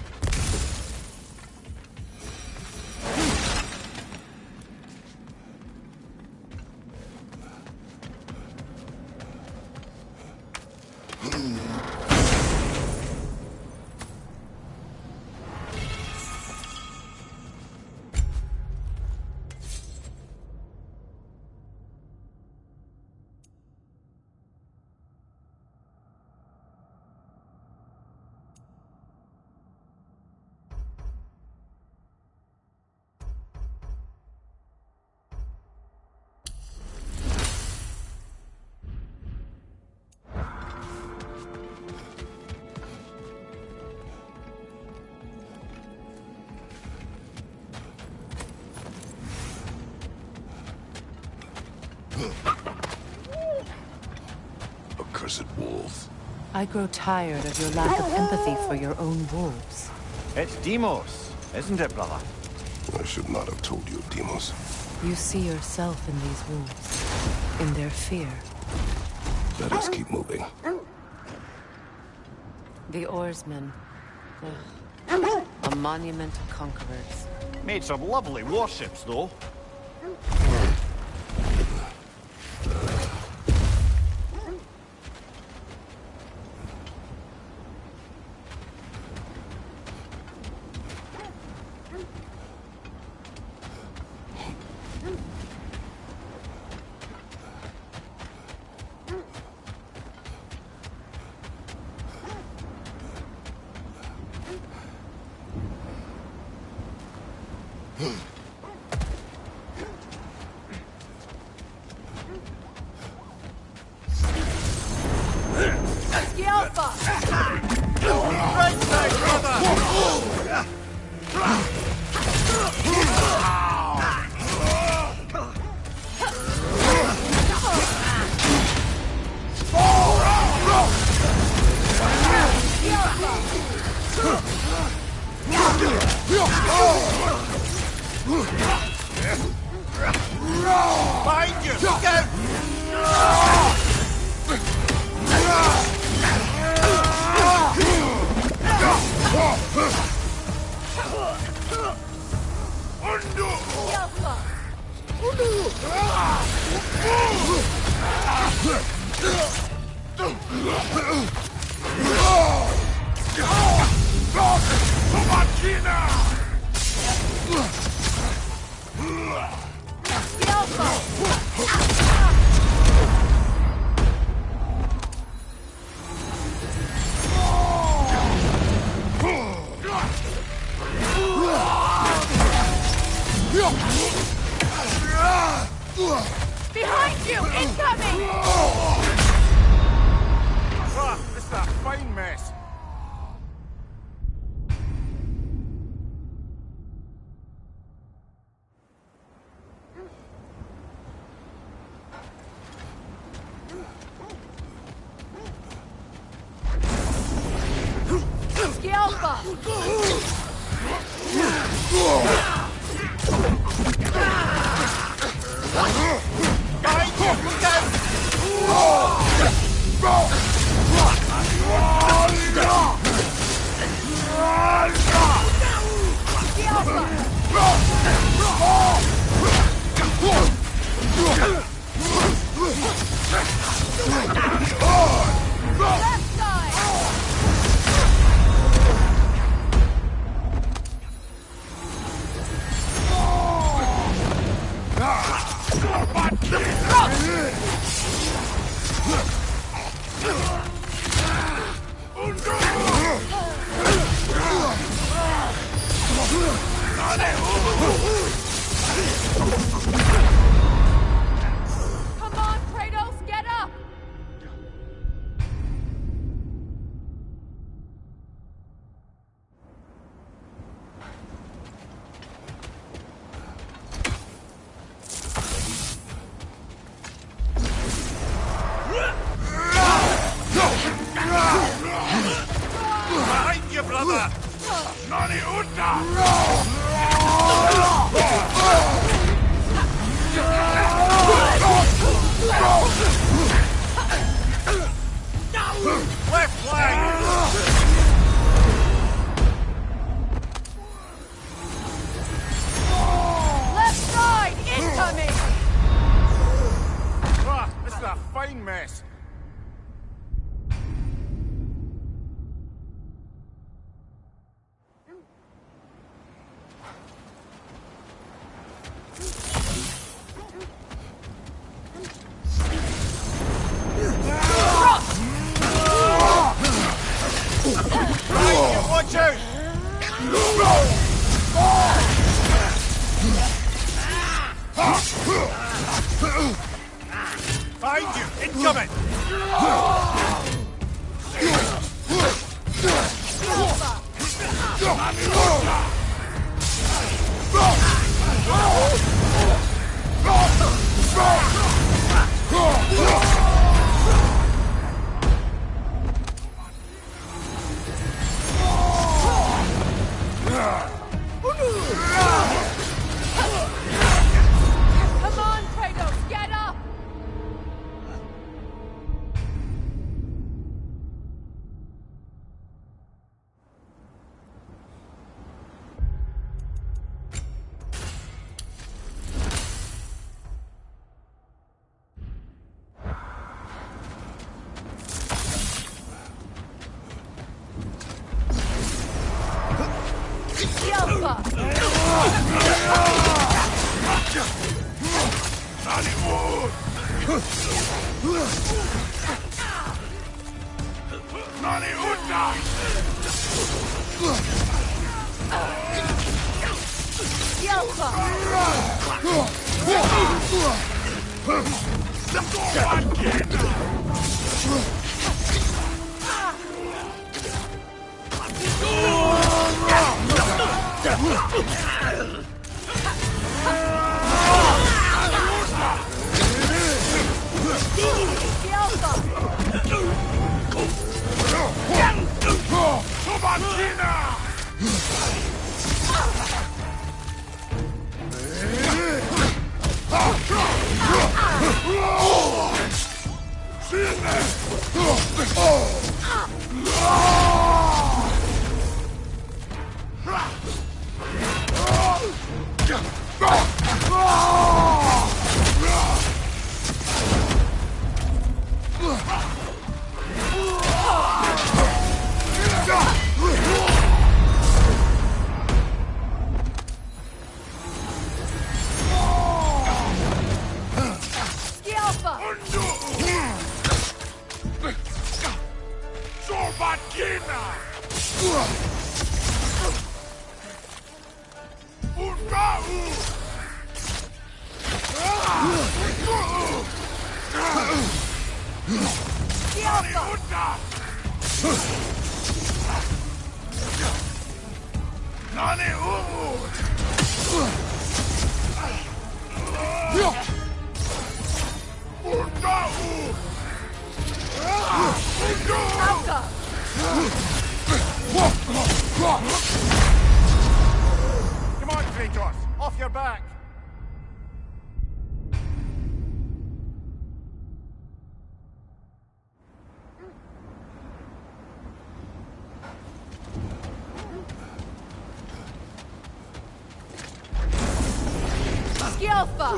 Accursed wolves. I grow tired of your lack of empathy for your own wolves. It's Demos, isn't it, brother? I should not have told you of Demos. You see yourself in these wolves, in their fear. Let us keep moving. The oarsmen. Ugh. A monument to conquerors. Made some lovely warships, though. Find you! Look out! Behind you! Incoming! This is a fine mess. Come on, Kratos, get up! Behind you, brother! Nani Uta! Left flank! Left side, incoming! This is a fine mess. Watch out! Find you! Incoming! Alpha! Come on, Kratos! Off your back! Alpha!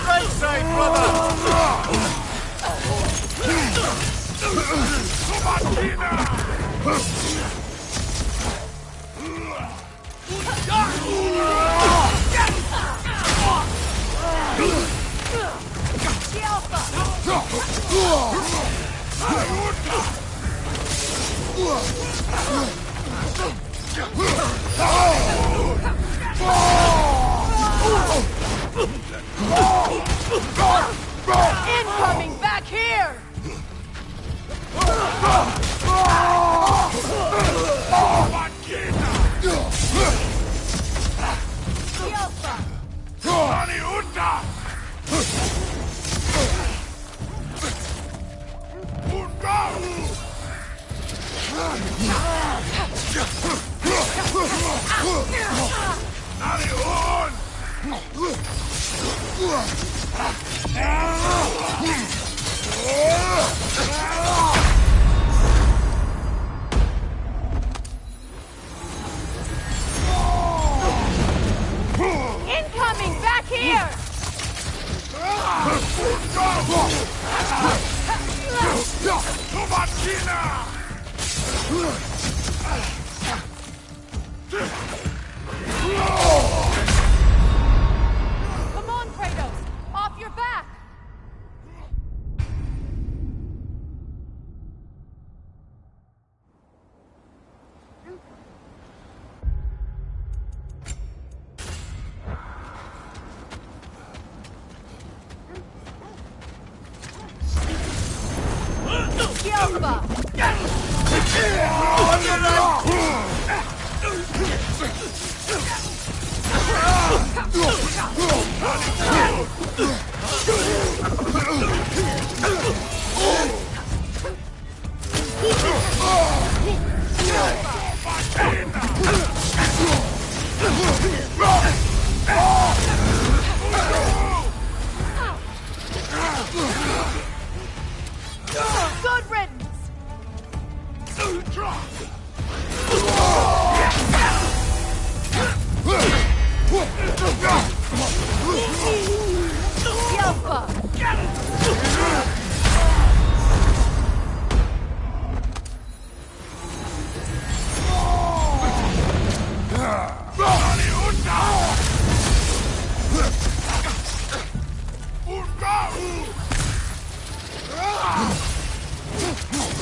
Right side, brother! Incoming back here! Incoming back here! Come on, Kratos! Off your back! Good riddance!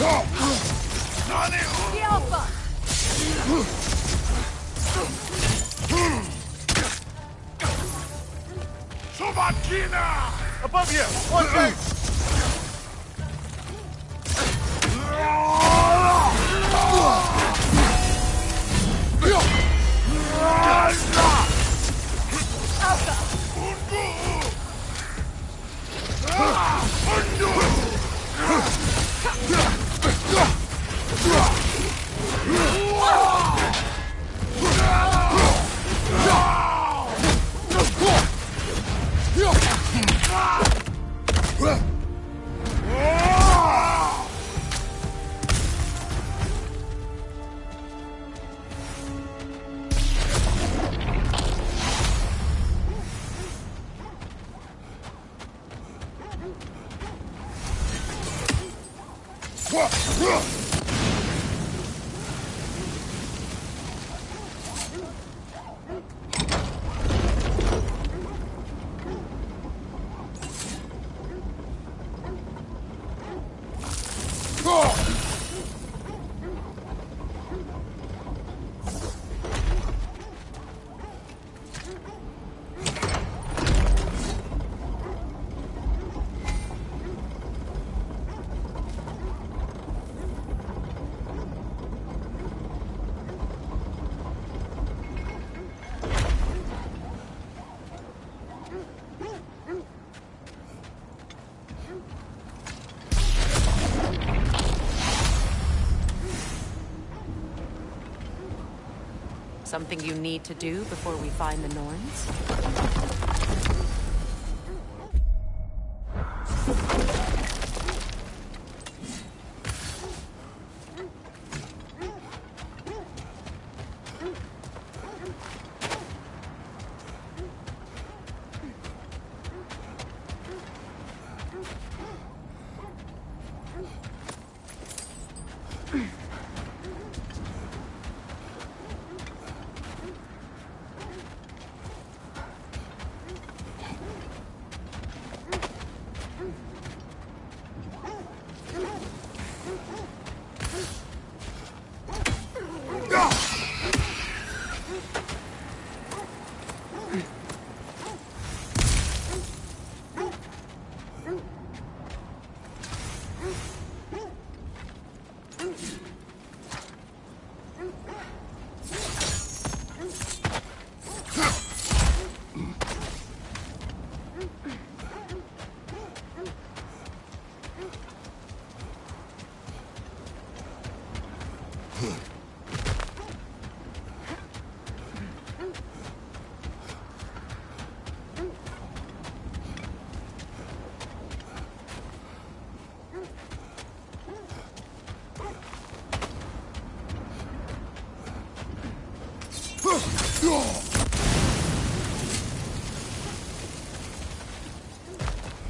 The Alpha! Sobakina! Above you! Watch out! Something you need to do before we find the Norns?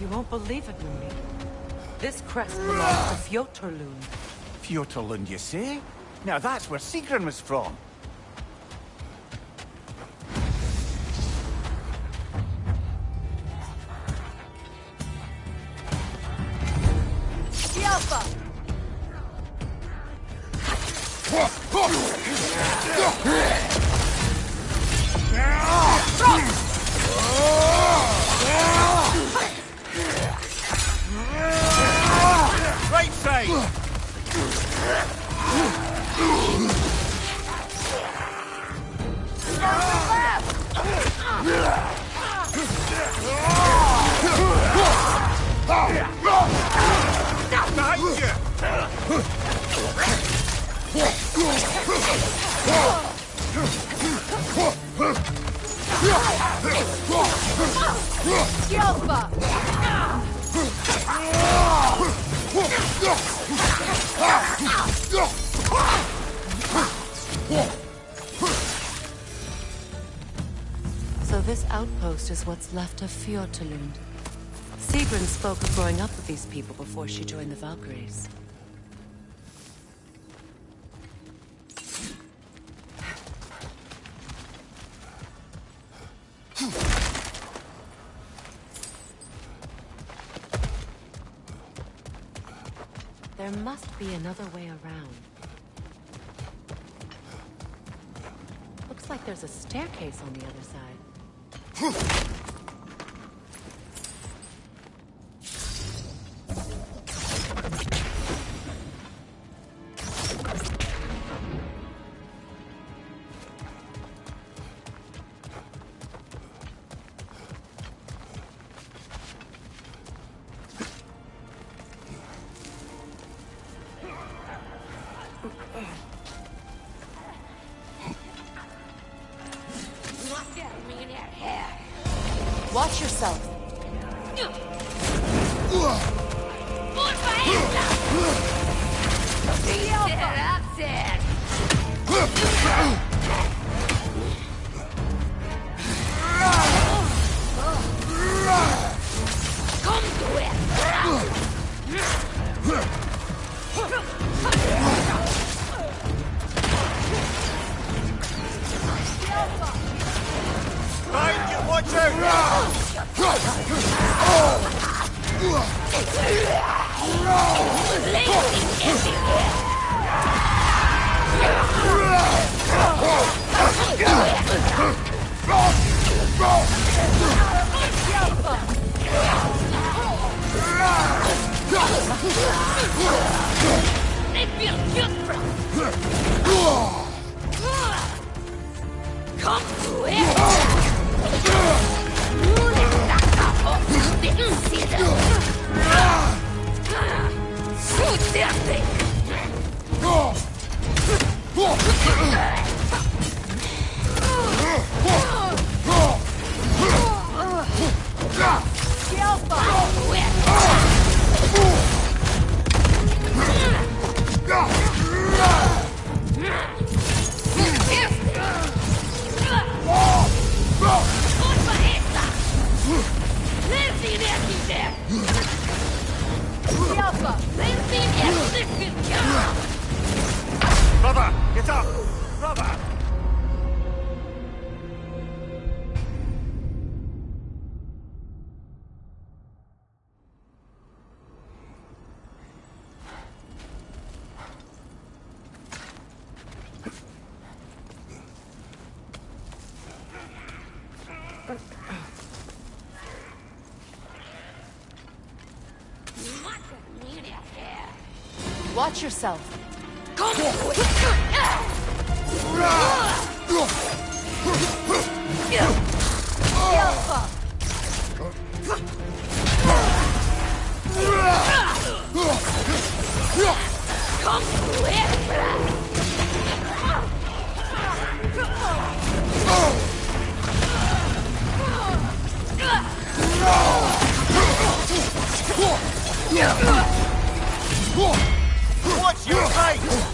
You won't believe it, Mooney. This crest belongs to Fjotorlund. Fjotorlund, you say? Now that's where Sigrun was from. The Alpha! Right side! Behind The Alpha! So this outpost is what's left of Fjotorlund. Sigrun spoke of growing up with these people before she joined the Valkyries. There There must be another way around. Looks like there's a staircase on the other side. Watch yourself. Watch out! Come to it! Brother, get up! Brother! Watch yourself. Come Watch your face!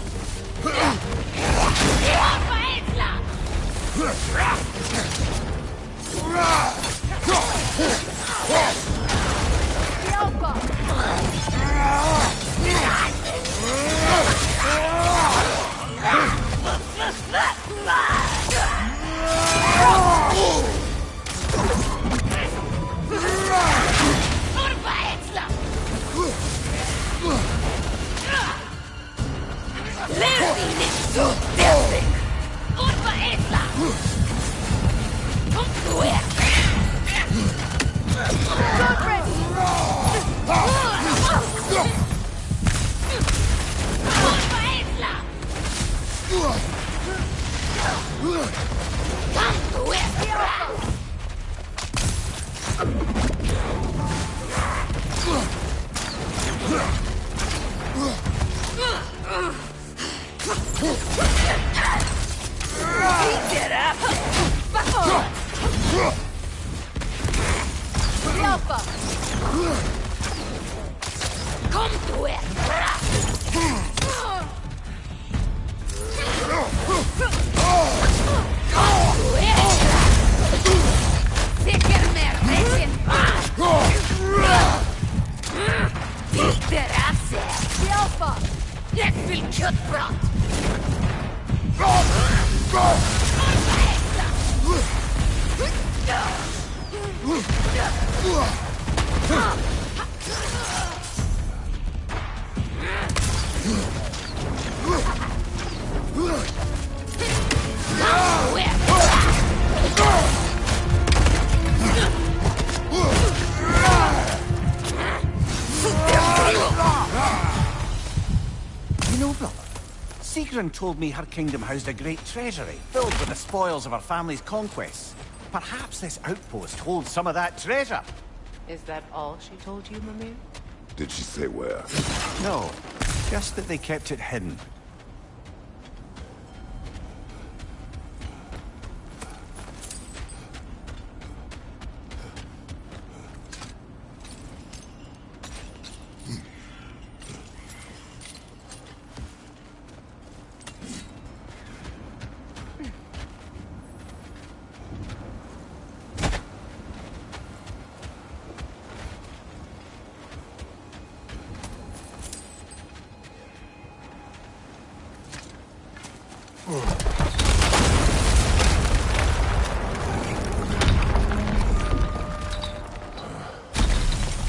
No, brother. Sigrun told me her kingdom housed a great treasury, filled with the spoils of her family's conquests. Perhaps this outpost holds some of that treasure. Is that all she told you, Mimir? Did she say where? No, just that they kept it hidden.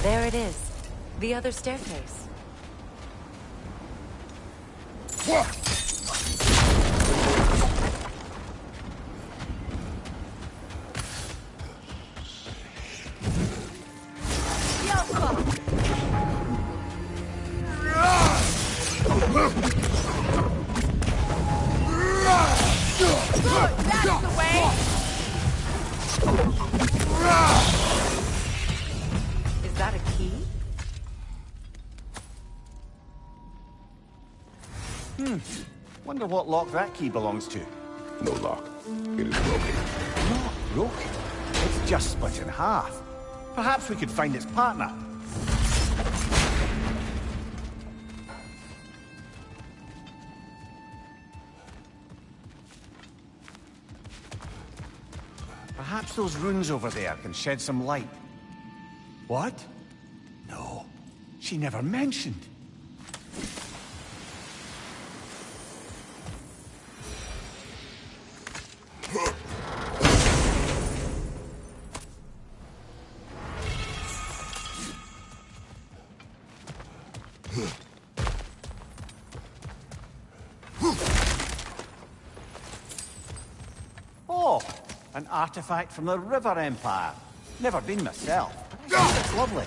There it is. The other staircase. Is that a key? Wonder what lock that key belongs to. No lock. It is broken. Not broken. It's just split in half. Perhaps we could find its partner. Perhaps those runes over there can shed some light. What? No. She never mentioned. Oh, an artifact from the River Empire. Never been myself. But I think it's lovely.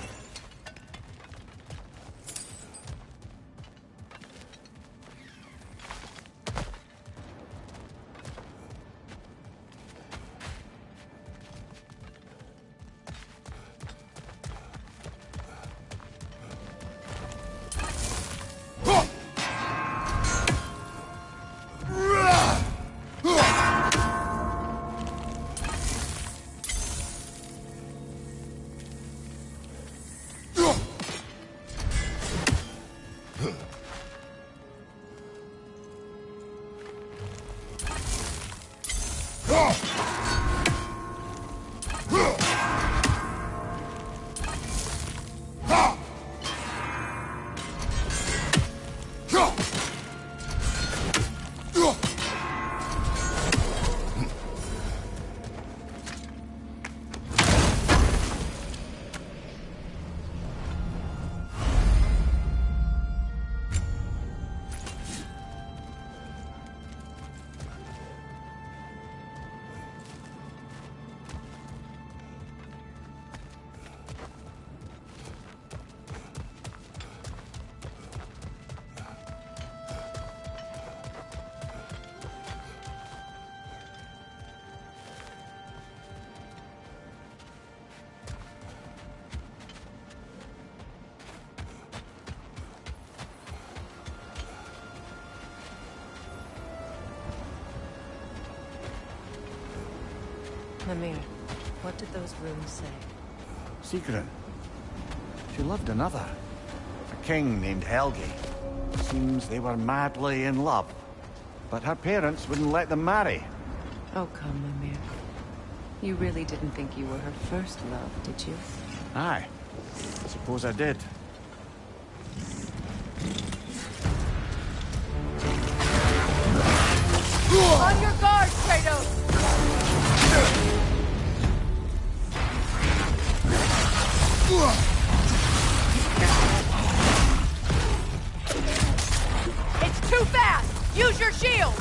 Mimir, what did those runes say? Sigrun. She loved another. A king named Helgi. Seems they were madly in love. But her parents wouldn't let them marry. Oh, come, Mimir. You really didn't think you were her first love, did you? Aye. Suppose I did. On your guard, Kratos! It's too fast! Use your shield!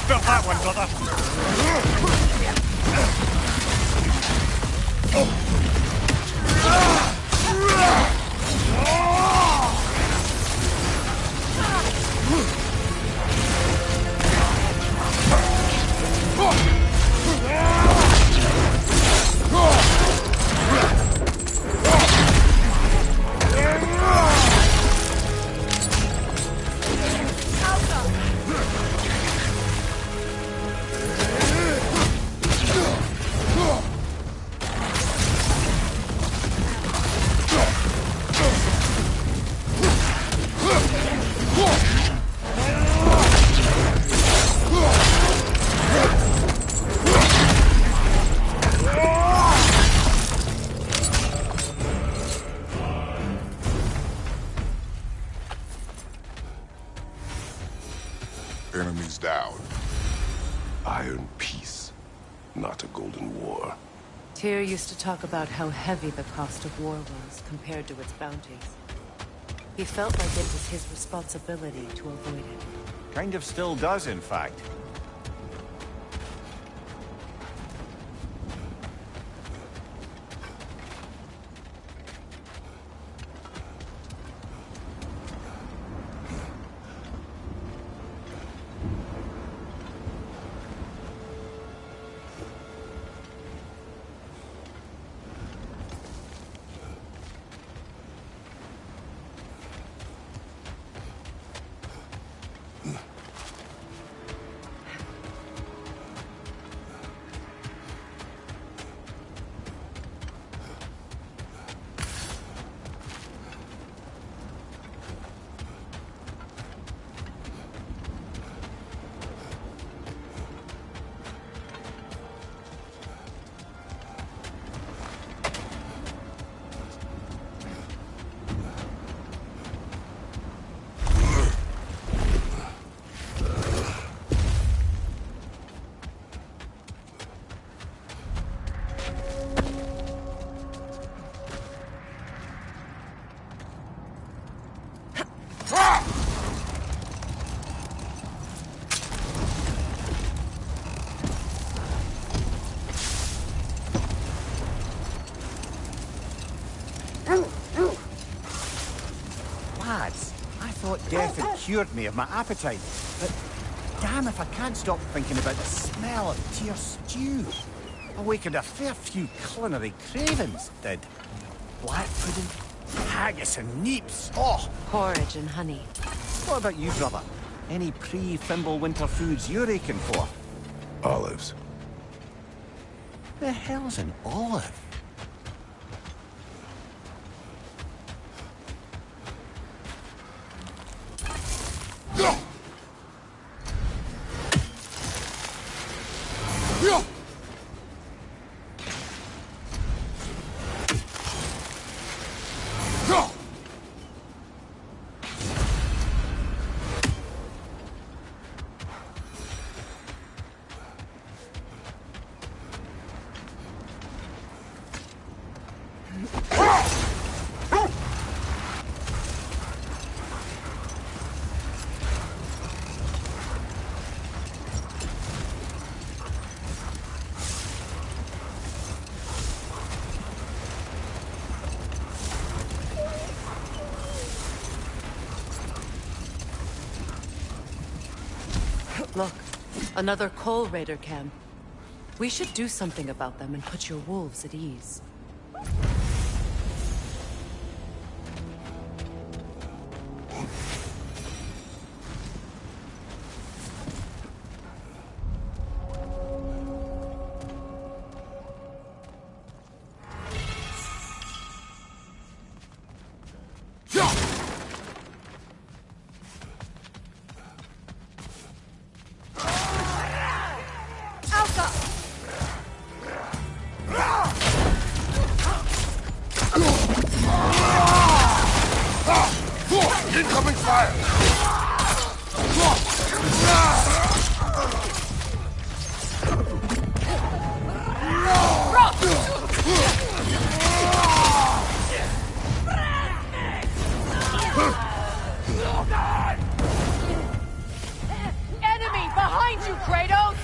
Felt that one, brother. Enemies down. Iron peace, not a golden war. Tyr used to talk about how heavy the cost of war was compared to its bounties. He felt like it was his responsibility to avoid it. Kind of still does, in fact. thought death had cured me of my appetite, but damn if I can't stop thinking about the smell of tear stew. Awakened a fair few culinary cravings, did. Black pudding, haggis and neeps, oh! Porridge and honey. What about you, brother? Any pre-Fimble winter foods you're aching for? Olives. The hell's an olive? Look, another Coal Raider camp. We should do something about them and put your wolves at ease. Incoming fire! Enemy behind you, Kratos!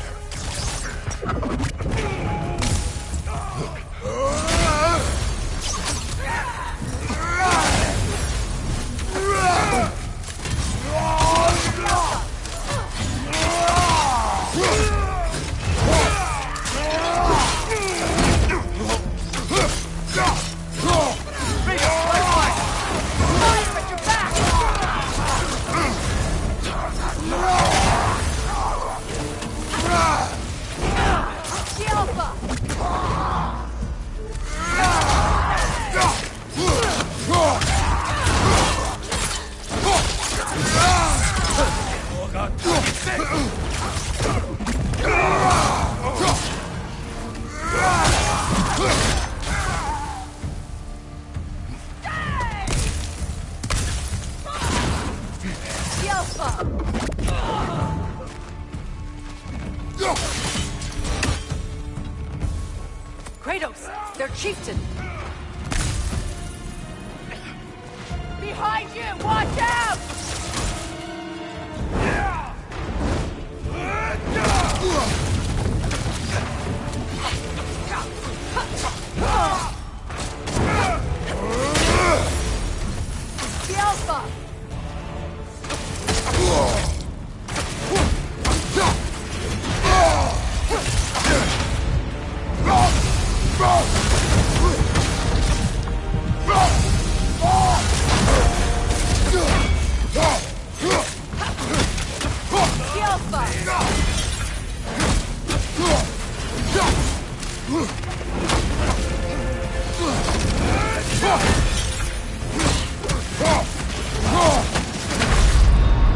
Kratos, their chieftain! Behind you! Watch out! The Alpha!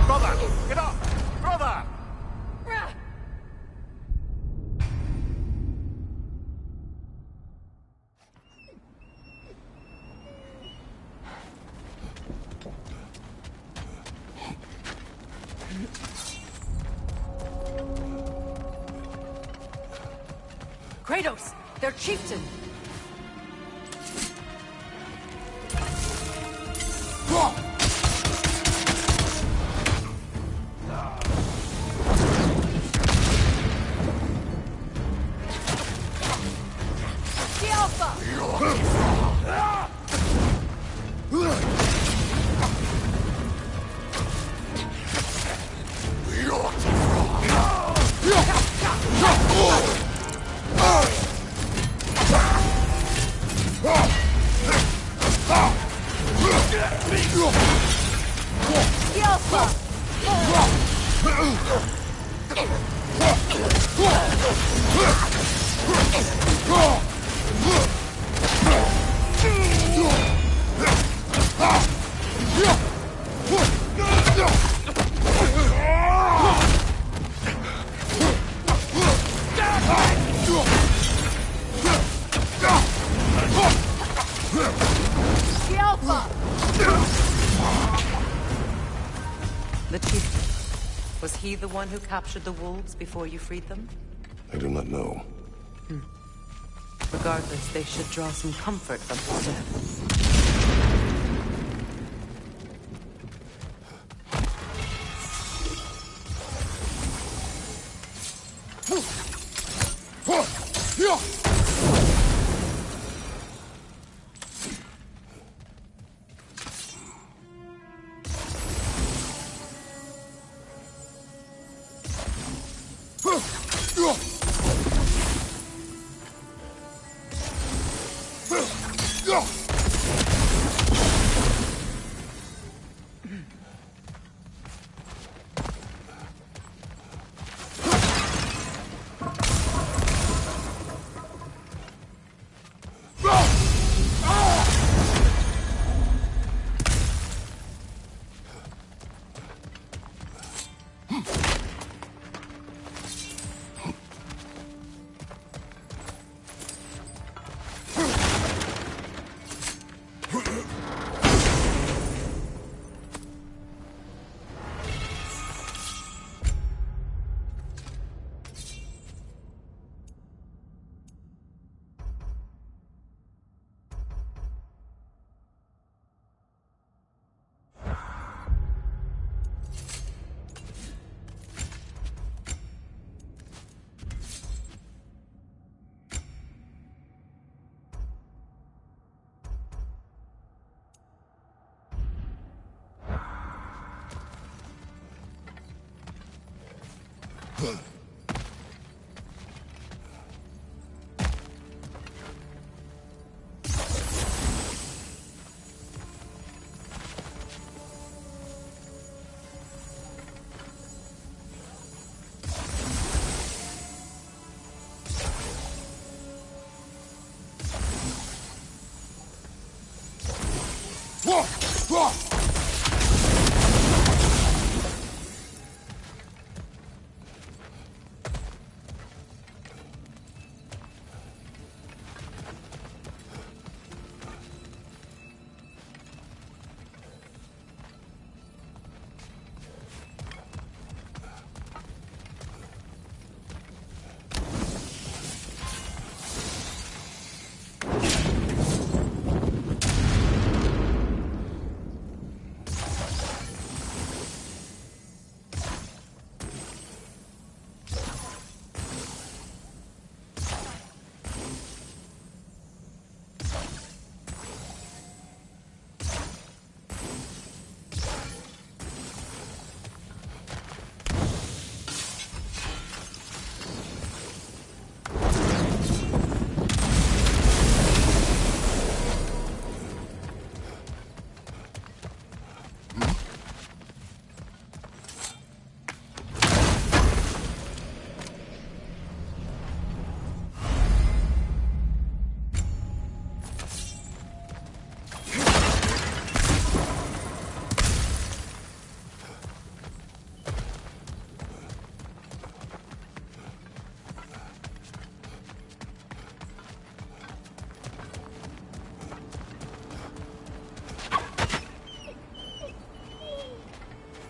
Brother, get up! Brother! Kratos, their chieftain! The Alpha! The chief. Was he the one who captured the wolves before you freed them? I do not know. Regardless, they should draw some comfort from his death.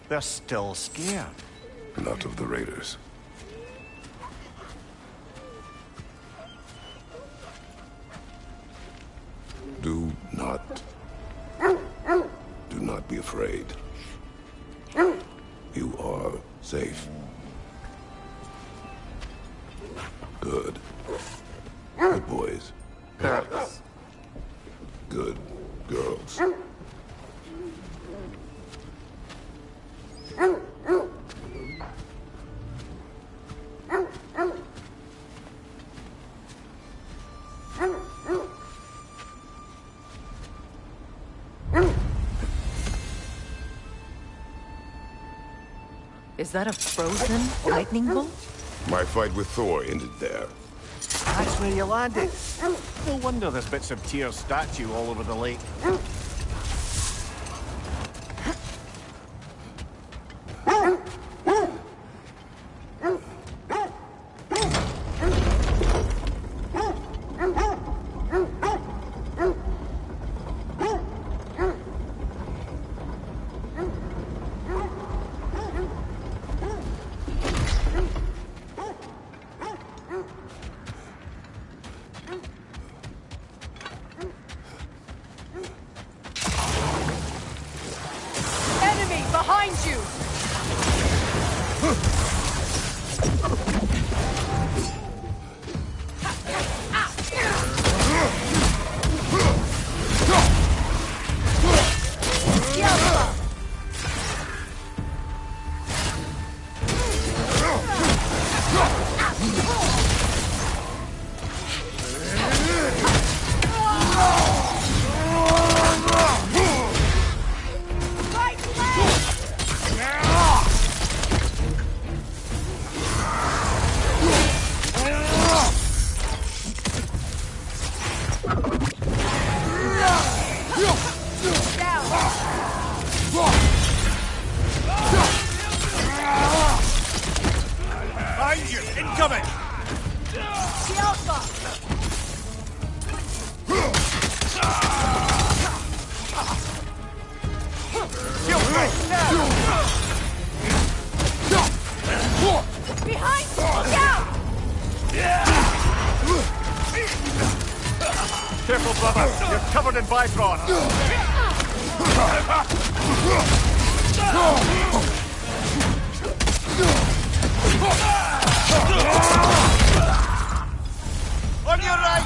They're still scared. Not of the raiders. Do not be afraid. You are safe. Good. Good boys. Girls. Good girls. Is that a frozen lightning bolt? My fight with Thor ended there. That's where you landed. No wonder there's bits of Tyr's statue all over the lake. Enemy behind you! Behind you! Incoming! The Alpha! Behind you! Down! Careful, brother. You're covered in Bifrost. On your right!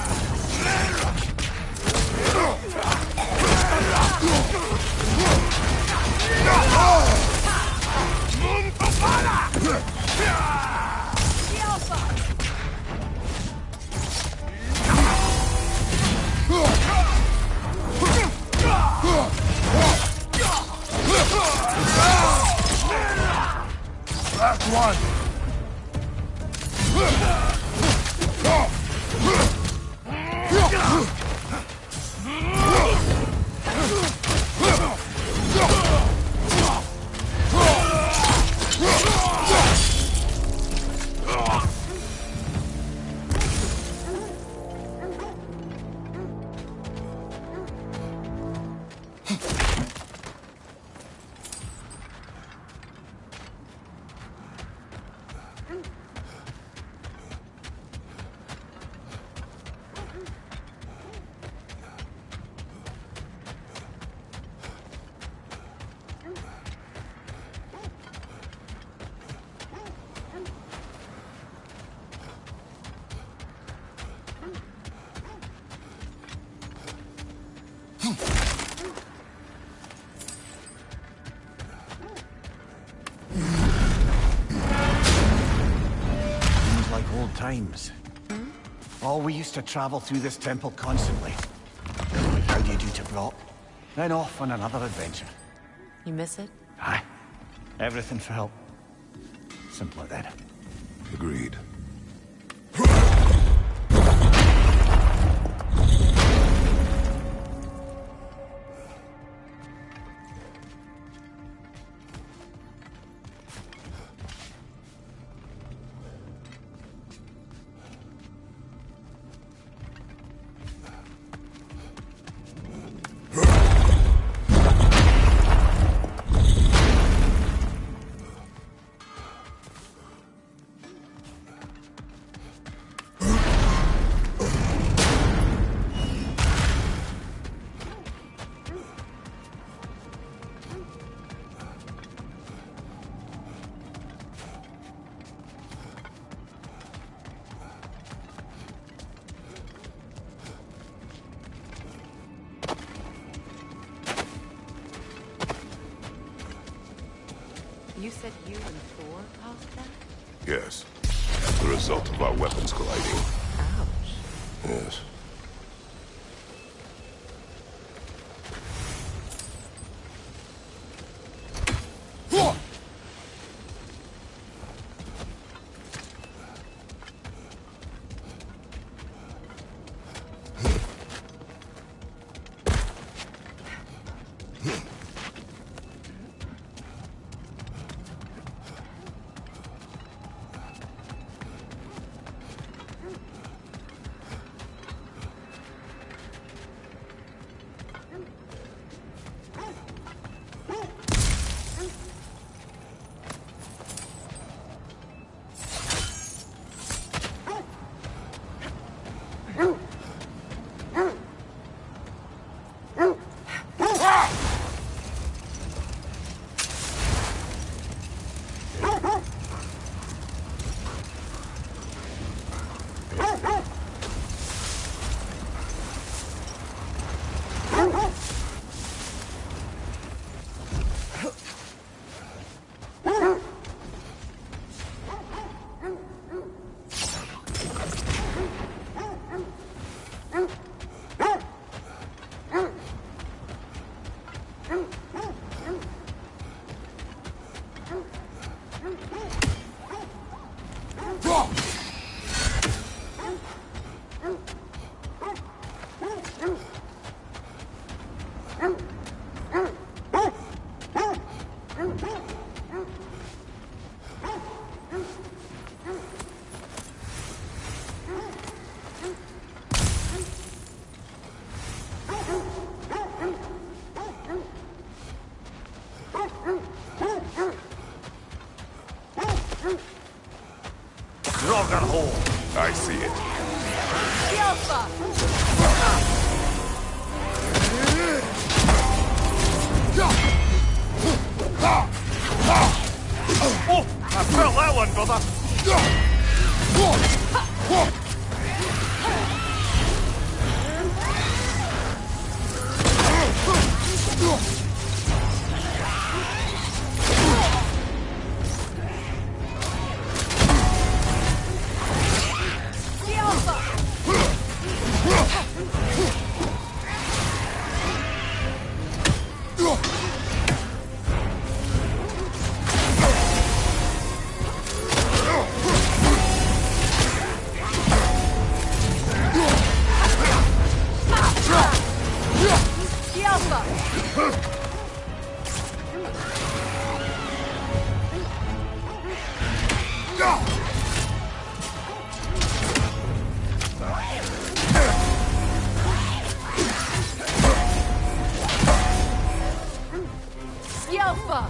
The Alpha! Last one. Seems like old times. Oh, we used to travel through this temple constantly. Like how do you do to Brock? Then off on another adventure. You miss it? Aye. Everything for help. Simpler then. Agreed. You said you and Thor caused that? Yes. The result of our weapons colliding. Ouch. Yes. bugger hole. I see it. The Alpha! Oh, I felt that one, brother. The Alpha! The Alpha! The Alpha!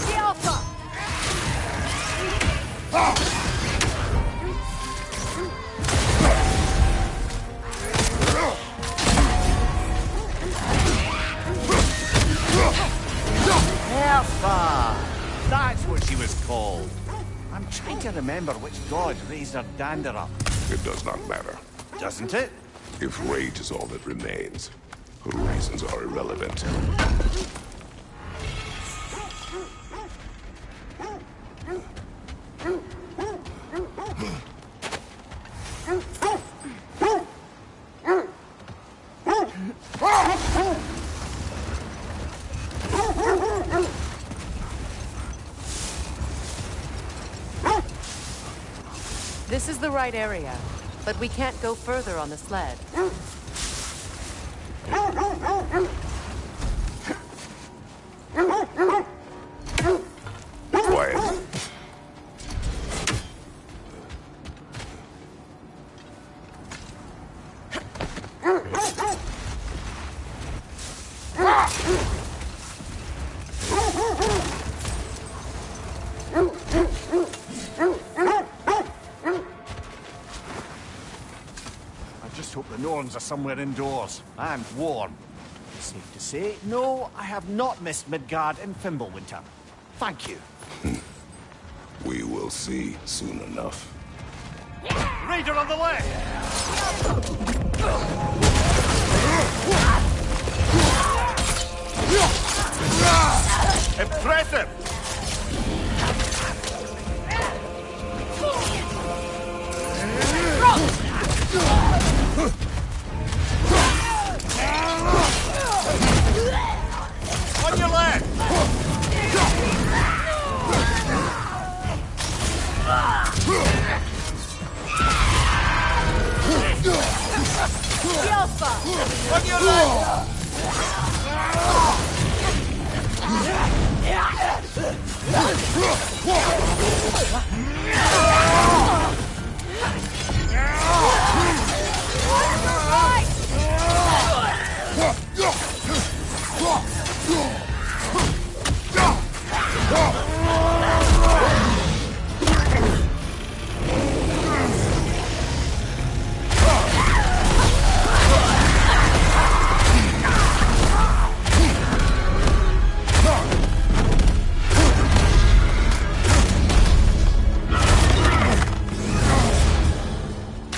The Alpha! Alpha! That's what she was called. I'm trying to remember which god raised her dander up. It does not matter. Doesn't it? If rage is all that remains, her reasons are irrelevant. This is the right area, but we can't go further on the sled. Quiet. I just hope the Norns are somewhere indoors and warm. Safe to say, no, I have not missed Midgard in Fimbulwinter. Thank you. We will see soon enough. Raider on the left! Impressive! On your left! The Alpha! On your left!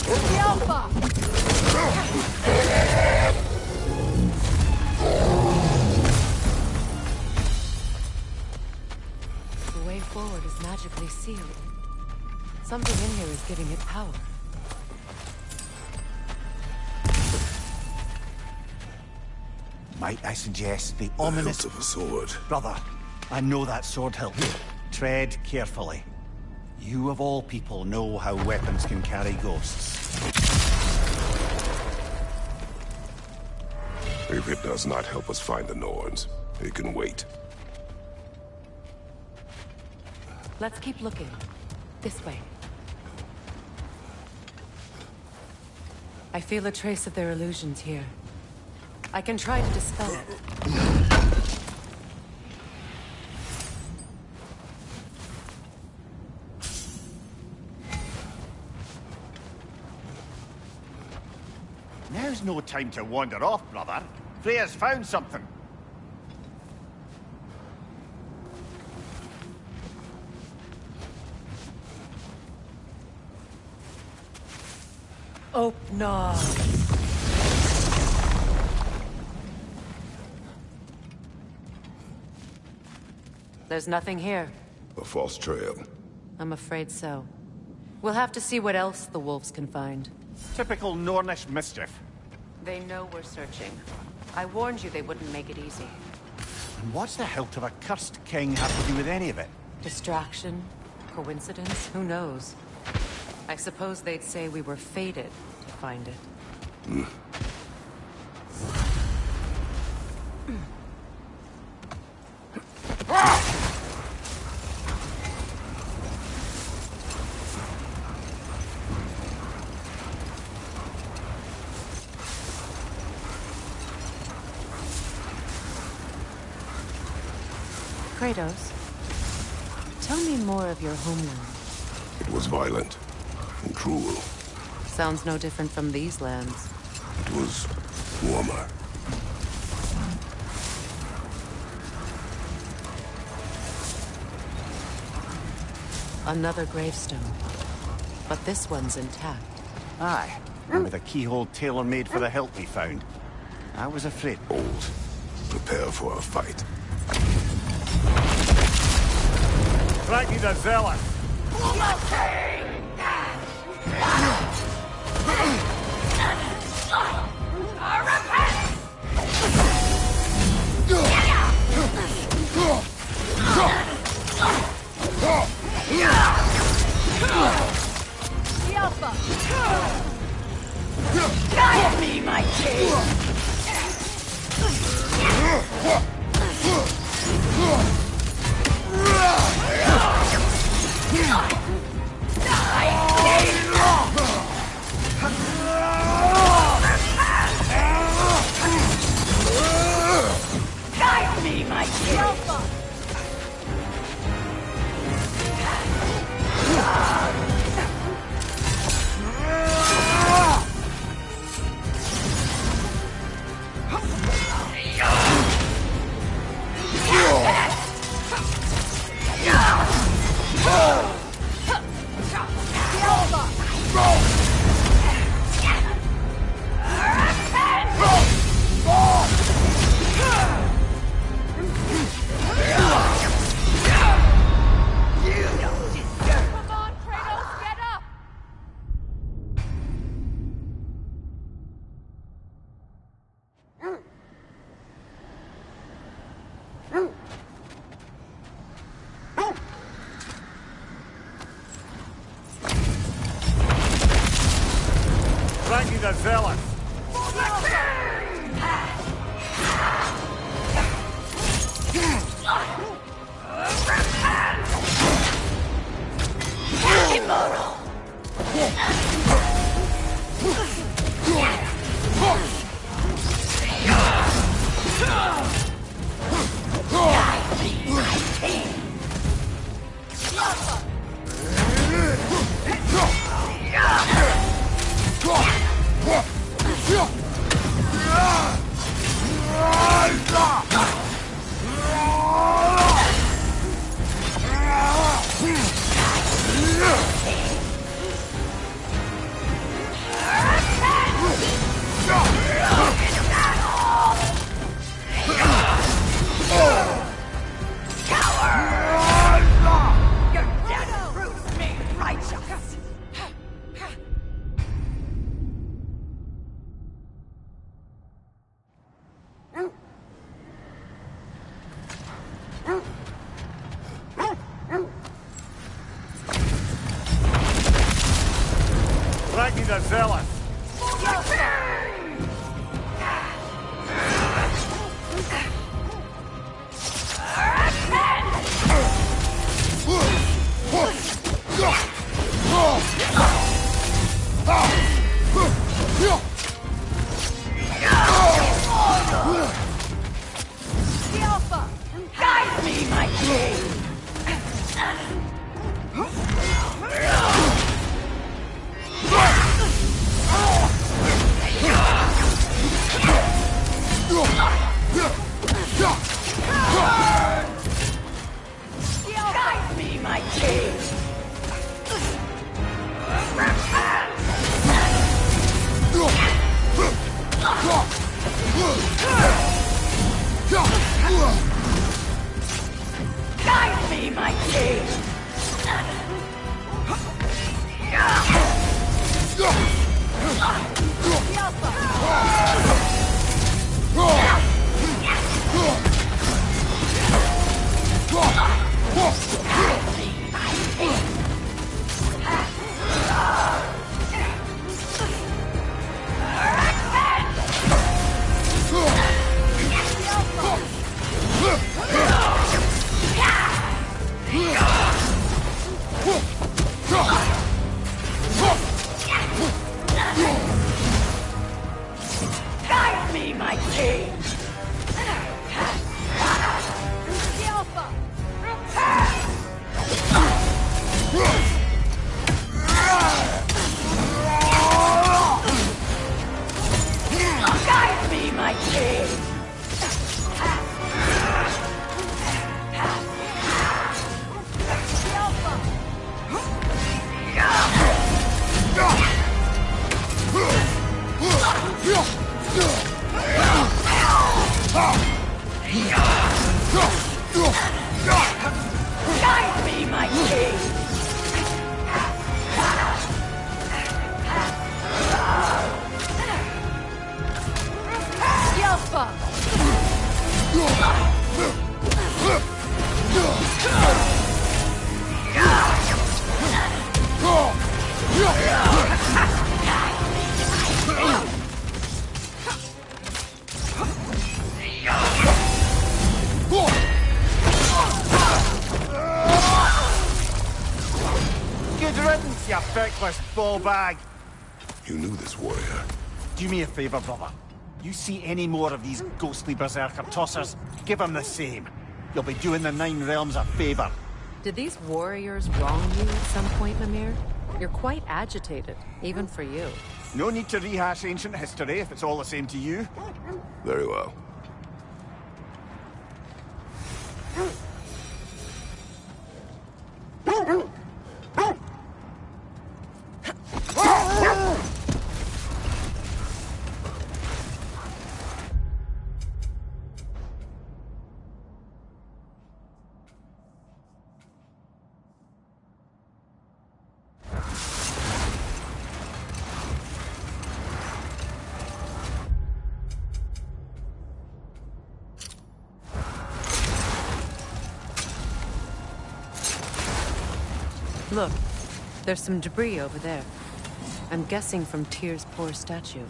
The Alpha! The way forward is magically sealed. Something in here is giving it power. Might I suggest the The ominous... hilt of a sword. Brother, I know that sword hilt. Tread carefully. You of all people know how weapons can carry ghosts. If it does not help us find the Norns, it can wait. Let's keep looking. This way. I feel a trace of their illusions here. I can try to dispel it. Now's no time to wander off, brother. Freya's found something. Oh, no. There's nothing here. A false trail. I'm afraid so. We'll have to see what else the wolves can find. Typical Nornish mischief. They know we're searching. I warned you they wouldn't make it easy. And what's the hilt of a cursed king have to do with any of it? Distraction? Coincidence? Who knows? I suppose they'd say we were fated to find it. Kratos, tell me more of your homeland. It was violent and cruel. Sounds no different from these lands. It was warmer. Another gravestone. But this one's intact. Aye, and with a keyhole tailor-made for the hilt we found. I was afraid. Old. Prepare for a fight. Ragni the Zealous! The Alpha! Guide me, my king! Guide me, my king! Alpha! Ragni the Zealous! Immortal! Guide me, my king! Ragni the Zealous! Guide me, my king! Guide me, my king! Guide me, my king! Guide me, my king! Guide me, my king! Good riddance, you feckless ball bag. You knew this warrior. Do me a favor, brother. You see any more of these ghostly berserker tossers, give them the same. You'll be doing the Nine Realms a favor. Did these warriors wrong you at some point, Mimir? You're quite agitated, even for you. No need to rehash ancient history if it's all the same to you. Very well. Look, there's some debris over there. I'm guessing from Tyr's poor statue.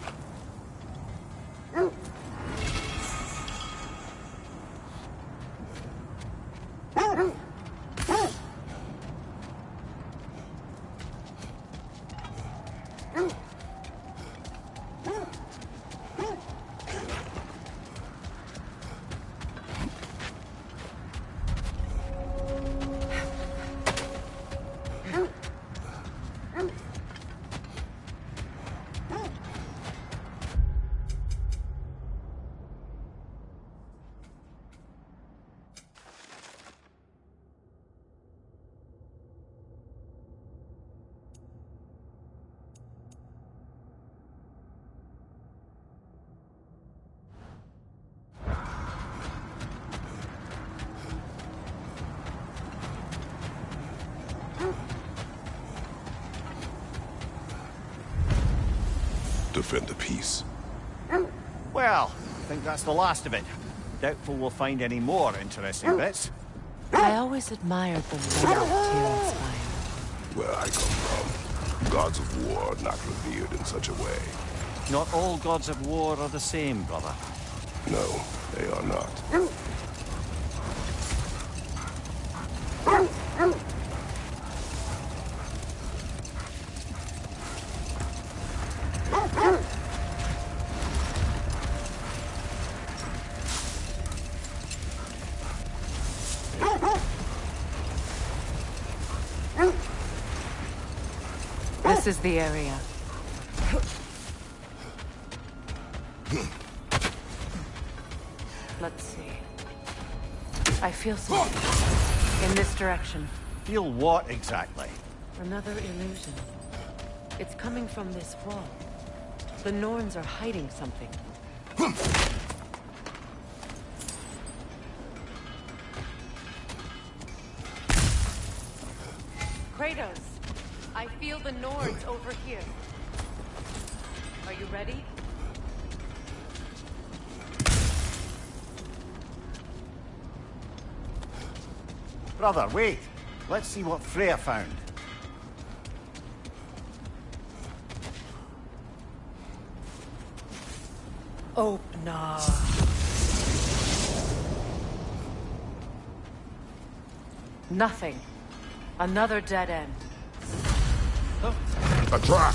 Defend the peace. Well, I think that's the last of it. Doubtful we'll find any more interesting bits. I always admired the love Tyr inspired. Where I come from, gods of war are not revered in such a way. Not all gods of war are the same, brother. No, they are not. This is the area. Let's see. I feel something. In this direction. Feel what exactly? Another illusion. It's coming from this wall. The Norns are hiding something. Kratos, I feel the Norns over here. Are you ready? Brother, wait. Let's see what Freya found. Oh, no. Nothing. Another dead end. A trap!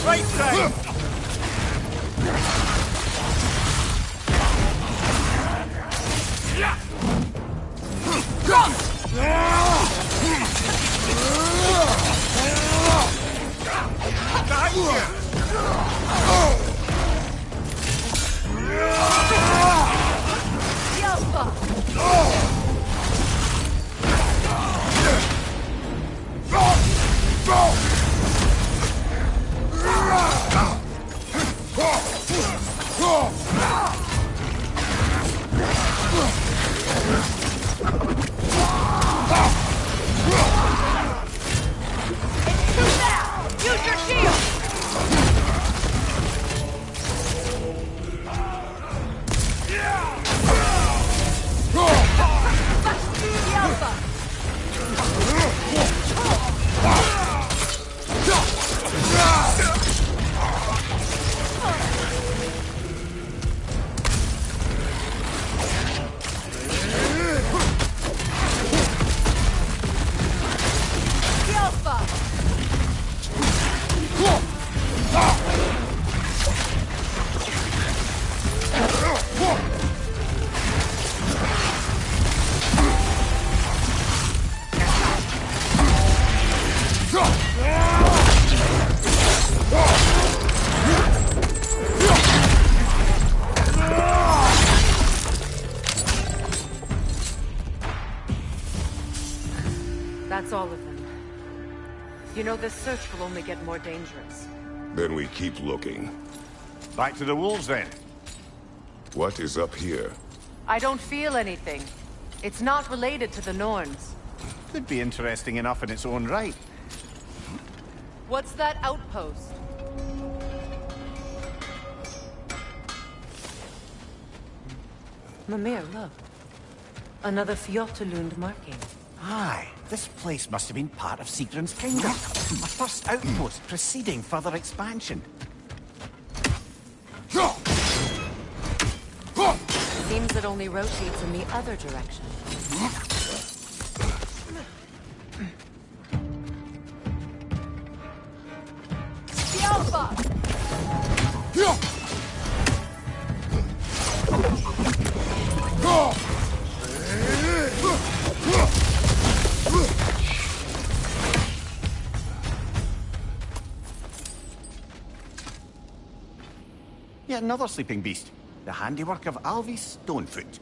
Right side! Use your shield! That's all of them. You know, this search will only get more dangerous. Then we keep looking. Back to the wolves, then. What is up here? I don't feel anything. It's not related to the Norns. Could be interesting enough in its own right. What's that outpost? Mimir, look. Another Fjotalund marking. Aye, this place must have been part of Sigrun's kingdom. A first outpost preceding further expansion. Seems it only rotates in the other direction. The Alpha! Yet another sleeping beast. The handiwork of Alvi Stonefoot.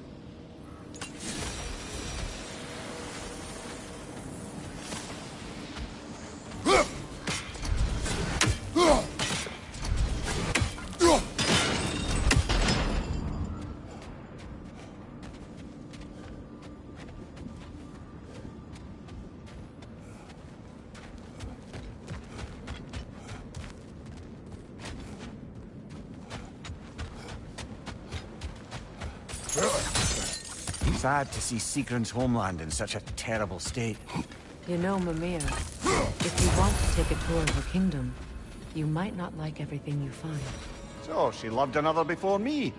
Sad to see Sigrun's homeland in such a terrible state. You know, Mimir, if you want to take a tour of her kingdom, you might not like everything you find. So, she loved another before me.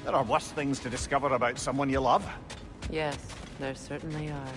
There are worse things to discover about someone you love. Yes, there certainly are.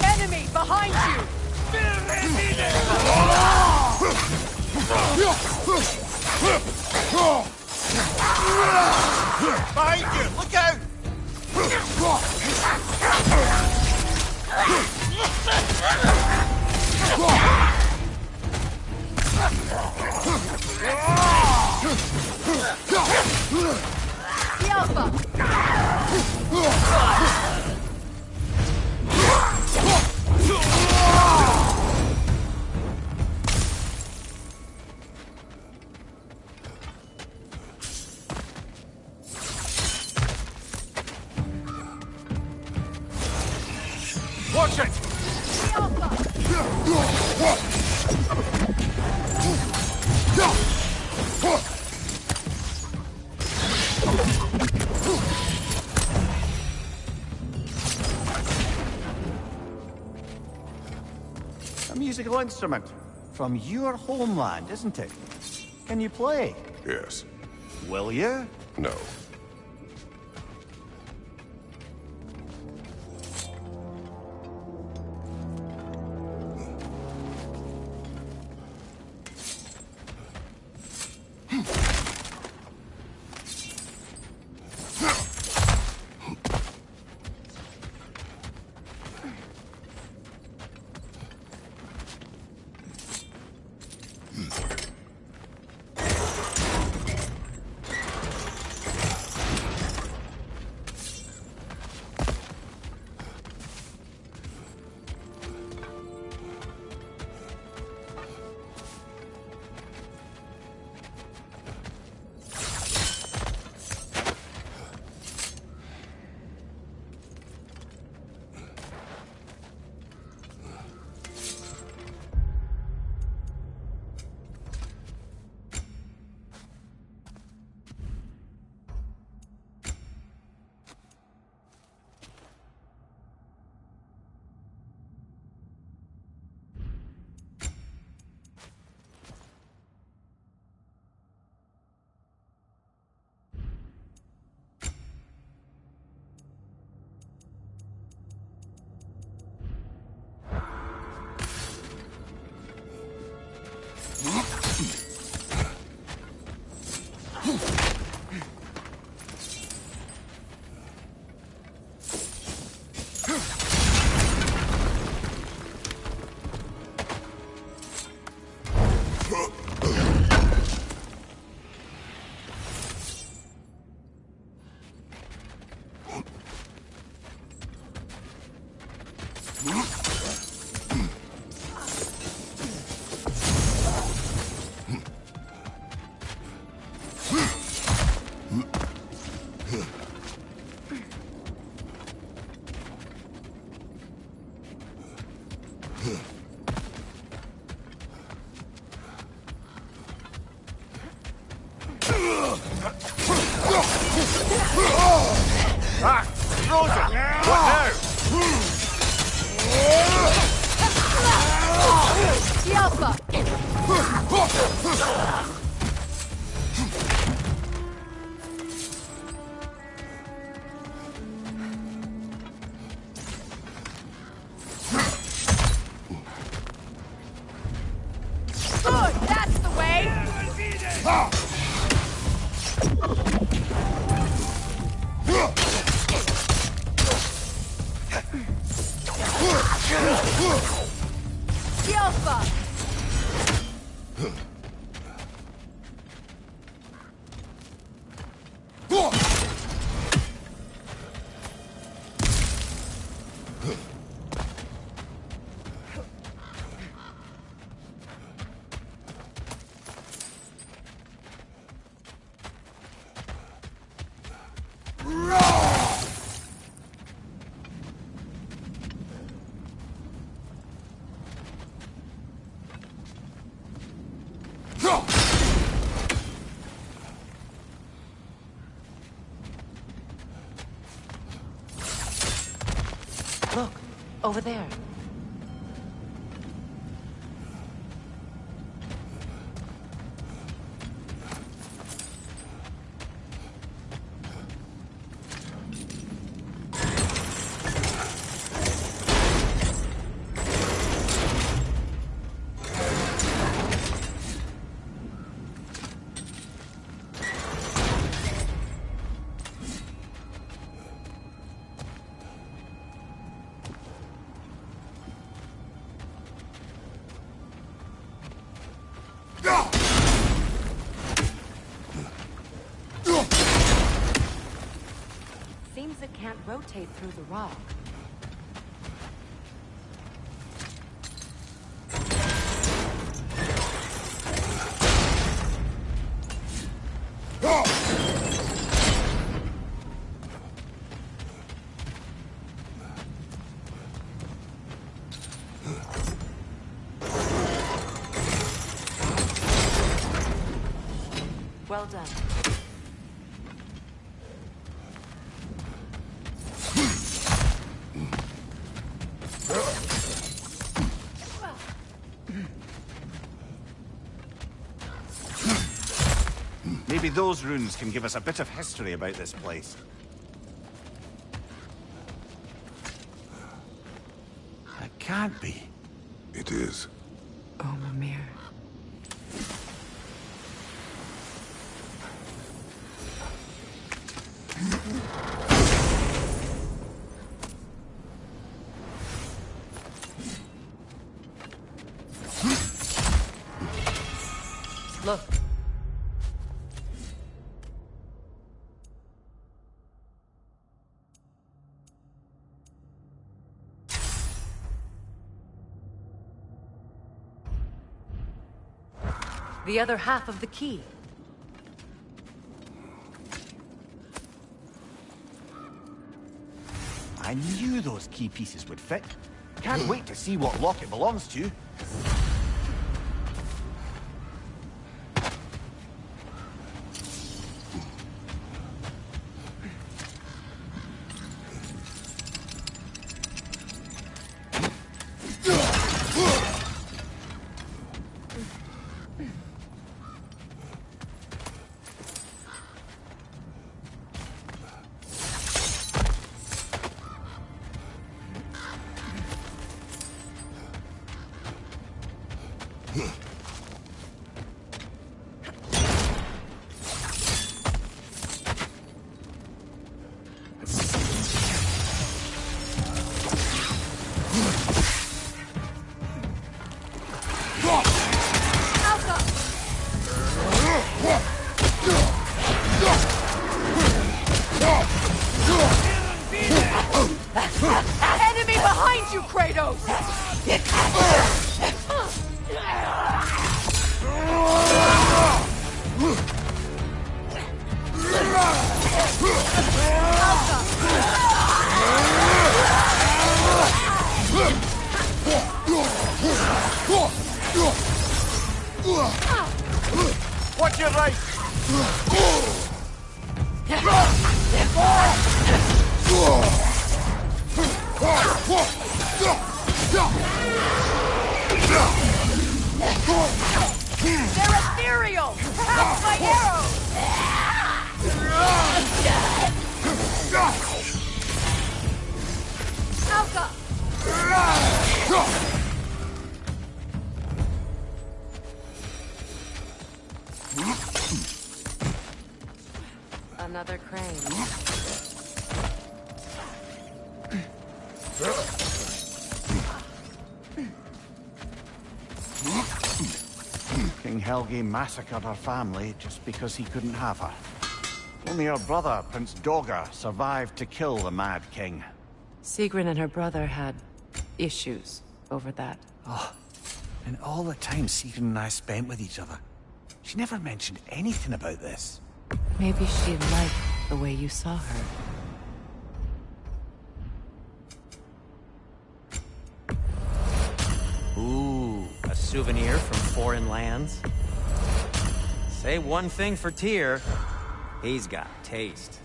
Enemy behind you! Behind you! Look out! The Alpha! Watch it! The Alpha! A musical instrument from your homeland, isn't it? Can you play? Yes. Will you? No. Ah! Frozen! What now? The Alpha! Alpha! Look, over there. Seems it can't rotate through the rock. Well done. Maybe those runes can give us a bit of history about this place. It can't be. It is. Oh, Mimir. Look. The other half of the key. I knew those key pieces would fit. Can't wait to see what lock it belongs to. Enemy behind you, Kratos! Watch your right! They're ethereal! Half my arrows! Alka! Another crane. Helgi massacred her family just because he couldn't have her. Only her brother, Prince Doga, survived to kill the Mad King. Sigrun and her brother had issues over that. Oh, and all the time Sigrun and I spent with each other, she never mentioned anything about this. Maybe she liked the way you saw her. Ooh, a souvenir from foreign lands. Say one thing for Tyr, he's got taste.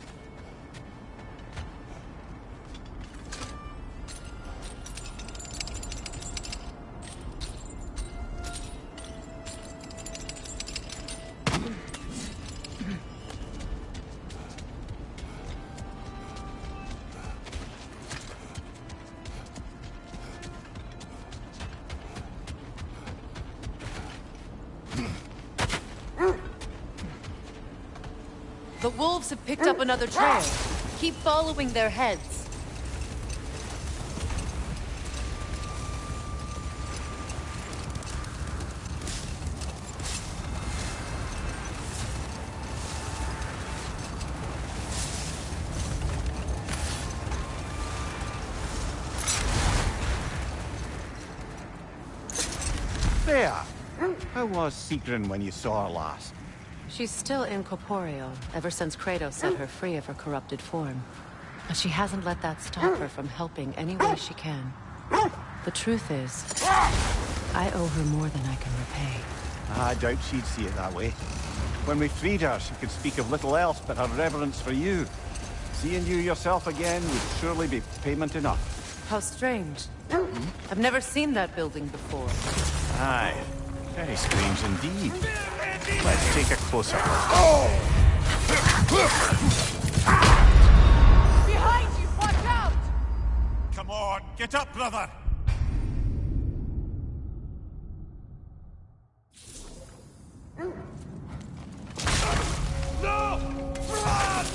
The wolves have picked up another trail. Keep following their heads. There! How was Sigrun when you saw her last? She's still incorporeal, ever since Kratos set her free of her corrupted form. But she hasn't let that stop her from helping any way she can. The truth is, I owe her more than I can repay. I doubt she'd see it that way. When we freed her, she could speak of little else but her reverence for you. Seeing you yourself again would surely be payment enough. How strange. I've never seen that building before. Aye, very strange indeed. Let's take a closer look. Behind you! Watch out! Come on, get up, brother! No! Run!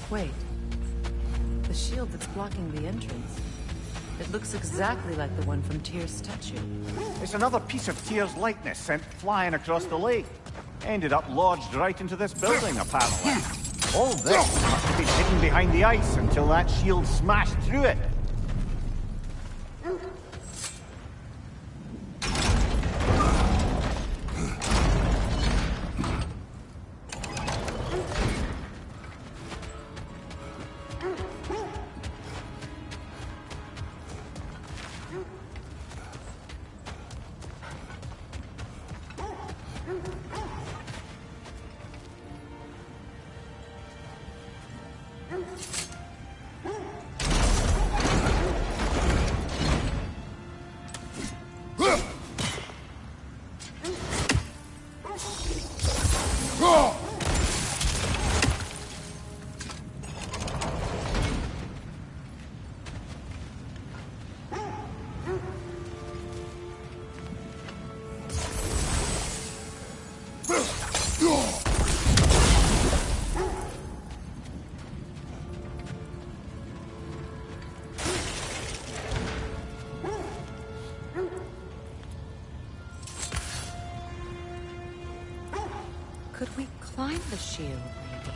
Wait. The shield that's blocking the entrance. It looks exactly like the one from Tyr's statue. It's another piece of Tyr's likeness sent flying across the lake. Ended up lodged right into this building, apparently. All this must have been hidden behind the ice until that shield smashed through it. Could we climb the shield, maybe?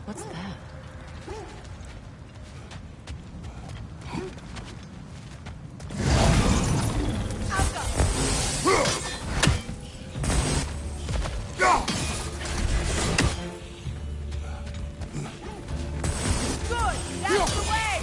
What's that? Good! That's the way!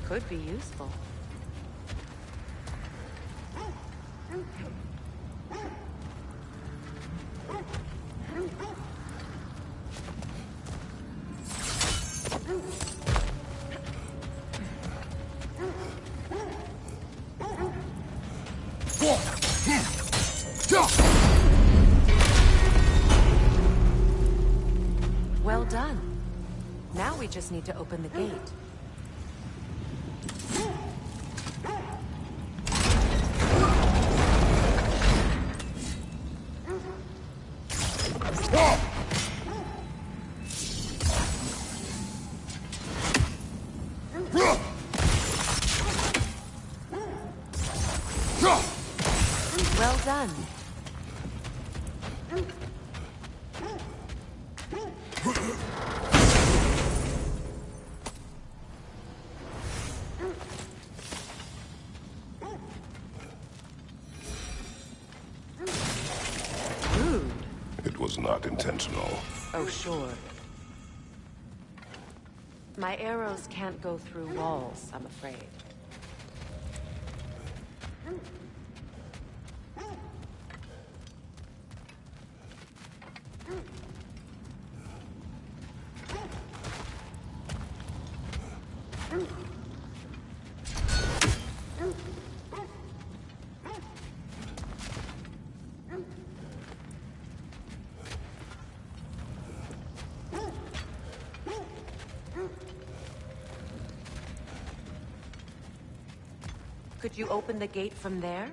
Could be useful. Well done. Now we just need to open the gate. Well done. Rude. It was not intentional. Oh, sure. My arrows can't go through walls, I'm afraid. Could you open the gate from there?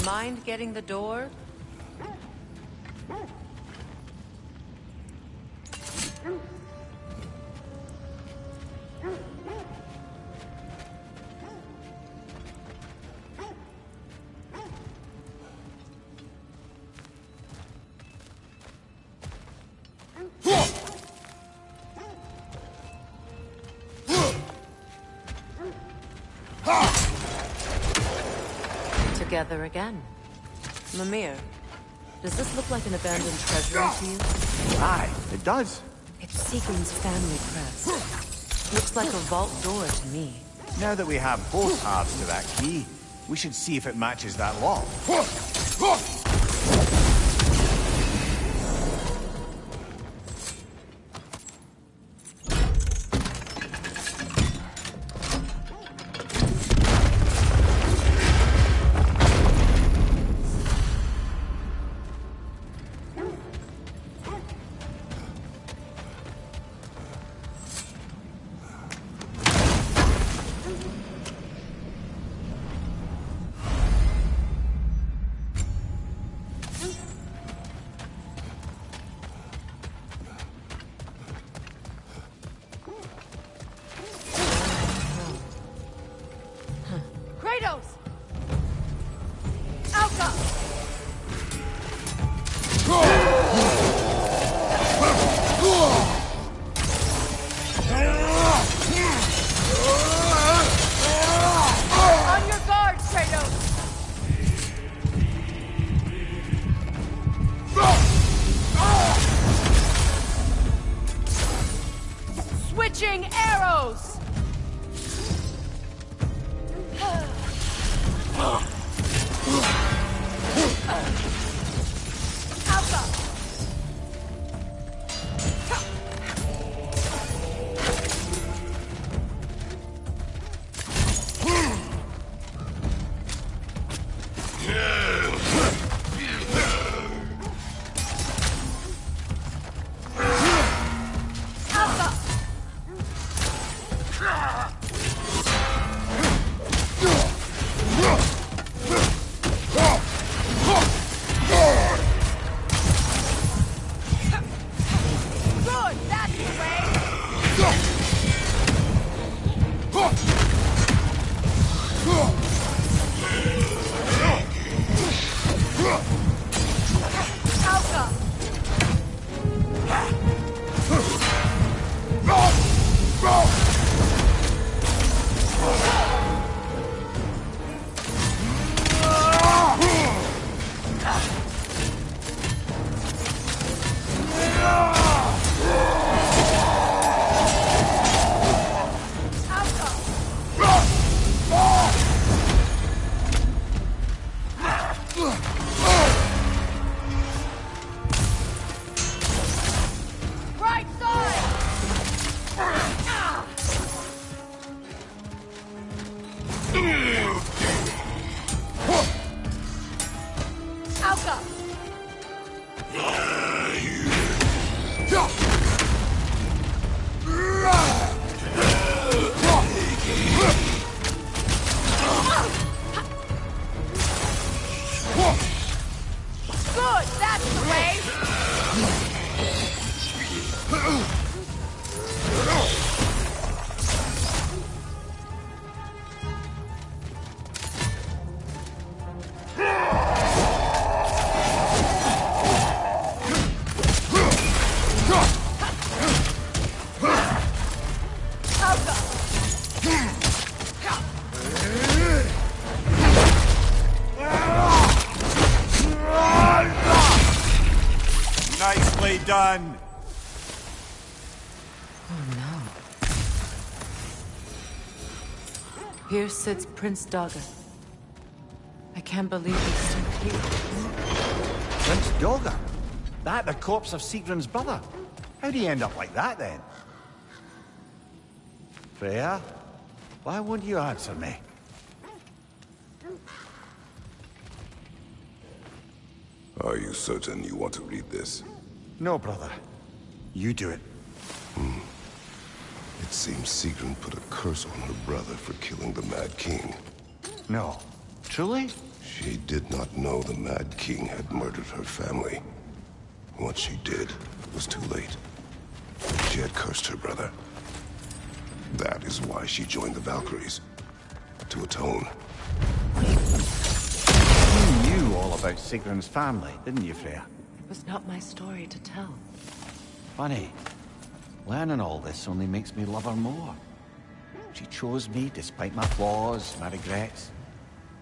Mind getting the door? Together again. Mimir, does this look like an abandoned treasury to you? Aye, it does. It's Seagram's family crest. Looks like a vault door to me. Now that we have both halves to that key, we should see if it matches that lock. Arrows! Nicely done. Oh no. Here sits Prince Dogger. I can't believe he's still here. Prince Dogger? That the corpse of Sigrun's brother? How'd he end up like that then? Freya, why won't you answer me? Are you certain you want to read this? No, brother. You do it. It seems Sigrun put a curse on her brother for killing the Mad King. No. Truly? She did not know the Mad King had murdered her family. What she did was too late. She had cursed her brother. That is why she joined the Valkyries. To atone. You knew all about Sigrun's family, didn't you, Freya? It was not my story to tell. Funny. Learning all this only makes me love her more. She chose me despite my flaws, my regrets.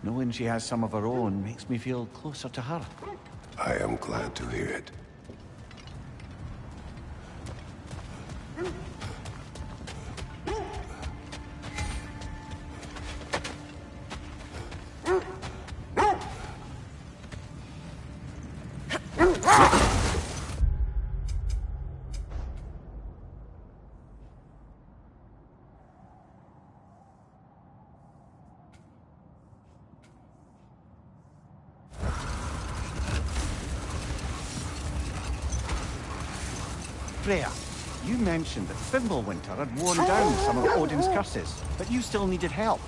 Knowing she has some of her own makes me feel closer to her. I am glad to hear it. Freya, you mentioned that Fimbulwinter had worn down some of Odin's curses, but you still needed help.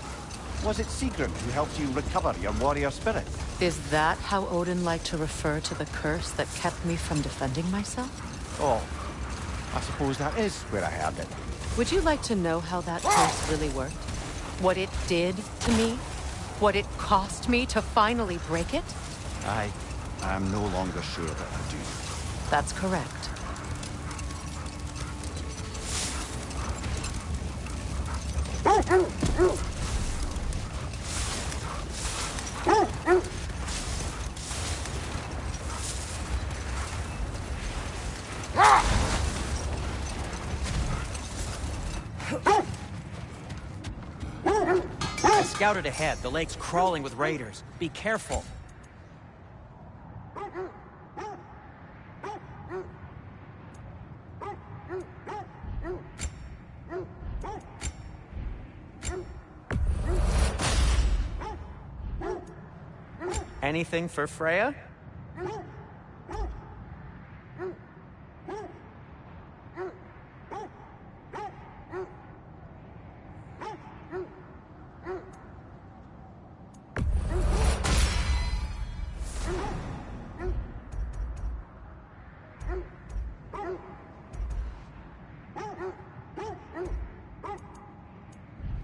Was it Sigrun who helped you recover your warrior spirit? Is that how Odin liked to refer to the curse that kept me from defending myself? Oh, I suppose that is where I heard it. Would you like to know how that curse really worked? What it did to me? What it cost me to finally break it? I'm no longer sure that I do. That's correct. I scouted ahead. The lake's crawling with raiders. Be careful. Anything for Freya?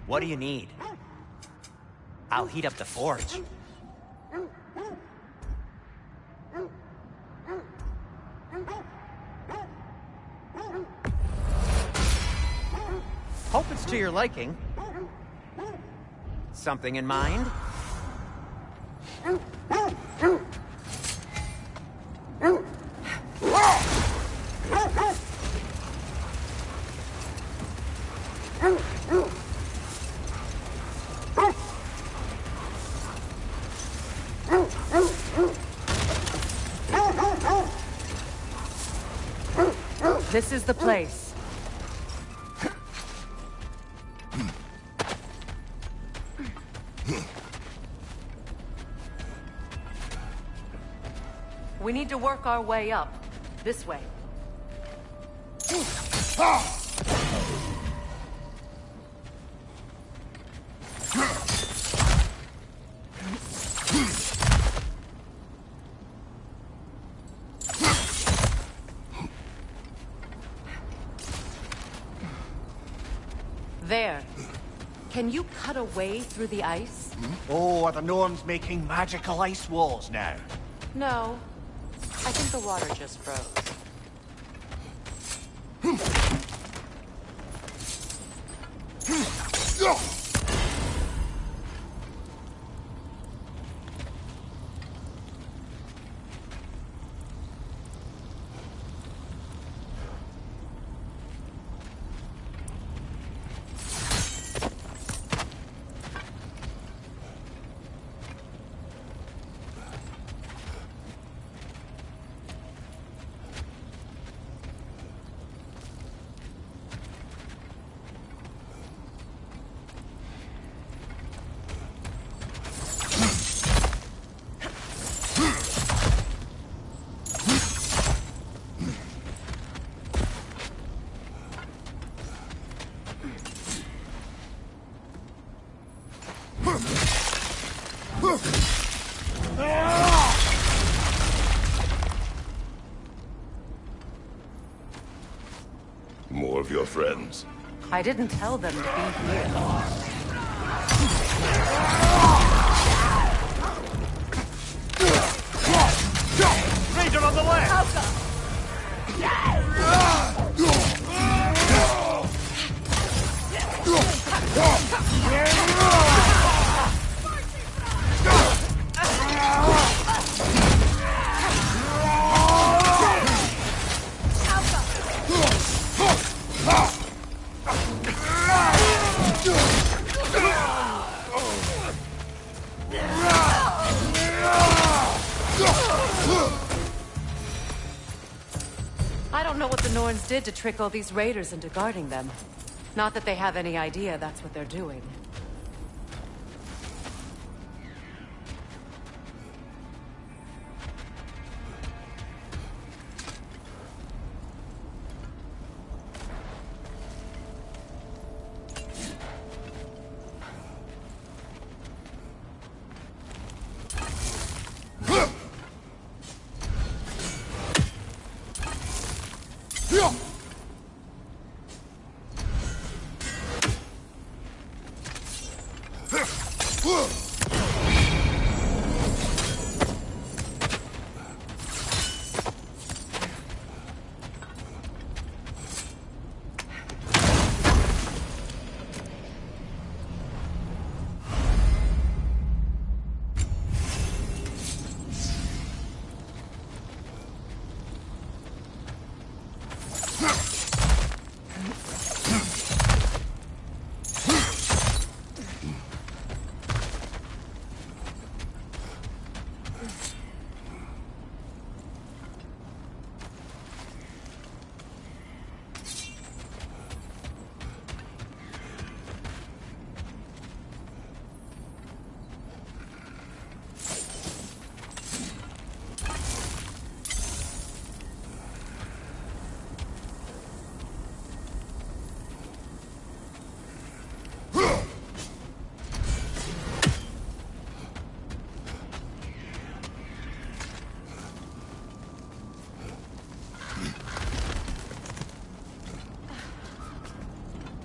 What do you need? I'll heat up the forge. Hope it's to your liking. Something in mind? This is the place. We need to work our way up. This way. There. Can you cut a way through the ice? Oh, are the gnomes making magical ice walls now? No. I think the water just froze. More of your friends. I didn't tell them to be here. Raider on the left! Norns did to trick all these raiders into guarding them. Not that they have any idea that's what they're doing.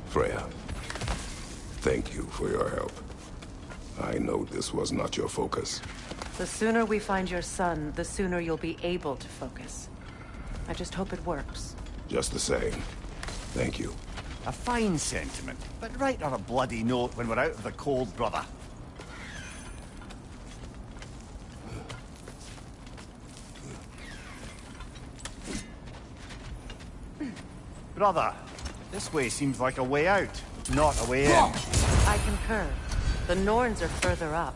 Freya, thank you for your help. I know this was not your focus. The sooner we find your son, the sooner you'll be able to focus. I just hope it works. Just the same, thank you. A fine sentiment, but write on a bloody note when we're out of the cold, brother. Brother, this way seems like a way out, not a way in. I concur. The Norns are further up.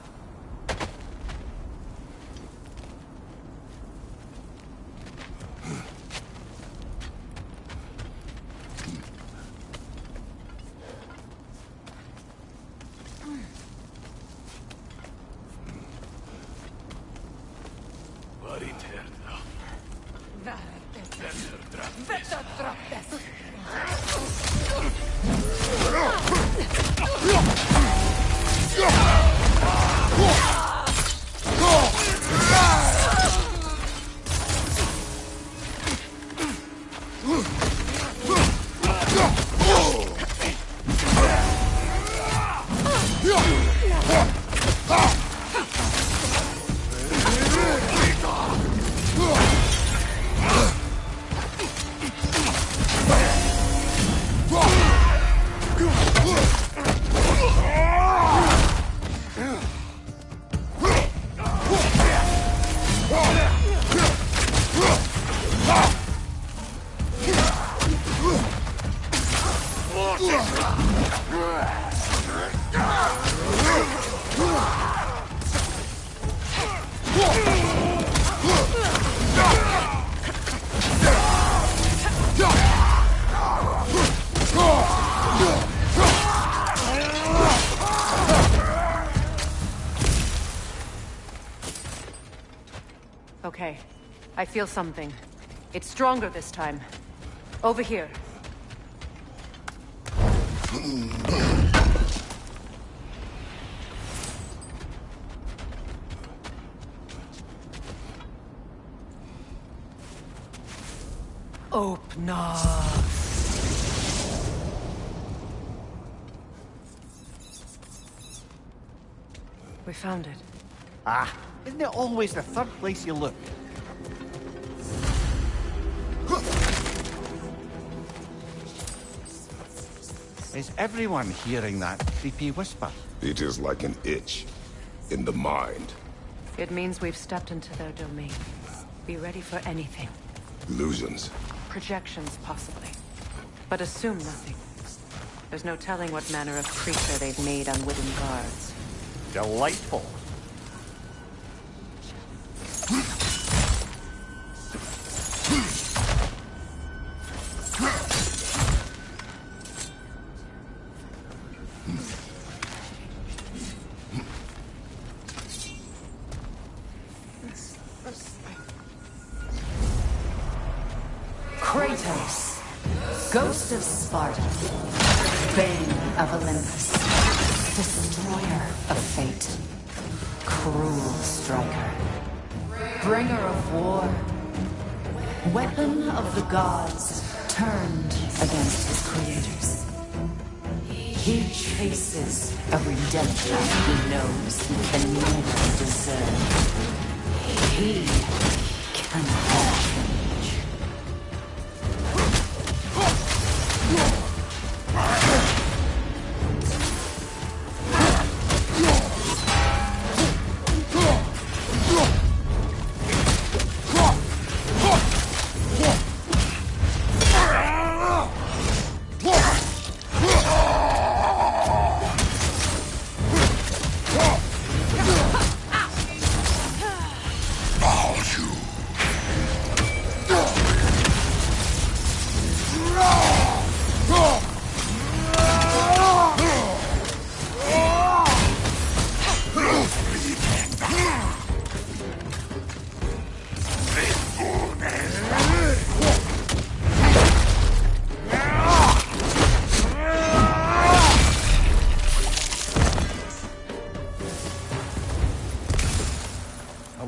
Okay. I feel something. It's stronger this time. Over here. Open up. We found it. Ah, isn't it always the third place you look? Is everyone hearing that creepy whisper? It is like an itch in the mind. It means we've stepped into their domain. Be ready for anything. Illusions. Projections, possibly. But assume nothing. There's no telling what manner of creature they've made on wooden guards. Delightful. Kratos, ghost of Sparta, bane of Olympus, destroyer of fate, cruel striker, bringer of war, weapon of the gods turned against his creators. He chases a redemption he knows he can never deserve. He cannot change.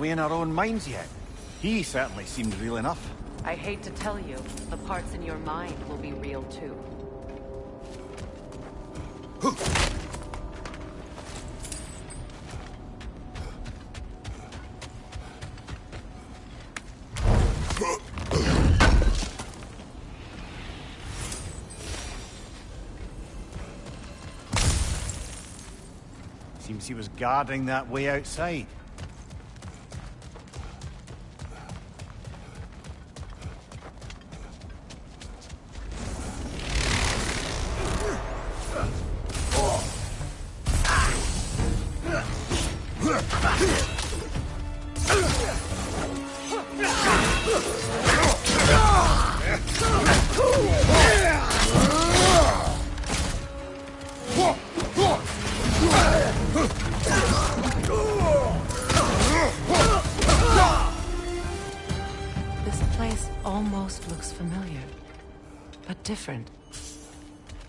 In our own minds yet? He certainly seemed real enough. I hate to tell you, the parts in your mind will be real too. Seems he was guarding that way outside. Almost looks familiar, but different.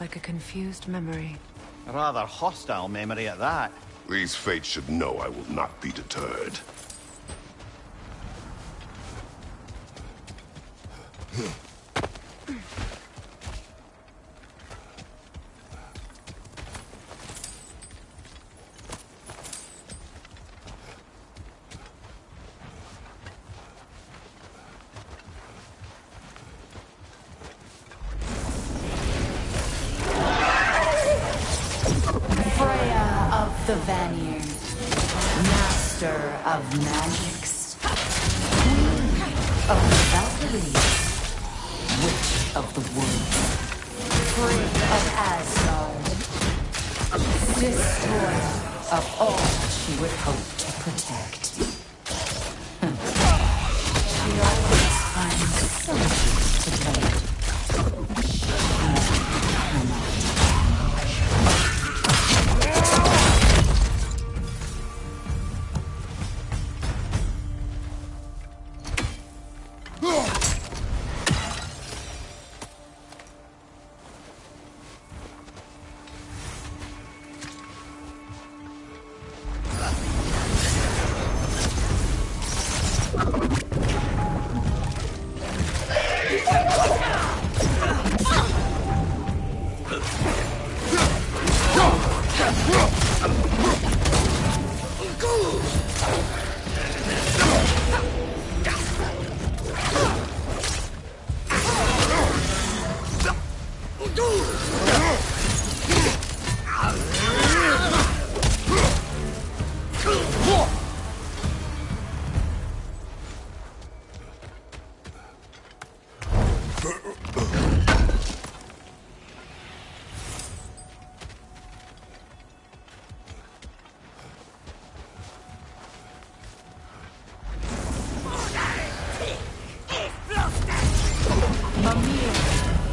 Like a confused memory. A rather hostile memory at that. These fates should know I will not be deterred. The Vanir, master of magics, queen of the Valkyries, witch of the woods, free of Asgard, destroyer of all she would hope to protect. She always finds something to tell.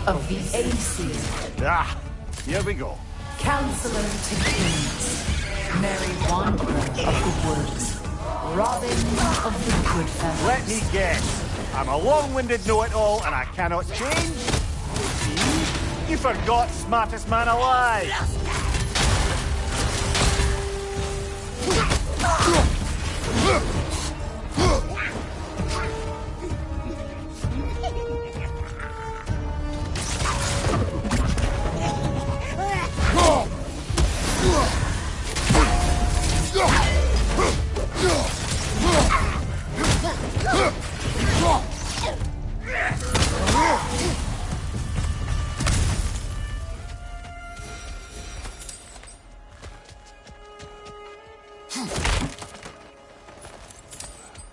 Of the Aesir. Ah, here we go. Counselor to kings, merry wanderer of the woods, Robin of the good fellows. Let me guess. I'm a long-winded know-it-all, and I cannot change. See? You forgot smartest man alive.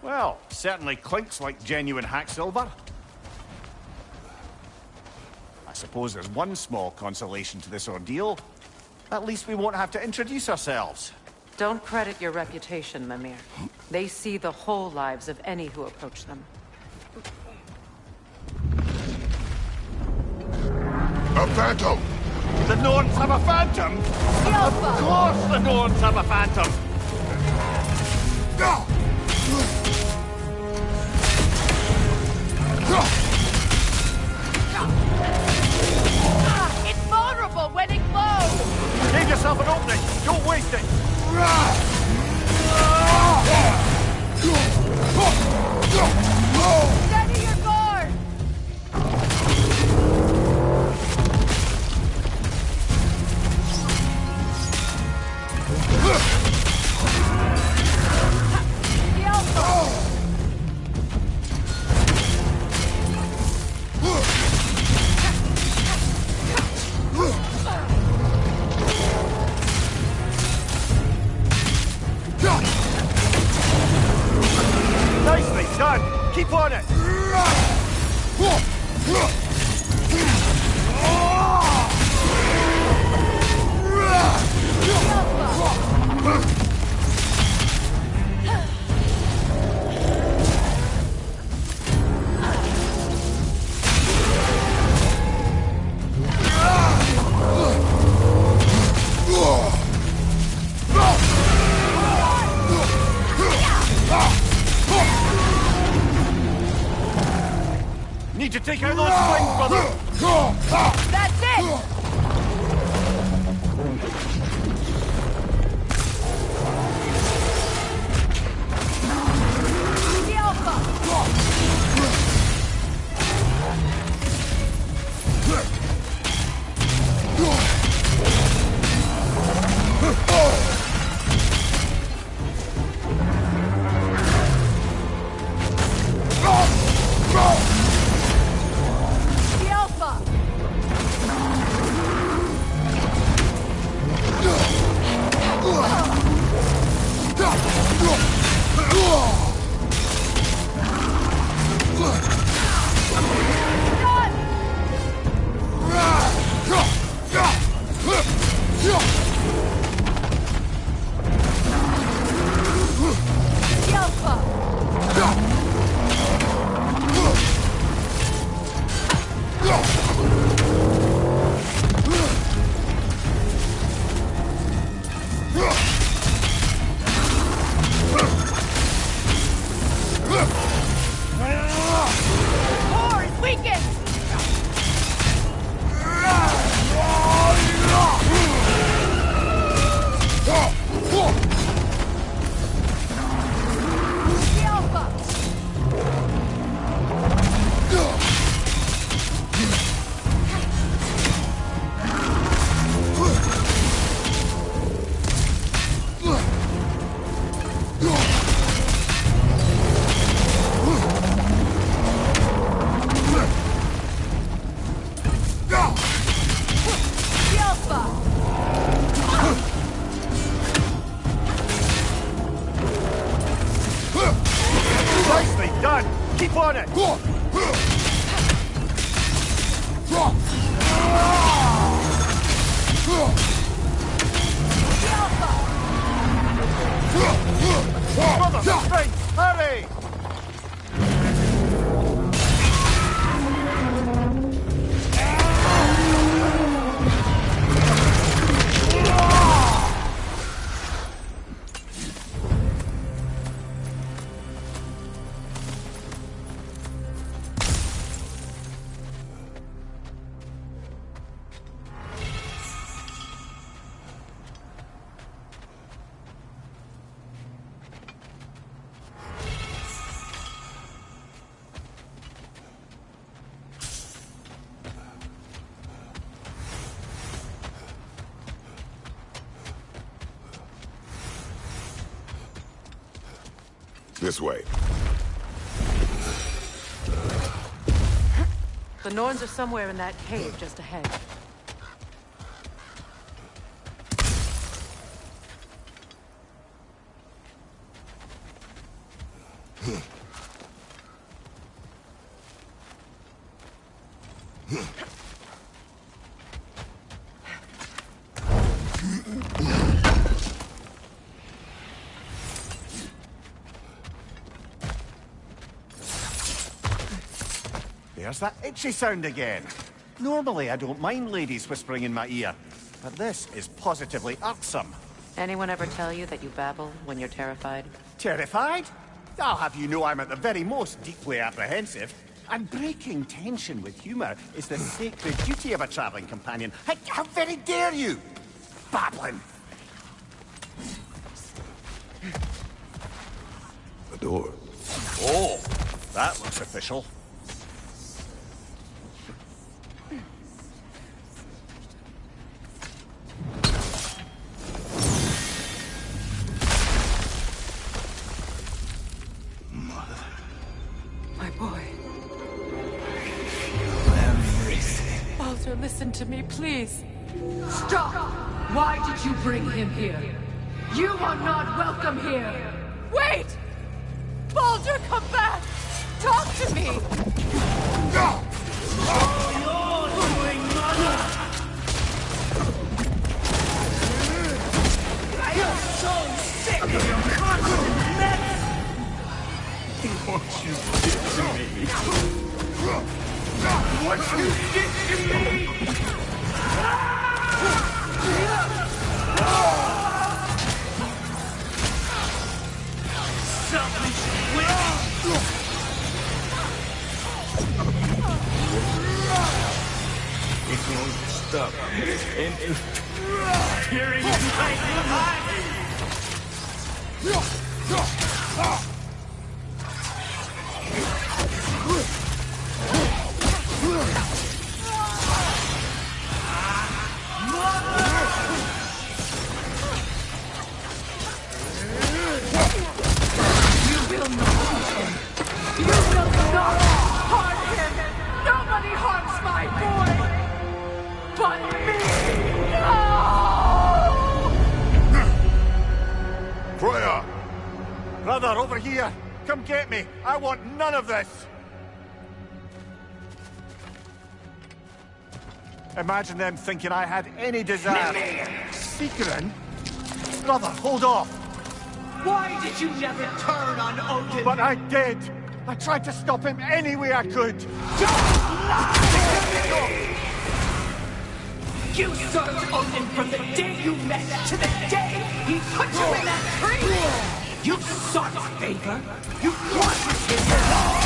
Well, certainly clinks like genuine hack silver. I suppose there's one small consolation to this ordeal. At least we won't have to introduce ourselves. Don't credit your reputation, Mimir. They see the whole lives of any who approach them. A phantom! The Norns have a phantom? Of course the Norns have a phantom! It's vulnerable when it glows! Give yourself an opening! Don't waste it! Steady your guard! The Alpha! Nicely done! Keep on it! Need to take out those swings, brother! That's it! The Alpha! The Alpha! This way. The Norns are somewhere in that cave just ahead. There's that itchy sound again. Normally, I don't mind ladies whispering in my ear, but this is positively irksome. Anyone ever tell you that you babble when you're terrified? Terrified? I'll have you know I'm at the very most deeply apprehensive. And breaking tension with humor is the sacred duty of a traveling companion. How very dare you! Babbling! The door. Oh, that looks official. My boy. Baldur, listen to me, please. Stop! Why did you bring him here? You are not welcome here! Wait! Baldur, come back! Talk to me! No! I am so sick of your constant mess! What you did to me. What you did to me! Selfish witch! It won't stop. Tearing my Nobody harms my boy! But me! No! Freya! Brother, over here! Come get me! I want none of this! Imagine them thinking I had any desire. Secret? Brother, hold off! Why did you never turn on Odin? But I did! I tried to stop him any way I could! You served Odin from the day you met to the day he put you in that tree! You sought favor! You wanted his love!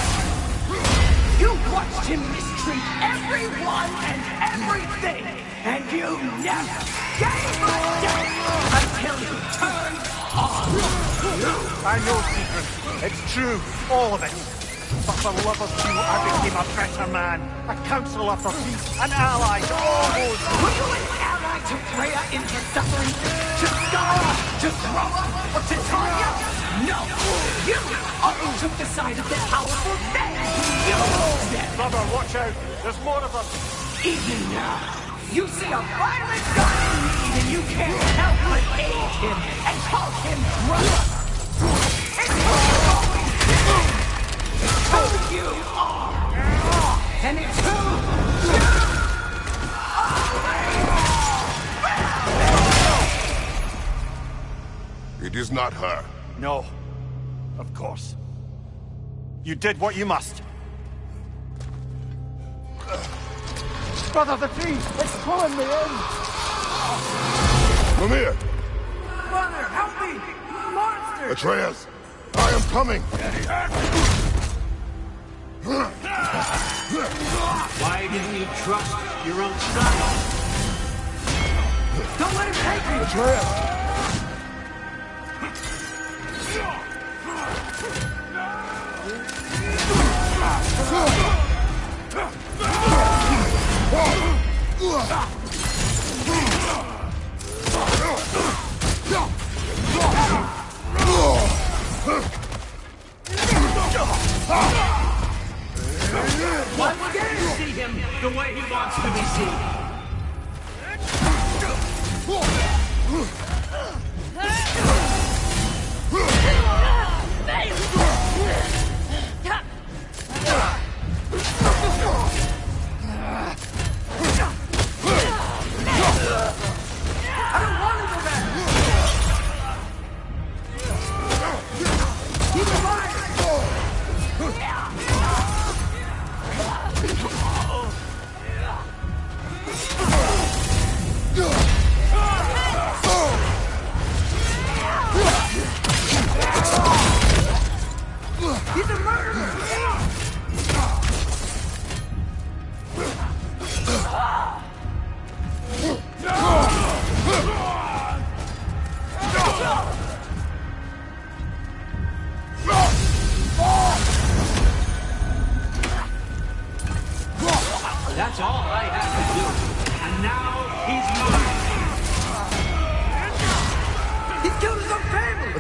You watched him mistreat everyone and everything! And you never gave a damn until you turned on you! I know, Secret. It's true. All of it. But for love of you, I became a better man. A counselor for peace. An ally to all those... Were you an ally to Freya in her suffering? To Skara? To Groa? Or to Tanya? No! You only took the side of the powerful men! You them! Brother, watch out. There's more of them. Even now, you see a violent guy in need and you can't help but aid him and call him brother! It's who you always been! It's who you are! And it's who you are! It is not her. No. Of course. You did what you must. Brother, the tree! It's pulling me in! Come here! Brother, help me! Monster! Atreus! I am coming! Why didn't you trust your own son? Don't let him take me! Atreus!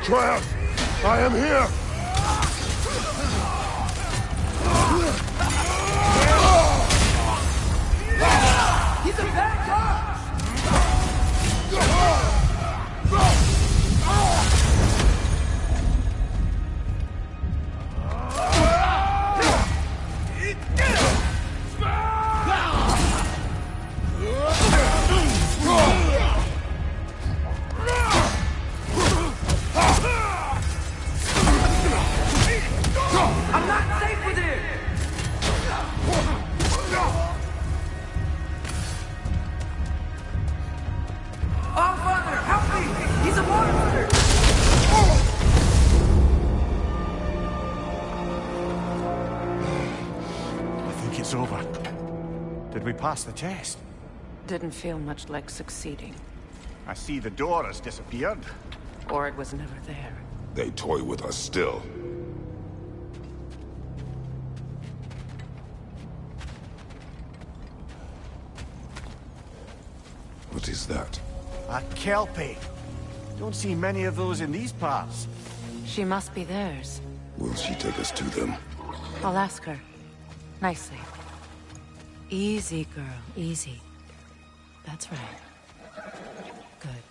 Atreus! I am here! He's a bad guy! I'm not safe with him! Oh, Father, help me! He's a monster! I think it's over. Did we pass the test? Didn't feel much like succeeding. I see the door has disappeared. Or it was never there. They toy with us still. What is that? A Kelpie. Don't see many of those in these parts. She must be theirs. Will she take us to them? I'll ask her. Nicely. Easy, girl. Easy. That's right. Good.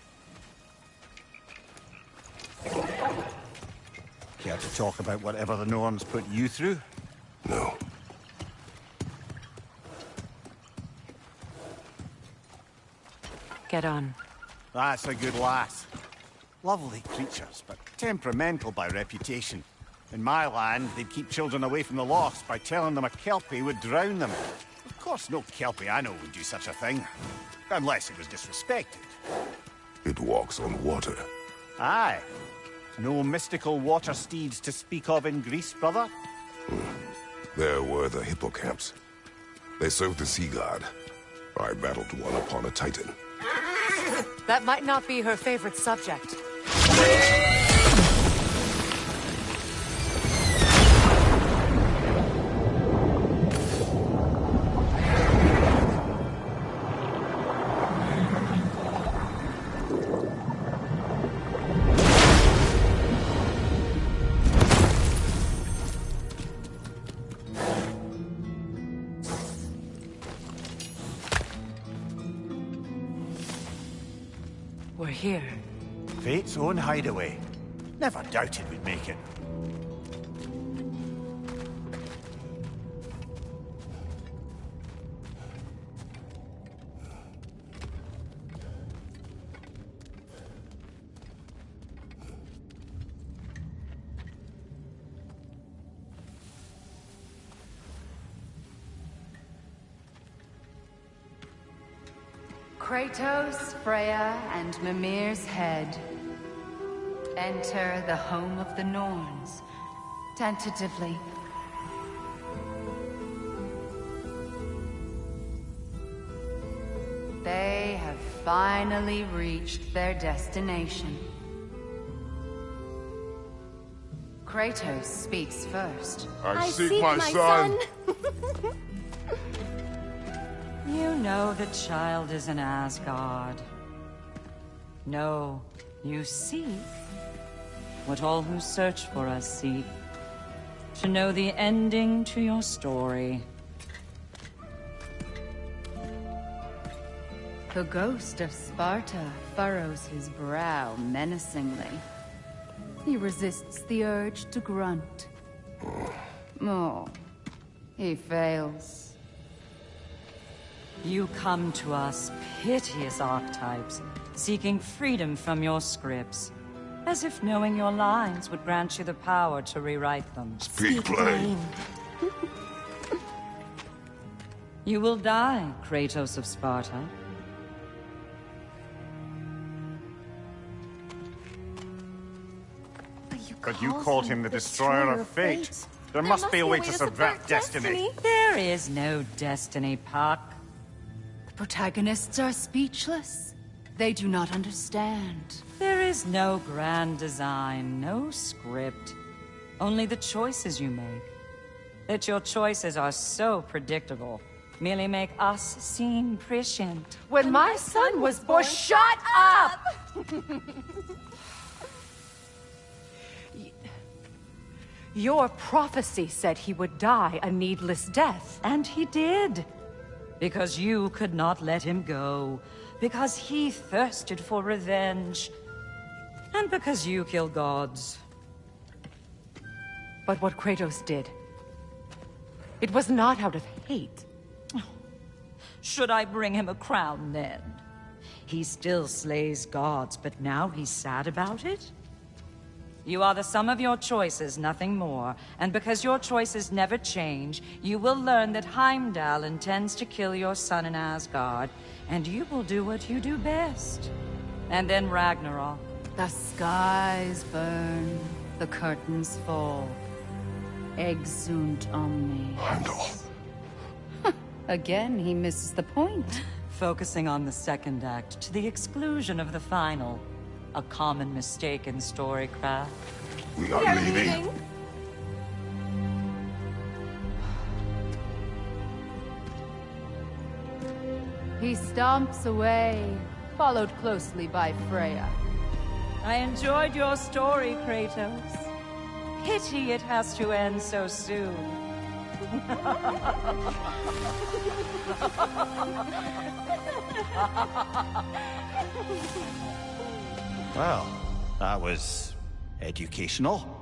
Care to talk about whatever the Norns put you through? No. Get on. That's a good lass. Lovely creatures, but temperamental by reputation. In my land, they'd keep children away from the lost by telling them a Kelpie would drown them. Of course, no Kelpie I know would do such a thing. Unless it was disrespected. It walks on water. Aye. No mystical water steeds to speak of in Greece, brother? There were the hippocamps. They served the sea god. I battled one upon a titan. That might not be her favorite subject. We're here. Fate's own hideaway. Never doubted we'd make it. Kratos, Freya, and Mimir's head. Enter the home of the Norns, tentatively. They have finally reached their destination. Kratos speaks first. I seek my son. You know the child is in Asgard. No, you seek what all who search for us seek. To know the ending to your story. The ghost of Sparta furrows his brow menacingly. He resists the urge to grunt. Oh, he fails. You come to us, piteous archetypes, seeking freedom from your scripts. As if knowing your lines would grant you the power to rewrite them. Speak plain. You will die, Kratos of Sparta. But you called him the Destroyer of Fate. There must be a way to subvert destiny. There is no destiny, Puck. The protagonists are speechless. They do not understand. There is no grand design, no script. Only the choices you make. That your choices are so predictable merely make us seem prescient. When my son was born, shut up! Your prophecy said he would die a needless death. And he did. Because you could not let him go. Because he thirsted for revenge. And because you kill gods. But what Kratos did, it was not out of hate. Should I bring him a crown then? He still slays gods, but now he's sad about it? You are the sum of your choices, nothing more. And because your choices never change, you will learn that Heimdall intends to kill your son in Asgard, and you will do what you do best. And then Ragnarok. The skies burn, the curtains fall. Exunt omni. Heimdall. Again, he misses the point. Focusing on the second act to the exclusion of the final. A common mistake in storycraft. We are leaving. He stomps away, followed closely by Freya. I enjoyed your story, Kratos. Pity it has to end so soon. Well, that was educational.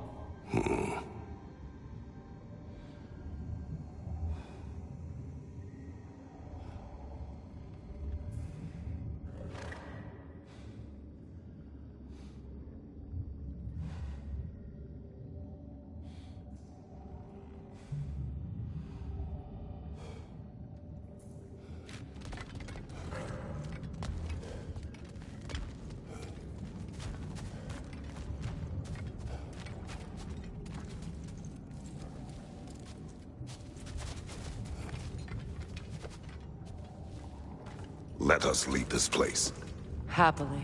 Let us leave this place. Happily.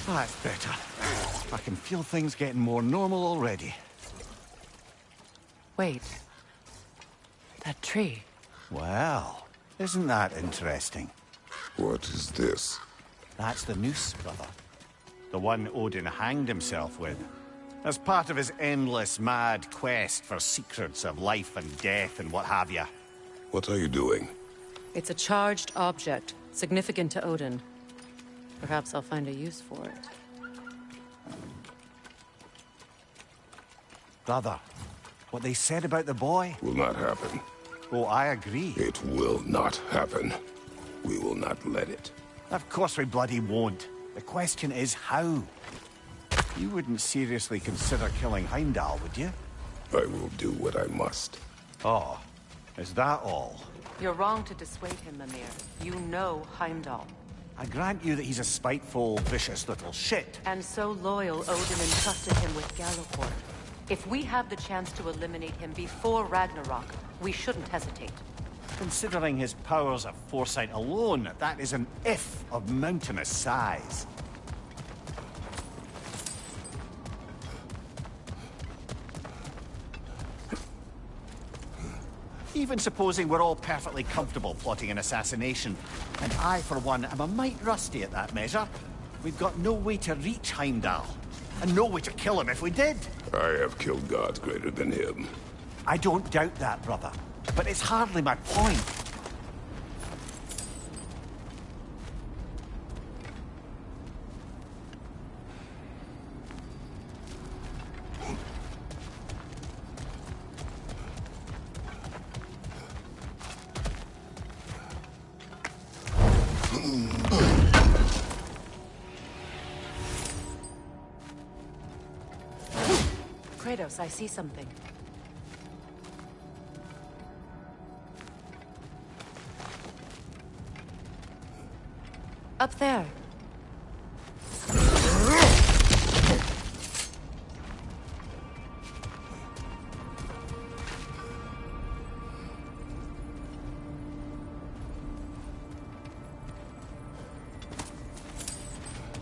That's better. I can feel things getting more normal already. Wait. That tree. Well, isn't that interesting? What is this? That's the noose, brother. The one Odin hanged himself with. As part of his endless, mad quest for secrets of life and death and what have you. What are you doing? It's a charged object, significant to Odin. Perhaps I'll find a use for it. Brother, what they said about the boy? Will not happen. Oh, I agree. It will not happen. We will not let it. Of course we bloody won't. The question is how. You wouldn't seriously consider killing Heimdall, would you? I will do what I must. Oh, is that all? You're wrong to dissuade him, Mimir. You know Heimdall. I grant you that he's a spiteful, vicious little shit. And so loyal, Odin entrusted him with Galliford. If we have the chance to eliminate him before Ragnarok, we shouldn't hesitate. Considering his powers of foresight alone, that is an if of mountainous size. Even supposing we're all perfectly comfortable plotting an assassination, and I, for one, am a mite rusty at that measure, we've got no way to reach Heimdall, and no way to kill him if we did. I have killed gods greater than him. I don't doubt that, brother, but it's hardly my point. Kratos, I see something. Up there.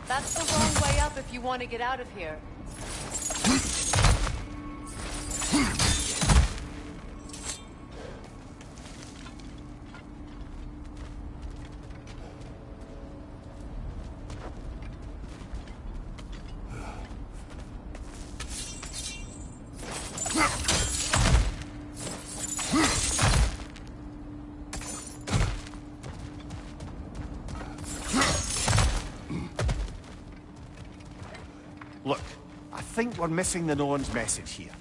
That's the wrong way up if you want to get out of here. Look, I think we're missing the Norn's message here.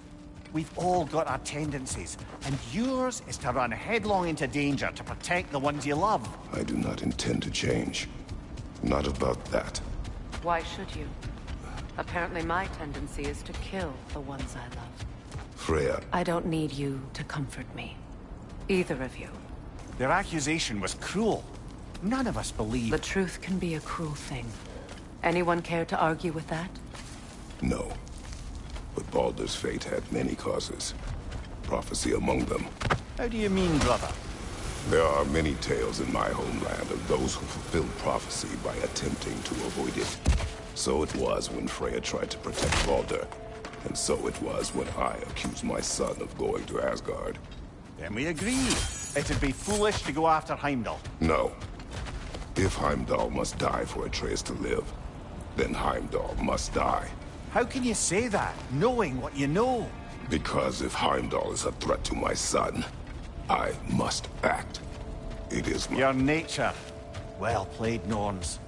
We've all got our tendencies, and yours is to run headlong into danger to protect the ones you love. I do not intend to change. Not about that. Why should you? Apparently my tendency is to kill the ones I love. Freya. I don't need you to comfort me. Either of you. Their accusation was cruel. None of us believe... The truth can be a cruel thing. Anyone care to argue with that? No. But Baldur's fate had many causes. Prophecy among them. How do you mean, brother? There are many tales in my homeland of those who fulfilled prophecy by attempting to avoid it. So it was when Freya tried to protect Baldur. And so it was when I accused my son of going to Asgard. Then we agree. It'd be foolish to go after Heimdall. No. If Heimdall must die for Atreus to live, then Heimdall must die. How can you say that, knowing what you know? Because if Heimdall is a threat to my son, I must act. It is my... Your nature. Well played, Norns.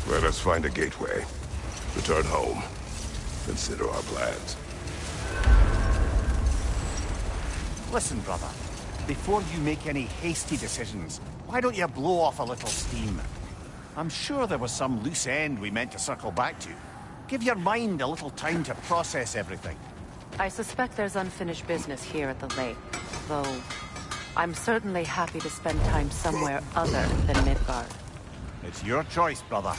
Let us find a gateway. Return home. Consider our plans. Listen, brother. Before you make any hasty decisions, why don't you blow off a little steam? I'm sure there was some loose end we meant to circle back to. Give your mind a little time to process everything. I suspect there's unfinished business here at the lake, though I'm certainly happy to spend time somewhere other than Midgard. It's your choice, brother.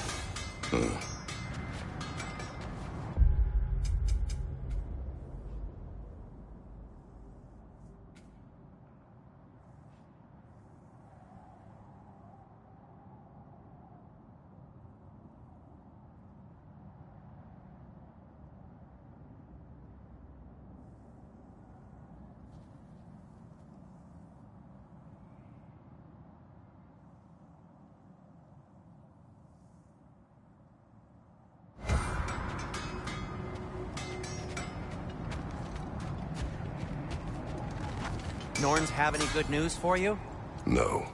Norns have any good news for you? No.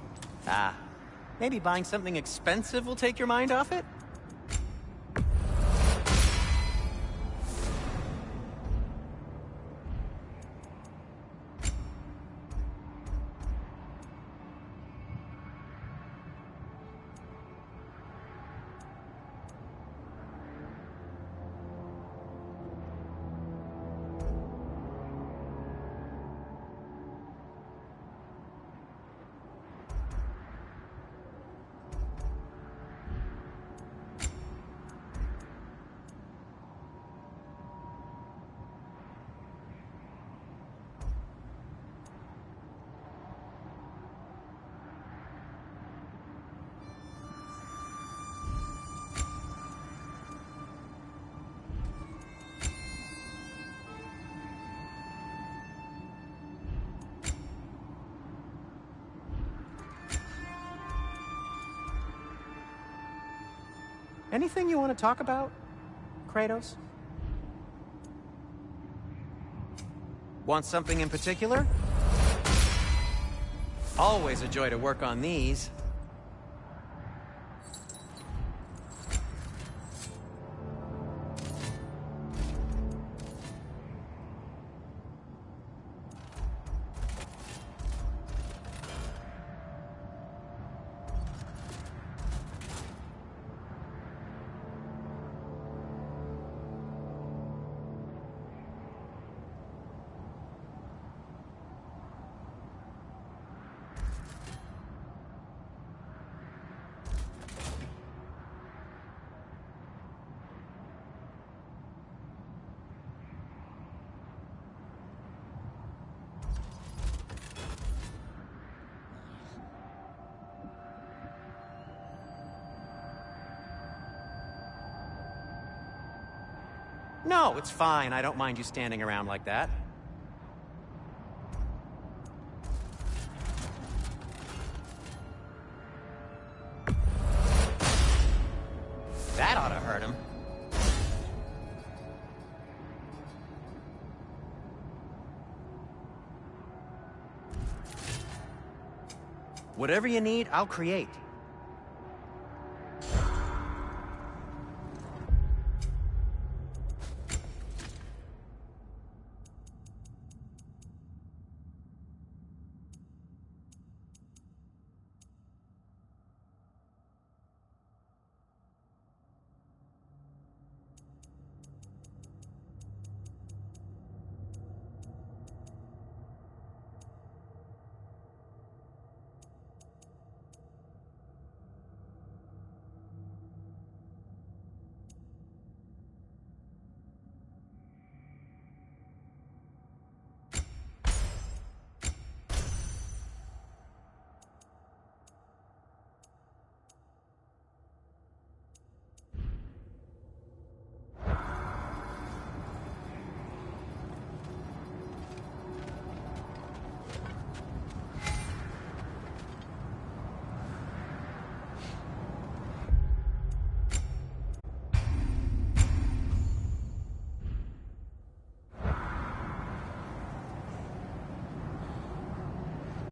Ah. Maybe buying something expensive will take your mind off it? Anything you want to talk about, Kratos? Want something in particular? Always a joy to work on these. No, it's fine. I don't mind you standing around like that. ought to hurt him. Whatever you need, I'll create.